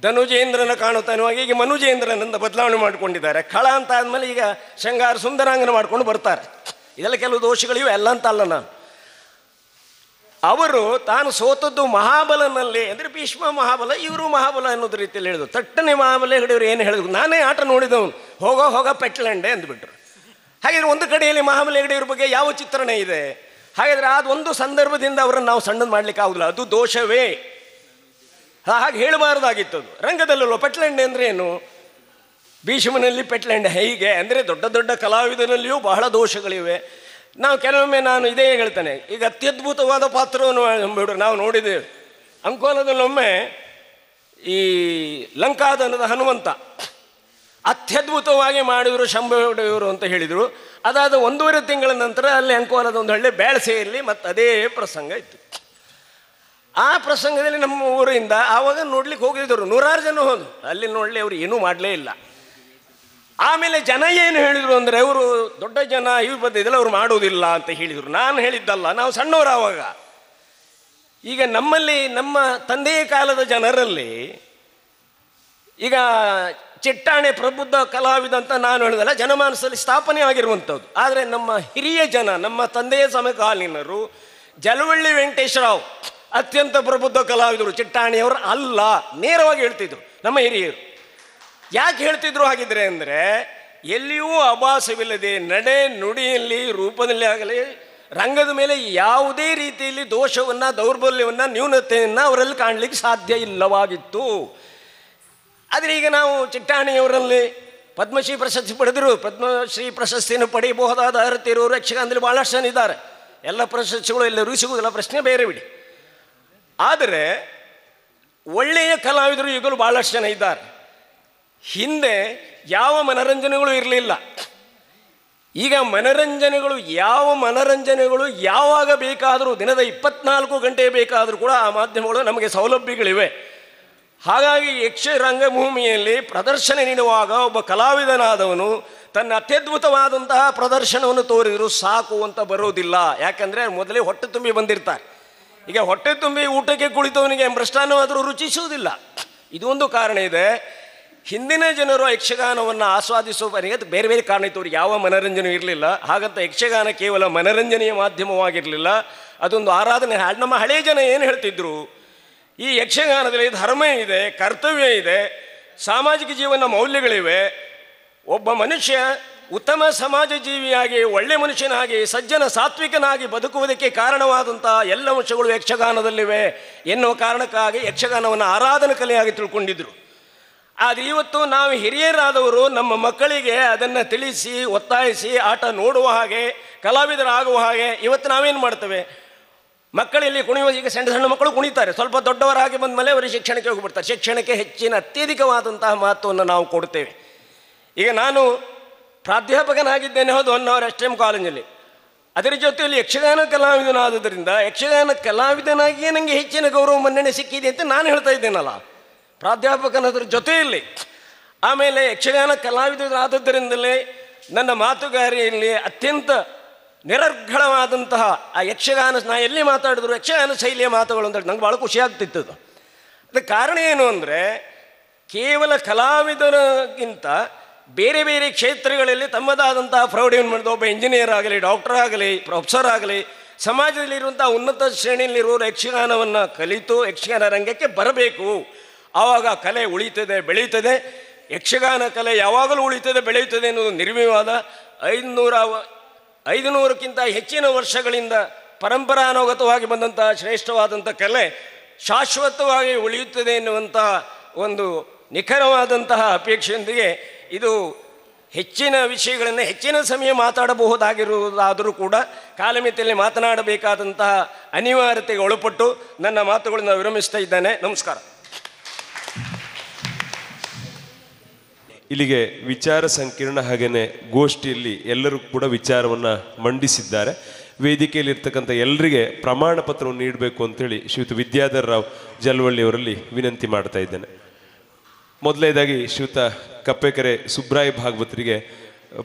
ಧನುಜೇಂದ್ರನ ಕಾಣುತ್ತಾನುವಾಗಿ ಈಗ ಮನುಜೇಂದ್ರನಂದ ಬದಲಾವಣೆ ಮಾಡಿಕೊಂಡಿದ್ದಾರೆ. ಖಳ ಅಂತ ಆದಮೇಲೆ ಈಗ ಶೃಂಗಾರ ಸುಂದರಾಂಗನ ಮಾಡ್ಕೊಂಡು ಬರ್ತಾರೆ. ಇದೆಲ್ಲ ಕೆಲವು ದೋಷಗಳಿವೆ, ಎಲ್ಲ ಅಂತ ಅಲ್ಲ ನಾನು. ಅವರು ತಾನು ಸೋತದ್ದು ಮಹಾಬಲನಲ್ಲಿ ಅಂದರೆ ಭೀಷ್ಮ ಮಹಾಬಲ, ಇವರು ಮಹಾಬಲ ಅನ್ನೋದು ರೀತಿಯಲ್ಲಿ ಹೇಳಿದ್ರು. ತಟ್ಟನೆ ಮಹಾಬಲ ಹೆಗಡೆಯವರು ಏನು ಹೇಳಿದ್ರು, ನಾನೇ ಆಟ ನೋಡಿದವನು, ಹೋಗ ಪೆಟ್ಲಂಡೆ ಅಂದುಬಿಟ್ರು. ಹಾಗಿದ್ರೆ ಒಂದು ಕಡೆಯಲ್ಲಿ ಮಹಾಬಲ ಹೆಗಡೆಯವ್ರ ಬಗ್ಗೆ ಯಾವ ಚಿತ್ರಣ ಇದೆ? ಹಾಗಾದರೆ ಅದೊಂದು ಸಂದರ್ಭದಿಂದ ಅವರನ್ನು ನಾವು ಸಣ್ಣದು ಮಾಡಲಿಕ್ಕೆ ಆಗೋದಿಲ್ಲ, ಅದು ದೋಷವೇ. ಹಾಗೆ ಹೇಳಬಾರ್ದಾಗಿತ್ತು. ಅದು ರಂಗದಲ್ಲೂ ಪೆಟ್ಲಂಡೆ ಅಂದರೆ ಏನು? ಭೀಷ್ಮನಲ್ಲಿ ಪೆಟ್ಲಂಡೆ ಹೀಗೆ ಅಂದರೆ ದೊಡ್ಡ ದೊಡ್ಡ ಕಲಾವಿದನಲ್ಲಿಯೂ ಬಹಳ ದೋಷಗಳಿವೆ. ನಾವು ಕೆಲವೊಮ್ಮೆ ನಾನು ಇದೇ ಹೇಳ್ತೇನೆ, ಈಗ ಅತ್ಯದ್ಭುತವಾದ ಪಾತ್ರವನ್ನು ಬಿಡು ನಾವು ನೋಡಿದ್ದೇವೆ. ಅಂಕೋಲದಲ್ಲೊಮ್ಮೆ ಈ ಲಂಕಾದನದ ಹನುಮಂತ ಅತ್ಯದ್ಭುತವಾಗಿ ಮಾಡಿದರು ಶಂಭುಡೆಯವರು ಅಂತ ಹೇಳಿದರು. ಅದಾದ 1.5 ತಿಂಗಳ ನಂತರ ಅಲ್ಲಿ ಅಂಕೋಲದ ಒಂದು ಹಳ್ಳಿ ಬ್ಯಾಳಸೆಯಲ್ಲಿ ಮತ್ತು ಅದೇ ಪ್ರಸಂಗ ಇತ್ತು. ಆ ಪ್ರಸಂಗದಲ್ಲಿ ನಮ್ಮ ಊರಿಂದ ಆವಾಗ ನೋಡ್ಲಿಕ್ಕೆ ಹೋಗಿದ್ದರು, ನೂರಾರು ಜನ ಹೋದ್ರು. ಅಲ್ಲಿ ನೋಡಲಿ ಅವರು ಏನೂ ಮಾಡಲೇ ಇಲ್ಲ. ಆಮೇಲೆ ಜನ ಏನು ಹೇಳಿದರು ಅಂದರೆ ಅವರು ದೊಡ್ಡ ಜನ ಇವ್ರು ಬಂದಿದ್ದಲ್ಲ, ಅವ್ರು ಮಾಡುವುದಿಲ್ಲ ಅಂತ ಹೇಳಿದರು. ನಾನು ಹೇಳಿದ್ದಲ್ಲ, ನಾವು ಸಣ್ಣವರು ಆವಾಗ. ಈಗ ನಮ್ಮಲ್ಲಿ ನಮ್ಮ ತಂದೆಯ ಕಾಲದ ಜನರಲ್ಲಿ ಈಗ ಚಿಟ್ಟಾಣೆ ಪ್ರಬುದ್ಧ ಕಲಾವಿದ ಅಂತ ನಾನು ಹೇಳಿದಲ್ಲ, ಜನಮಾನಸದಲ್ಲಿ ಸ್ಥಾಪನೆ ಆಗಿರುವಂಥದ್ದು. ಆದರೆ ನಮ್ಮ ಹಿರಿಯ ಜನ, ನಮ್ಮ ತಂದೆಯ ಸಮಕಾಲೀನರು, ಜಲವಳ್ಳಿ ವೆಂಕಟೇಶ್ವರರಾವ್ ಅತ್ಯಂತ ಪ್ರಬುದ್ಧ ಕಲಾವಿದರು, ಚಿಟ್ಟಾಣಿಯವರು ಅಲ್ಲ, ನೇರವಾಗಿ ಹೇಳ್ತಿದ್ರು ನಮ್ಮ ಹಿರಿಯರು. ಯಾಕೆ ಹೇಳ್ತಿದ್ರು ಹಾಗಿದ್ರೆ ಅಂದರೆ ಎಲ್ಲಿಯೂ ಅಭಾಸವಿಲ್ಲದೆ ನಡೆ ನುಡಿಯಲ್ಲಿ ರೂಪದಲ್ಲಿ ಆಗಲಿ ರಂಗದ ಮೇಲೆ ಯಾವುದೇ ರೀತಿಯಲ್ಲಿ ದೋಷವನ್ನು, ದೌರ್ಬಲ್ಯವನ್ನು, ನ್ಯೂನತೆಯನ್ನು ಅವರಲ್ಲಿ ಕಾಣಲಿಕ್ಕೆ ಸಾಧ್ಯ ಇಲ್ಲವಾಗಿತ್ತು. ಆದರೆ ಈಗ ನಾವು ಚಿಟ್ಟಾಣಿಯವರಲ್ಲಿ ಪದ್ಮಶ್ರೀ ಪ್ರಶಸ್ತಿ ಪಡೆದರು, ಪದ್ಮಶ್ರೀ ಪ್ರಶಸ್ತಿಯನ್ನು ಪಡೆಯಬಹುದಾದ ಅರ್ಹತೆ ಇರೋರು ಯಕ್ಷಗಾನದಲ್ಲಿ ಭಾಳಷ್ಟು ಜನ ಇದ್ದಾರೆ. ಎಲ್ಲ ಪ್ರಶಸ್ತಿಗಳು ಎಲ್ಲರಿಗೂ ಸಿಗುವುದಿಲ್ಲ, ಪ್ರಶ್ನೆ ಬೇರೆ ಬಿಡಿ. ಆದರೆ ಒಳ್ಳೆಯ ಕಲಾವಿದರು ಈಗಲೂ ಭಾಳಷ್ಟು ಜನ ಇದ್ದಾರೆ. ಹಿಂದೆ ಯಾವ ಮನರಂಜನೆಗಳು ಇರಲಿಲ್ಲ. ಈಗ ಯಾವ ಮನರಂಜನೆಗಳು ಯಾವಾಗ ಬೇಕಾದರೂ, ದಿನದ 24 ಗಂಟೆ ಬೇಕಾದರೂ ಕೂಡ ಆ ಮಾಧ್ಯಮಗಳು ನಮಗೆ ಸೌಲಭ್ಯಗಳಿವೆ. ಹಾಗಾಗಿ ಯಕ್ಷ ರಂಗಭೂಮಿಯಲ್ಲಿ ಪ್ರದರ್ಶನ ನೀಡುವಾಗ ಒಬ್ಬ ಕಲಾವಿದನಾದವನು ತನ್ನ ಅತ್ಯದ್ಭುತವಾದಂತಹ ಪ್ರದರ್ಶನವನ್ನು ತೋರಿದರೂ ಸಾಕು ಅಂತ ಬರೋದಿಲ್ಲ. ಯಾಕಂದರೆ ಮೊದಲೇ ಹೊಟ್ಟೆ ತುಂಬಿ ಬಂದಿರ್ತಾರೆ. ಈಗ ಹೊಟ್ಟೆ ತುಂಬಿ ಊಟಕ್ಕೆ ಕುಳಿತವನಿಗೆ ಮೃಷ್ಟಾನ್ನವಾದರೂ ರುಚಿಸುವುದಿಲ್ಲ. ಇದು ಒಂದು ಕಾರಣ ಇದೆ. ಹಿಂದಿನ ಜನರು ಯಕ್ಷಗಾನವನ್ನು ಆಸ್ವಾದಿಸುವವರಿಗೆ ಅದು ಬೇರೆ ಬೇರೆ ಕಾರಣ ಇತ್ತು. ಅವ್ರಿಗೆ ಯಾವ ಮನರಂಜನೆ ಇರಲಿಲ್ಲ. ಹಾಗಂತ ಯಕ್ಷಗಾನ ಕೇವಲ ಮನರಂಜನೆಯ ಮಾಧ್ಯಮವಾಗಿರಲಿಲ್ಲ, ಅದೊಂದು ಆರಾಧನೆ. ನಮ್ಮ ಹಳೆಯ ಜನ ಏನು ಹೇಳ್ತಿದ್ರು, ಈ ಯಕ್ಷಗಾನದಲ್ಲಿ ಧರ್ಮ ಇದೆ, ಕರ್ತವ್ಯ ಇದೆ, ಸಾಮಾಜಿಕ ಜೀವನ ಮೌಲ್ಯಗಳಿವೆ. ಒಬ್ಬ ಮನುಷ್ಯ ಉತ್ತಮ ಸಮಾಜ ಜೀವಿಯಾಗಿ, ಒಳ್ಳೆ ಮನುಷ್ಯನಾಗಿ, ಸಜ್ಜನ ಸಾತ್ವಿಕನಾಗಿ ಬದುಕುವುದಕ್ಕೆ ಕಾರಣವಾದಂಥ ಎಲ್ಲ ಅಂಶಗಳು ಯಕ್ಷಗಾನದಲ್ಲಿವೆ ಎನ್ನುವ ಕಾರಣಕ್ಕಾಗಿ ಯಕ್ಷಗಾನವನ್ನು ಆರಾಧನಾ ಕಲೆಯಾಗಿ ತಿಳ್ಕೊಂಡಿದ್ರು. ಆದರೆ ಇವತ್ತು ನಾವು ಹಿರಿಯರಾದವರು ನಮ್ಮ ಮಕ್ಕಳಿಗೆ ಅದನ್ನು ತಿಳಿಸಿ, ಒತ್ತಾಯಿಸಿ, ಆಟ ನೋಡುವ ಹಾಗೆ, ಕಲಾವಿದರಾಗುವ ಹಾಗೆ ಇವತ್ತು ನಾವೇನು ಮಾಡ್ತೇವೆ, ಮಕ್ಕಳಲ್ಲಿ ಕುಣಿಯುವ, ಈಗ ಸಣ್ಣ ಸಣ್ಣ ಮಕ್ಕಳು ಕುಣಿತಾರೆ, ಸ್ವಲ್ಪ ದೊಡ್ಡವರಾಗಿ ಬಂದ ಮೇಲೆ ಅವರು ಶಿಕ್ಷಣಕ್ಕೆ ಹೋಗಿಬಿಡ್ತಾರೆ. ಶಿಕ್ಷಣಕ್ಕೆ ಹೆಚ್ಚಿನ ಅತ್ಯಧಿಕವಾದಂತಹ ಮಹತ್ವವನ್ನು ನಾವು ಕೊಡ್ತೇವೆ. ಈಗ ನಾನು ಪ್ರಾಧ್ಯಾಪಕನಾಗಿದ್ದೇನೆ, ಹೌದು, 1 ಅವರ್ ಎಸ್ ಎಮ್ ಕಾಲೇಜಲ್ಲಿ. ಅದರ ಜೊತೆಯಲ್ಲಿ ಯಕ್ಷಗಾನ ಕಲಾವಿದನಾದುದರಿಂದ ಯಕ್ಷಗಾನ ಕಲಾವಿದನಾಗಿಯೇ ನನಗೆ ಹೆಚ್ಚಿನ ಗೌರವ ಮನ್ನಣೆ ಸಿಕ್ಕಿದೆ ಅಂತ ನಾನು ಹೇಳ್ತಾ ಇದ್ದೇನಲ್ಲ, ಪ್ರಾಧ್ಯಾಪಕನದ್ರ ಜೊತೆಯಲ್ಲಿ. ಆಮೇಲೆ ಯಕ್ಷಗಾನ ಕಲಾವಿದರಾದದ್ದರಿಂದಲೇ ನನ್ನ ಮಾತುಗಾರಿಯಲ್ಲಿ ಅತ್ಯಂತ ನಿರರ್ಗಳವಾದಂತಹ ಆ ಯಕ್ಷಗಾನ, ನಾ ಎಲ್ಲಿ ಮಾತಾಡಿದ್ರು ಯಕ್ಷಗಾನ ಶೈಲಿಯ ಮಾತುಗಳು ಅಂತ ನಂಗೆ ಭಾಳ ಖುಷಿ ಆಗ್ತಿತ್ತು. ಅದಕ್ಕೆ ಕಾರಣ ಏನು ಅಂದರೆ, ಕೇವಲ ಕಲಾವಿದರಿಗಿಂತ ಬೇರೆ ಬೇರೆ ಕ್ಷೇತ್ರಗಳಲ್ಲಿ ತಮ್ಮದಾದಂತಹ ಪ್ರೌಢಿಯನ್ನು ಮಾಡಿದ ಒಬ್ಬ ಇಂಜಿನಿಯರ್ ಆಗಲಿ, ಡಾಕ್ಟರ್ ಆಗಲಿ, ಪ್ರೊಫೆಸರ್ ಆಗಲಿ, ಸಮಾಜದಲ್ಲಿರುವಂಥ ಉನ್ನತ ಶ್ರೇಣಿಯಲ್ಲಿರುವವರು ಯಕ್ಷಗಾನವನ್ನು ಕಲಿತು ಯಕ್ಷಗಾನ ರಂಗಕ್ಕೆ ಬರಬೇಕು. ಆವಾಗ ಕಲೆ ಉಳಿತದೆ, ಬೆಳೀತದೆ. ಯಕ್ಷಗಾನ ಕಲೆ ಯಾವಾಗಲೂ ಉಳಿತದೆ, ಬೆಳೆಯುತ್ತದೆ ಎನ್ನುವುದು ನಿರ್ವಿವಾದ. 500ಕ್ಕಿಂತ ಹೆಚ್ಚಿನ ವರ್ಷಗಳಿಂದ ಪರಂಪರಾನುಗತವಾಗಿ ಬಂದಂಥ ಶ್ರೇಷ್ಠವಾದಂಥ ಕಲೆ ಶಾಶ್ವತವಾಗಿ ಉಳಿಯುತ್ತದೆ ಎನ್ನುವಂಥ ಒಂದು ನಿಖರವಾದಂತಹ ಅಪೇಕ್ಷೆಯೊಂದಿಗೆ ಇದು ಹೆಚ್ಚಿನ ವಿಷಯಗಳನ್ನು ಹೆಚ್ಚಿನ ಸಮಯ ಮಾತಾಡಬಹುದಾಗಿರುವುದಾದರೂ ಕೂಡ ಕಾಲಮಿತಿಯಲ್ಲಿ ಮಾತನಾಡಬೇಕಾದಂತಹ ಅನಿವಾರ್ಯತೆಗೆ ಒಳಪಟ್ಟು ನನ್ನ ಮಾತುಗಳನ್ನು ವಿರಮಿಸ್ತಾ ಇದ್ದೇನೆ. ನಮಸ್ಕಾರ. ಇಲ್ಲಿಗೆ ವಿಚಾರ ಸಂಕಿರಣ ಹಾಗೆಯೇ ಗೋಷ್ಠಿಯಲ್ಲಿ ಎಲ್ಲರೂ ಕೂಡ ವಿಚಾರವನ್ನು ಮಂಡಿಸಿದ್ದಾರೆ. ವೇದಿಕೆಯಲ್ಲಿರ್ತಕ್ಕಂಥ ಎಲ್ಲರಿಗೆ ಪ್ರಮಾಣ ಪತ್ರವನ್ನು ನೀಡಬೇಕು ಅಂತೇಳಿ ಶ್ರೀಯುತ ವಿದ್ಯಾಧರ್ ರಾವ್ ಜಲವಳ್ಳಿಯವರಲ್ಲಿ ವಿನಂತಿ ಮಾಡ್ತಾ ಇದ್ದೇನೆ. ಮೊದಲನೇದಾಗಿ ಶ್ರೀಯುತ ಕಪ್ಪೆಕೆರೆ ಸುಬ್ರಾಯ ಭಾಗವತರಿಗೆ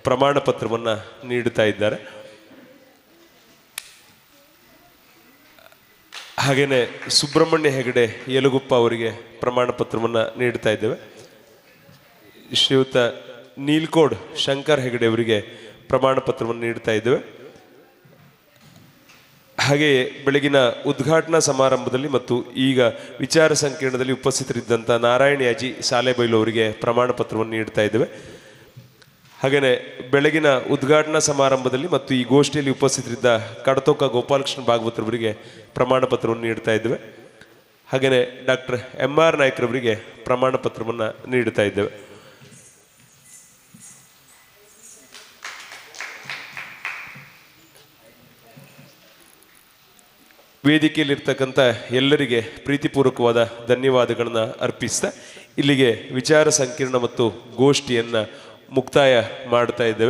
ಪ್ರಮಾಣ ಪತ್ರವನ್ನು ನೀಡುತ್ತಾ ಇದ್ದಾರೆ. ಹಾಗೆಯೇ ಸುಬ್ರಹ್ಮಣ್ಯ ಹೆಗಡೆ ಯಲಗುಪ್ಪ ಅವರಿಗೆ ಪ್ರಮಾಣ ಪತ್ರವನ್ನು ನೀಡ್ತಾ ಇದ್ದೇವೆ. ಶ್ರೀಯುತ ನೀಲ್ಕೋಡ್ ಶಂಕರ್ ಹೆಗಡೆ ಅವರಿಗೆ ಪ್ರಮಾಣ ಪತ್ರವನ್ನು ನೀಡ್ತಾ ಇದ್ದೇವೆ. ಹಾಗೆಯೇ ಬೆಳಗಿನ ಉದ್ಘಾಟನಾ ಸಮಾರಂಭದಲ್ಲಿ ಮತ್ತು ಈಗ ವಿಚಾರ ಸಂಕಿರಣದಲ್ಲಿ ಉಪಸ್ಥಿತರಿದ್ದಂಥ ನಾರಾಯಣ ಯಾಜಿ ಸಾಲೆಬೈಲು ಅವರಿಗೆ ಪ್ರಮಾಣ ಪತ್ರವನ್ನು ನೀಡ್ತಾ ಇದ್ದೇವೆ. ಹಾಗೆಯೇ ಬೆಳಗಿನ ಉದ್ಘಾಟನಾ ಸಮಾರಂಭದಲ್ಲಿ ಮತ್ತು ಈ ಗೋಷ್ಠಿಯಲ್ಲಿ ಉಪಸ್ಥಿತರಿದ್ದ ಕಡತೋಕ ಗೋಪಾಲಕೃಷ್ಣ ಭಾಗವತರವರಿಗೆ ಪ್ರಮಾಣ ಪತ್ರವನ್ನು ನೀಡ್ತಾ ಇದ್ದೇವೆ. ಹಾಗೆಯೇ ಡಾಕ್ಟರ್ MR ನಾಯ್ಕರವರಿಗೆ ಪ್ರಮಾಣ ಪತ್ರವನ್ನು ನೀಡ್ತಾ ಇದ್ದೇವೆ. ವೇದಿಕೆಯಲ್ಲಿರ್ತಕ್ಕಂಥ ಎಲ್ಲರಿಗೆ ಪ್ರೀತಿಪೂರ್ವಕವಾದ ಧನ್ಯವಾದಗಳನ್ನು ಅರ್ಪಿಸ್ತಾ ಇಲ್ಲಿಗೆ ವಿಚಾರ ಸಂಕಿರಣ ಮತ್ತು ಗೋಷ್ಠಿಯನ್ನು ಮುಕ್ತಾಯ ಮಾಡ್ತಾ ಇದ್ದೇವೆ.